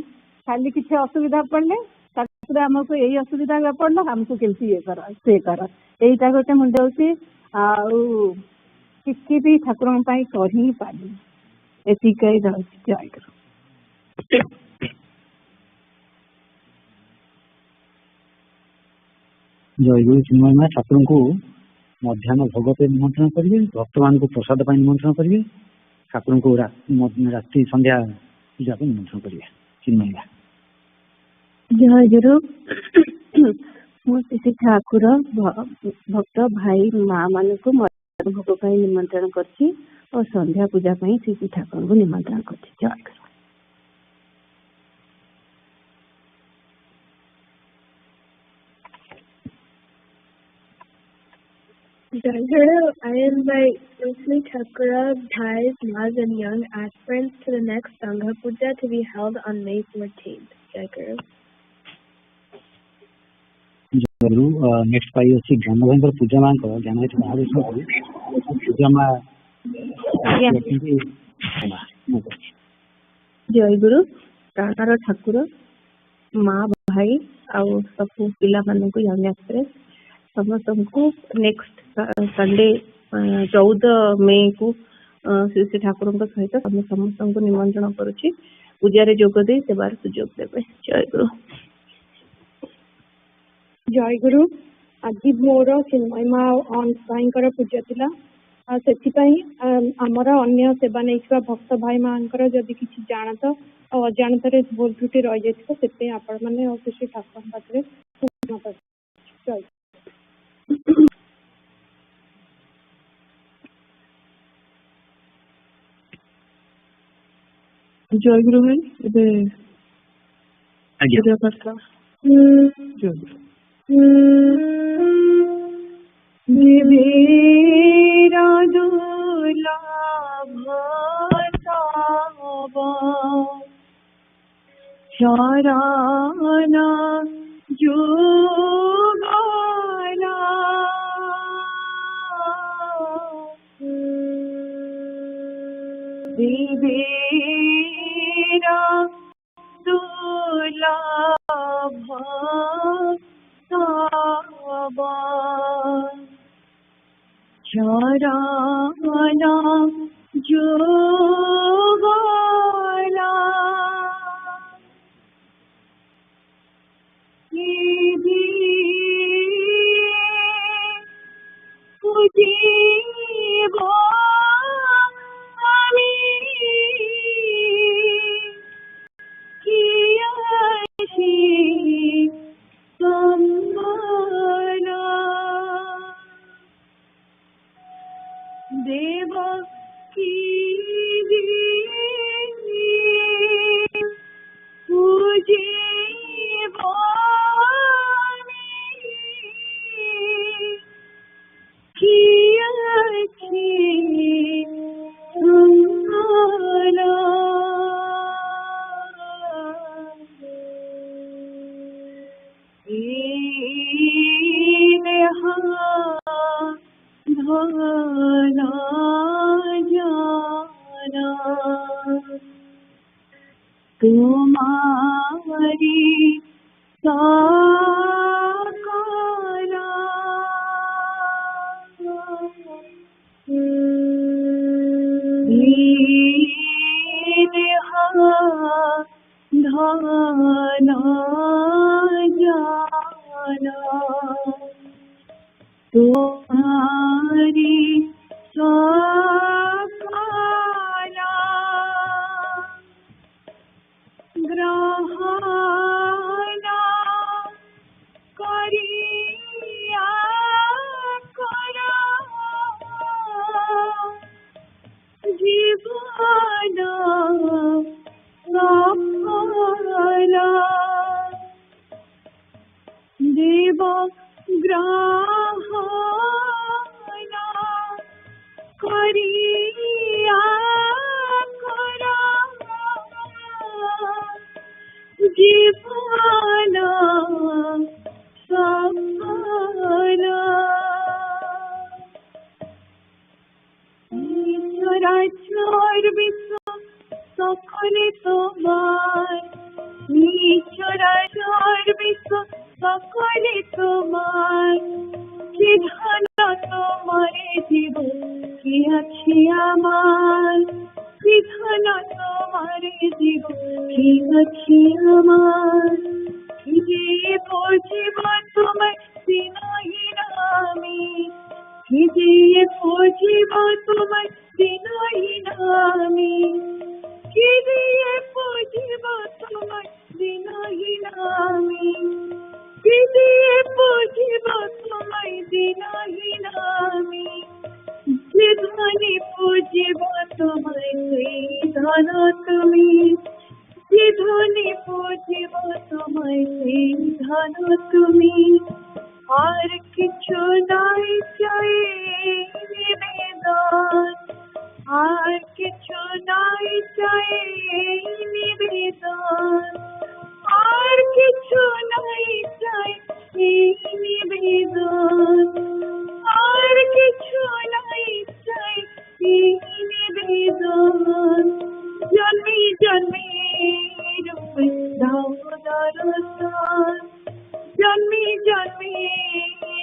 ଖାଲି କିଛି ଅସୁବିଧା ପଡିଲେ ତାପରେ ଆମକୁ ଏଇ ଅସୁବିଧା ପଡିଲା ଆମକୁ କେମିତି ଇଏ କର ସେ କର, ଏଇଟା ଗୋଟେ ମୁଣ୍ଡ ହଉଛି। ଆଉ କିଛି ବି ଠାକୁରଙ୍କ ପାଇଁ କରି ହିଁ ପାରିନି, ଏତିକି ରହୁଛି। ଜୟଗୁରୁ। ଜୟଗୁରୁ ଚିନ୍ମୟ ମା ଠାକୁରଙ୍କୁ ମଧ୍ୟାହ୍ନ ଭୋଗ ପାଇଁ ନିମନ୍ତ୍ରଣ କରିବେ, ଭକ୍ତମାନଙ୍କୁ ପ୍ରସାଦ ପାଇଁ ନିମନ୍ତ୍ରଣ କରିବେ, ଠାକୁରଙ୍କୁ ରାତ୍ରି ସନ୍ଧ୍ୟା ପୂଜା ପାଇଁ ନିମନ୍ତ୍ରଣ କରିବେ। ଚିନ୍ମୟ ମା ଜୟଗୁରୁ। ମୁଁ ଶ୍ରୀ ଠାକୁର ଭକ୍ତ ଭାଇ ମା ମାନଙ୍କୁ ଭୋଗ ପାଇଁ ନିମନ୍ତ୍ରଣ କରିଛି ଓ ସନ୍ଧ୍ୟା ପୂଜା ପାଇଁ ଶ୍ରୀ ଠାକୁରଙ୍କୁ ନିମନ୍ତ୍ରଣ କରିଛି। ଜୟଗୁରୁ। Jayaguru, I invite Sri Thakura, Bhais, Maz and young aspirants to the next Sangha Puja to be held on May 14th. Jayaguru. Jayguru. Next ପାଇ ଅଛି ଜ୍ଞାନ ଭାଇଙ୍କର ପୂଜା ମାଙ୍କ ଜ୍ଞାନ ଭାଇ ବାହାରେ ପୂଜା ମା। ଜୟଗୁରୁ। ପ୍ରାଣର ଠାକୁର ମା ଭାଇ ଆଉ ସବୁ ପିଲାମାନଙ୍କୁ ୟଙ୍ଗ ଆସ୍ପିରେଣ୍ଟ ସମସ୍ତଙ୍କୁ ନେକ୍ସଟ ସଣ୍ଡେ 14 ମେ କୁ ଶ୍ରୀ ଠାକୁରଙ୍କ ସହିତ ଆମେ ସମସ୍ତଙ୍କୁ ନିମନ୍ତ୍ରଣ କରୁଛି, ପୂଜାରେ ଯୋଗ ଦେଇ ସେବାର ସୁଯୋଗ ଦେବେ। ଜୟଗୁରୁ। ଜୟଗୁରୁ। ଆଜି ମୋର ଚିନ୍ମୟ ମା ଭାଇଙ୍କର ପୂଜା ଥିଲା। आमर अन्य सेवा नहीं भक्त भाई मानकर जदि किसी जानत और अजाणत भूल त्रुटि रही जाए आपण मैंने श्री ठाकुर पाखे जय गुरु भाई विवेरा दुर्लभ चाराना जुगाला विवेरा दुर्लभ चाराना जुगाला देव की पूजे तुम्हारी साकारा धाना जाना तुम्हारी साकारा ग्रहणा करिया करा जीवन सफला देव ग्रहणा करिया करा जीवन सफला ईश्वराचार विश्व सकले तुम्हार ईश्वराचार विश्व सकले तुम्हार कि धन तुम्हारे जीव कि अच्छी आमार कि धन तुम्हारे जीव कि अच्छी आमार कि पूजिब तुम्हें दिनहि नामी कि पूजिब तुम्हें दिनहि नामी कि पूजिब तुम्हें दिनहि नामी कि पूजिब तुम्हें दिनहि नामी जे धनी पूजिब तुम्हें সেই ধন তুমি যে ধনী पूजिब तुम्हें সেই ধন তুমি আর কিছু নাই চাই নিবেদন আর কিছু নাই চাই নিবেদন আর কিছু নাই চাই নিবেদন আর কিছু নাই চাই নিবেদন জন্মে জন্মে রূপে দাও দর্শন জন্মে জন্মে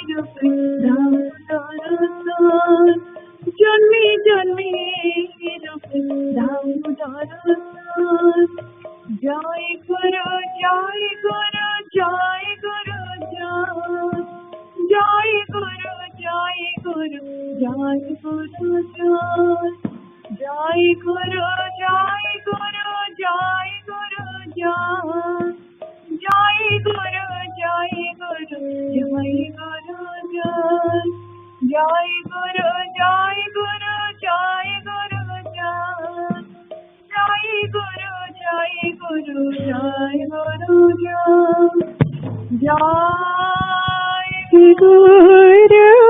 রূপে দাও দর্শন জন্মে জন্মে রূপে দাও দর্শন জয় গুরু জয় গুরু জয় গুরু জয় গুরু জয় গুরু জয় গুরু Guru, Jai Guru, Jai Guru, Jai Guru, Jai Guru,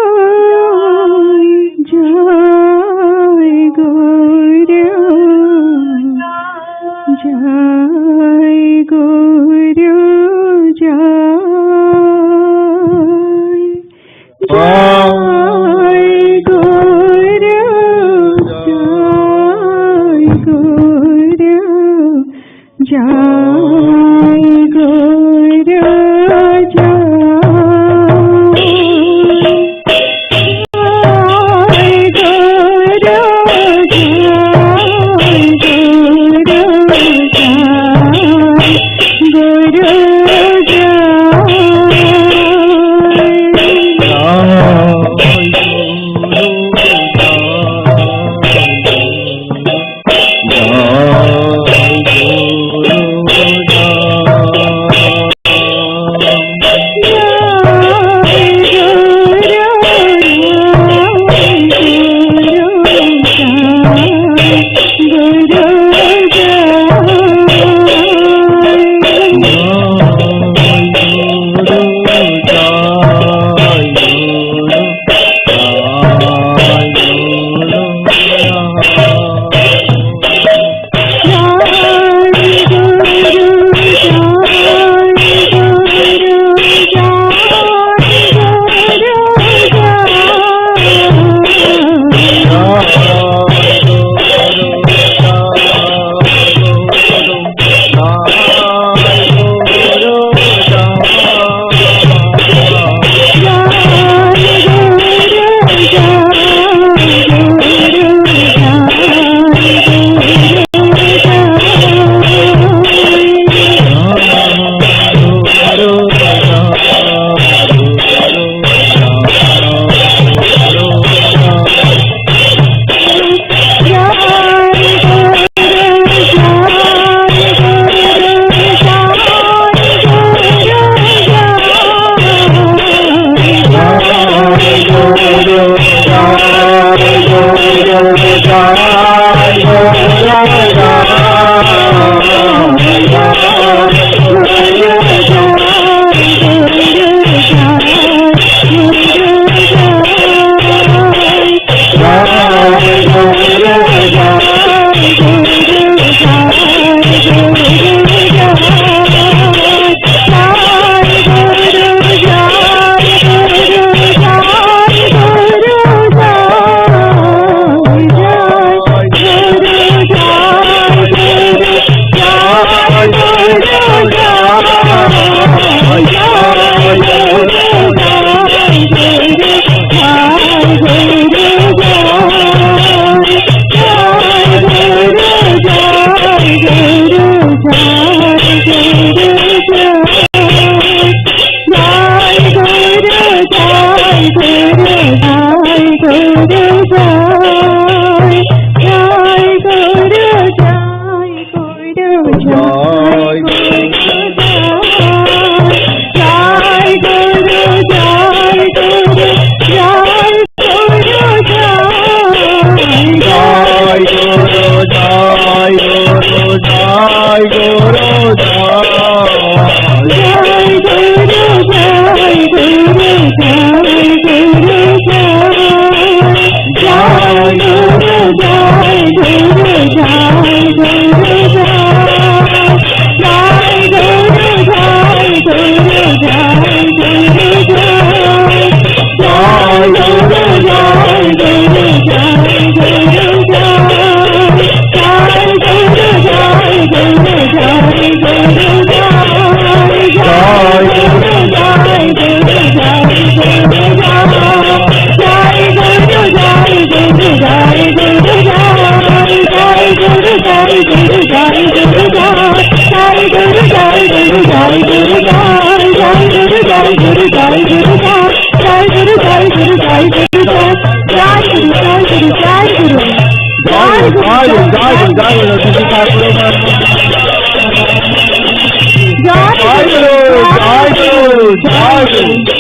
Jai Guru, Jai Guru,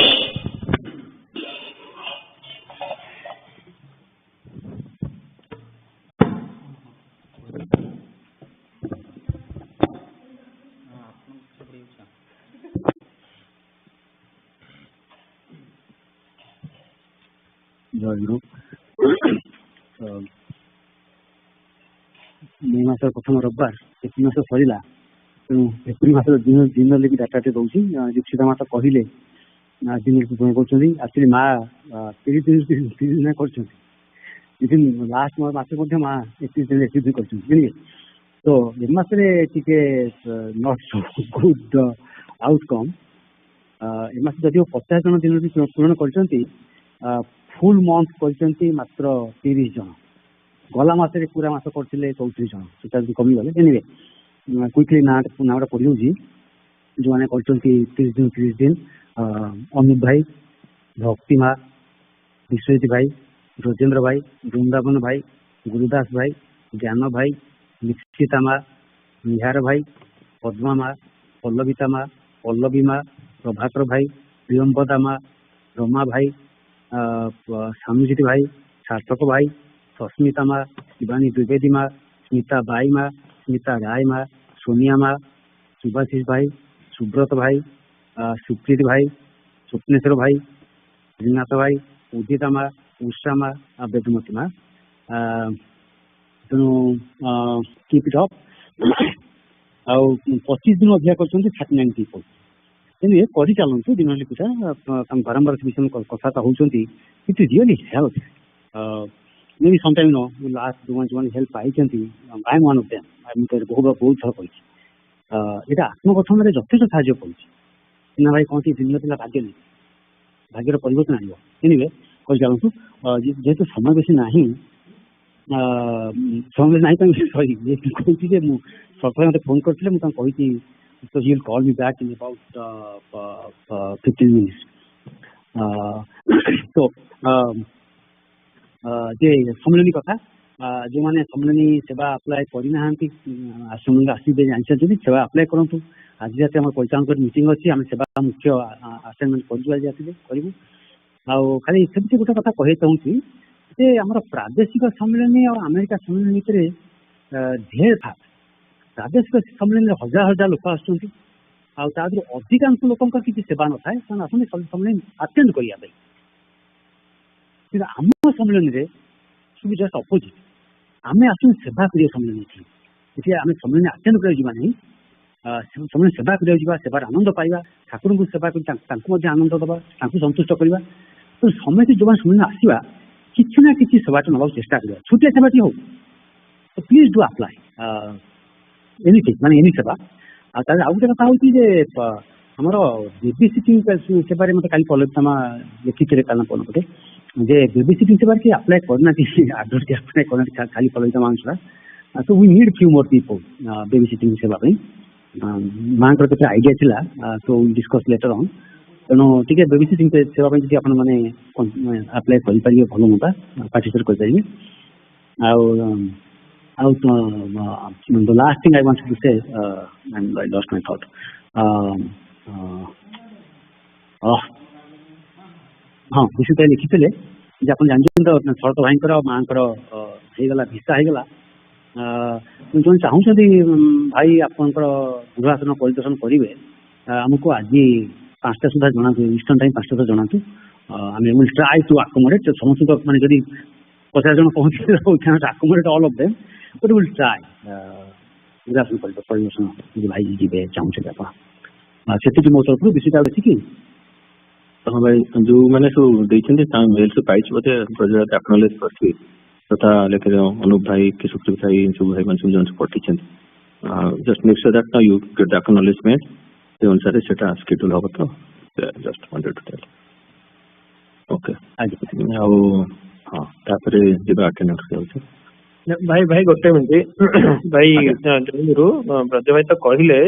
ଜୟଗୁରୁ। ମେ ମାସର ପ୍ରଥମ ରବିବାର ଏପ୍ରିଲ ମାସ ସରିଲା, ତେଣୁ ଏପ୍ରିଲ ମାସର ଦିନ ଲାଗି ଡାଟାଟେ ଦଉଛି। ଦୀକ୍ଷିତା ମାସ କହିଲେ ଦିନ କରୁଛନ୍ତି, ଆକ୍ଚୁଆଲି ମା 30 ଦିନ କରିଛନ୍ତି, ଲାଷ୍ଟ ମାସ ମଧ୍ୟ ମା 31 ଦିନ କରିଛନ୍ତି ବୁଝିଲେ। ତ ଏ ମାସରେ ଟିକେ ନଟ୍ ସୋ ଗୁଡ୍ ଆଉଟକମ୍। ଏ ମାସ ଯଦିଓ 50 ଜଣ ଦିନରେ ପୂରଣ କରିଛନ୍ତି, ଫୁଲ ମନ୍ଥ କରିଛନ୍ତି ମାତ୍ର 30 ଜଣ। ଗଲା ମାସରେ ପୁରା ମାସ କରିଥିଲେ 34 ଜଣ, ସେଟା ଯଦି କମିଗଲେ। ଏନିୱେ କୁଇକଲି ନାଁଟା ପଡ଼ିଯାଉଛି ଯେଉଁମାନେ କରିଛନ୍ତି 30 ଦିନ। ଅନୁପ ଭାଇ, ଭକ୍ତି ମା, ବିଶ୍ୱଜିତ ଭାଇ, ବ୍ରଜେନ୍ଦ୍ର ଭାଇ, ବୃନ୍ଦାବନ ଭାଇ, ଗୁରୁଦାସ ଭାଇ, ଜ୍ଞାନ ଭାଇ, ନିଶ୍ଚିତା ମା, ନିହାର ଭାଇ, ପଦ୍ମା ମା, ପଲ୍ଲବିତା ମା, ପଲ୍ଲବୀ ମା, ପ୍ରଭାକର ଭାଇ, ପ୍ରିୟମ୍ବଦା ମା, ରମା ଭାଇ, ସାମୁଜିତ ଭାଇ, ସାର୍ଥକ ଭାଇ, ସସ୍ମିତା ମା, ଶିବାନୀ ଦ୍ୱିବେଦୀ ମା, ସ୍ମିତା ବାଇ ମା, ସ୍ମିତା ରାୟ ମା, ସୋନିଆ ମା, ସୁଭାଶିଷ ଭାଇ, ସୁବ୍ରତ ଭାଇ, ସୁପ୍ରୀତ ଭାଇ, ସ୍ୱପ୍ନେଶ୍ୱର ଭାଇ, ଶ୍ରୀନାଥ ଭାଇ, ଉଦିତା ମା, ଉଷା ମା, ବେଦମତୀ ମା। ତେଣୁ କିପ୍ ଇଟ୍ ଅପ୍। ଆଉ 25 ଦିନ ଅଧିକା କରିଛନ୍ତି 39 ପିପଲ୍। ଏନିୱେ କରି ଚାଲନ୍ତୁ ଦିନଲି ପୂଜା, ବାରମ୍ବାର ସେ ବିଷୟରେ କଥାବାର୍ତ୍ତା ହେଉଛନ୍ତି। ଇଟ୍ ରିଅଲି ହେଲ୍ପ। ମେ ବି ସମଟାଇମ୍ ଲାଷ୍ଟ ଯେଉଁମାନେ ହେଲ୍ପ ପାଇଛନ୍ତି, I M one of them. ବହୁତ ଥର କହିଛି ଏଇଟା ଆତ୍ମଗଠନରେ ଯଥେଷ୍ଟ ସାହାଯ୍ୟ କରୁଛି। ସିନା ଭାଇ କହନ୍ତି ଦୁନିଆ ଥିଲା ଭାଗ୍ୟ ନେଇ, ଭାଗ୍ୟର ପରିବର୍ତ୍ତନ ଆଣିବ। ଏନିୱେ କରି ଚାଲନ୍ତୁ। ଯେହେତୁ ସମୟ ବେଶୀ ନାହିଁ, ସମୟ ନାହିଁ ତ ସରି କହୁଛି ଯେ ମୁଁ ସକାଳେ ମୋତେ ଫୋନ୍ କରିଥିଲେ, ମୁଁ ତାଙ୍କୁ କହିଛି so he will call me back in about 15 minutes. So ଯେ ସମ୍ମିଳନୀ କଥା, ଯେଉଁମାନେ ସମ୍ମିଳନୀ ସେବା ଆପ୍ଲାଏ କରିନାହାନ୍ତି, ସମ୍ମିଳନୀ ଆସିବେ ଜାଣିଛନ୍ତି, ସେବା ଆପ୍ଲାଏ କରନ୍ତୁ। ଆଜି ରାତି ଆମର ପରିଚାଳନା କରି ମିଟିଂ ଅଛି, ଆମେ ସେବା ମୁଖ୍ୟ ଆସାଇନମେଣ୍ଟ କରିଛୁ, ଆଜି ରାତିରେ କରିବୁ। ଆଉ ଖାଲି ସେମିତି ଗୋଟେ କଥା କହିବାକୁ ଚାହୁଁଛି ଯେ ଆମର ପ୍ରାଦେଶିକ ସମ୍ମିଳନୀ ଆଉ ଆମେରିକା ସମ୍ମିଳନୀ ଭିତରେ ଢେର ଫାଟ। ପ୍ରାଦେଶିକ ସମ୍ମିଳନୀରେ ହଜାର ହଜାର ଲୋକ ଆସୁଛନ୍ତି, ଆଉ ତା ଦେହରୁ ଅଧିକାଂଶ ଲୋକଙ୍କର କିଛି ସେବା ନଥାଏ, ସେମାନେ ଆସନ୍ତି ସମ୍ମିଳନୀ ଆଟେଣ୍ଡ କରିବା ପାଇଁ। କିନ୍ତୁ ଆମ ସମ୍ମିଳନୀରେ ସବୁ ଜଷ୍ଟ ଅପୋଜିଟ୍, ଆମେ ଆସୁଛୁ ସେବା କରିବା ସମ୍ମିଳନୀ। ଏଠି ଆମେ ସମ୍ମିଳନୀ ଆଟେଣ୍ଡ କରିବାକୁ ଯିବା ନାହିଁ, ସମ୍ମିଳନୀ ସେବା କରିବାକୁ ଯିବା, ସେବାର ଆନନ୍ଦ ପାଇବା, ଠାକୁରଙ୍କୁ ସେବା କରି ତାଙ୍କୁ ମଧ୍ୟ ଆନନ୍ଦ ଦେବା, ତାଙ୍କୁ ସନ୍ତୁଷ୍ଟ କରିବା। ତ ସମସ୍ତେ ଯେଉଁମାନେ ସମ୍ମିଳନୀ ଆସିବା, କିଛି ନା କିଛି ସେବାଟା ନେବାକୁ ଚେଷ୍ଟା କରିବା, ଛୋଟିଆ ସେବାଟି ହଉ। ତ ପ୍ଲିଜ୍ ଡୁ ଆପ୍ଲାଏ ଏନିଥିଙ୍ଗ, ମାନେ ଏନି ସେବା। ଆଉ ତାହେଲେ ଆଉ ଗୋଟେ କଥା ହେଉଛି ଯେ ଆମର ବେବି ସିଟିଂ ସେବାରେ ମୋତେ କାଲି ପଲ୍ଲବିତା ମା ଲେଖିଥିଲେ କାଲି ପଟେ ଯେ ବେବି ସିଟିଂ ସେବାରେ କିଏ ଆପ୍ଲାଏ କରିନାହାନ୍ତି, ଆଡ୍ରେସ୍ କିଏ ଆପ୍ଲାଏ କରିନାହାନ୍ତି, ଖାଲି ପଲ୍ଲବିତା ମା ଛଡ଼ା। So we need few more people babysitting ସେବା ପାଇଁ। ମାଙ୍କର କେତେ ଆଇଡ଼ିଆ ଥିଲା, so will discuss later on. ତେଣୁ ଟିକେ ବେବି ସିଟିଂ ସେବା ପାଇଁ ଯଦି ଆପଣମାନେ ଆପ୍ଲାଏ କରିପାରିବେ ଭଲ ହୁଅନ୍ତା, ପାର୍ଟିସିପେଟ୍ କରିପାରିବେ। ଆଉ the last thing I wanted to say, and I lost my thought. ହଁ ବିଶୁ ଭାଇ ଲେଖିଥିଲେ ଯେ ଆପଣ ଜାଣିଛନ୍ତି ତ ଶରତ ଭାଇଙ୍କର ମାଙ୍କର ହେଇଗଲା ଭିସା ହେଇଗଲା। ଯେଉଁ ଚାହୁଁଛନ୍ତି ଭାଇ ଆପଣଙ୍କର ଗୃହାସନ ପରିଦର୍ଶନ କରିବେ, ଆମକୁ ଆଜି 5ଟା ସୁଦ୍ଧା ଜଣାନ୍ତୁ, ଇଷ୍ଟର୍ନ ଟାଇମ୍ 5ଟା ସୁଦ୍ଧା ଜଣାନ୍ତୁ। ଆମେ ୱିଲ୍ ଟ୍ରାଏ ଟୁ ଆକୋମୋଡେଟ୍ ସମସ୍ତଙ୍କ, ମାନେ ଯଦି 50 ଜଣ ପହଞ୍ଚିଲେ accommodate all of them, but will try ଗୃହାସନ ପରିଦର୍ଶନ ଯଦି ଭାଇ ଯିବେ ଚାହୁଁଛନ୍ତି ଆପଣ। ସେତିକି ମୋ ତରଫରୁ। ବିଷୟଟା ଅଛି କି ହଁ ଭାଇ, ଯେଉଁମାନେ ସବୁ ଦେଇଛନ୍ତି ତାଙ୍କ ମେଲ୍ ସବୁ ପାଇଛି ବୋଧେ, ପ୍ରୋଜେକ୍ଟ ଆକ୍ନୋଲେଜ୍ କରିଥିବେ ତଥା ଲେଖିଲେ ଅନୁପ ଭାଇ କି ସୁପ୍ରୀତ ଭାଇ ସବୁ ଭାଇମାନେ ସବୁ ଜଣ ପଠେଇଛନ୍ତି। Just make sure that you get the acknowledgement, ସେ ଅନୁସାରେ ସେଟା ସ୍କେଡ୍ୟୁଲ୍ ହବ। ତ just wanted to tell. Okay, ଆଉ ହଁ ତାପରେ ଯିବା ଆଟେଣ୍ଡାନ୍ସ ଯାଉଛି। ଭାଇ ଗୋଟେ ମିନିଟ୍ ଭାଇ, ବ୍ରଜ ଭାଇ ତ କହିଲେ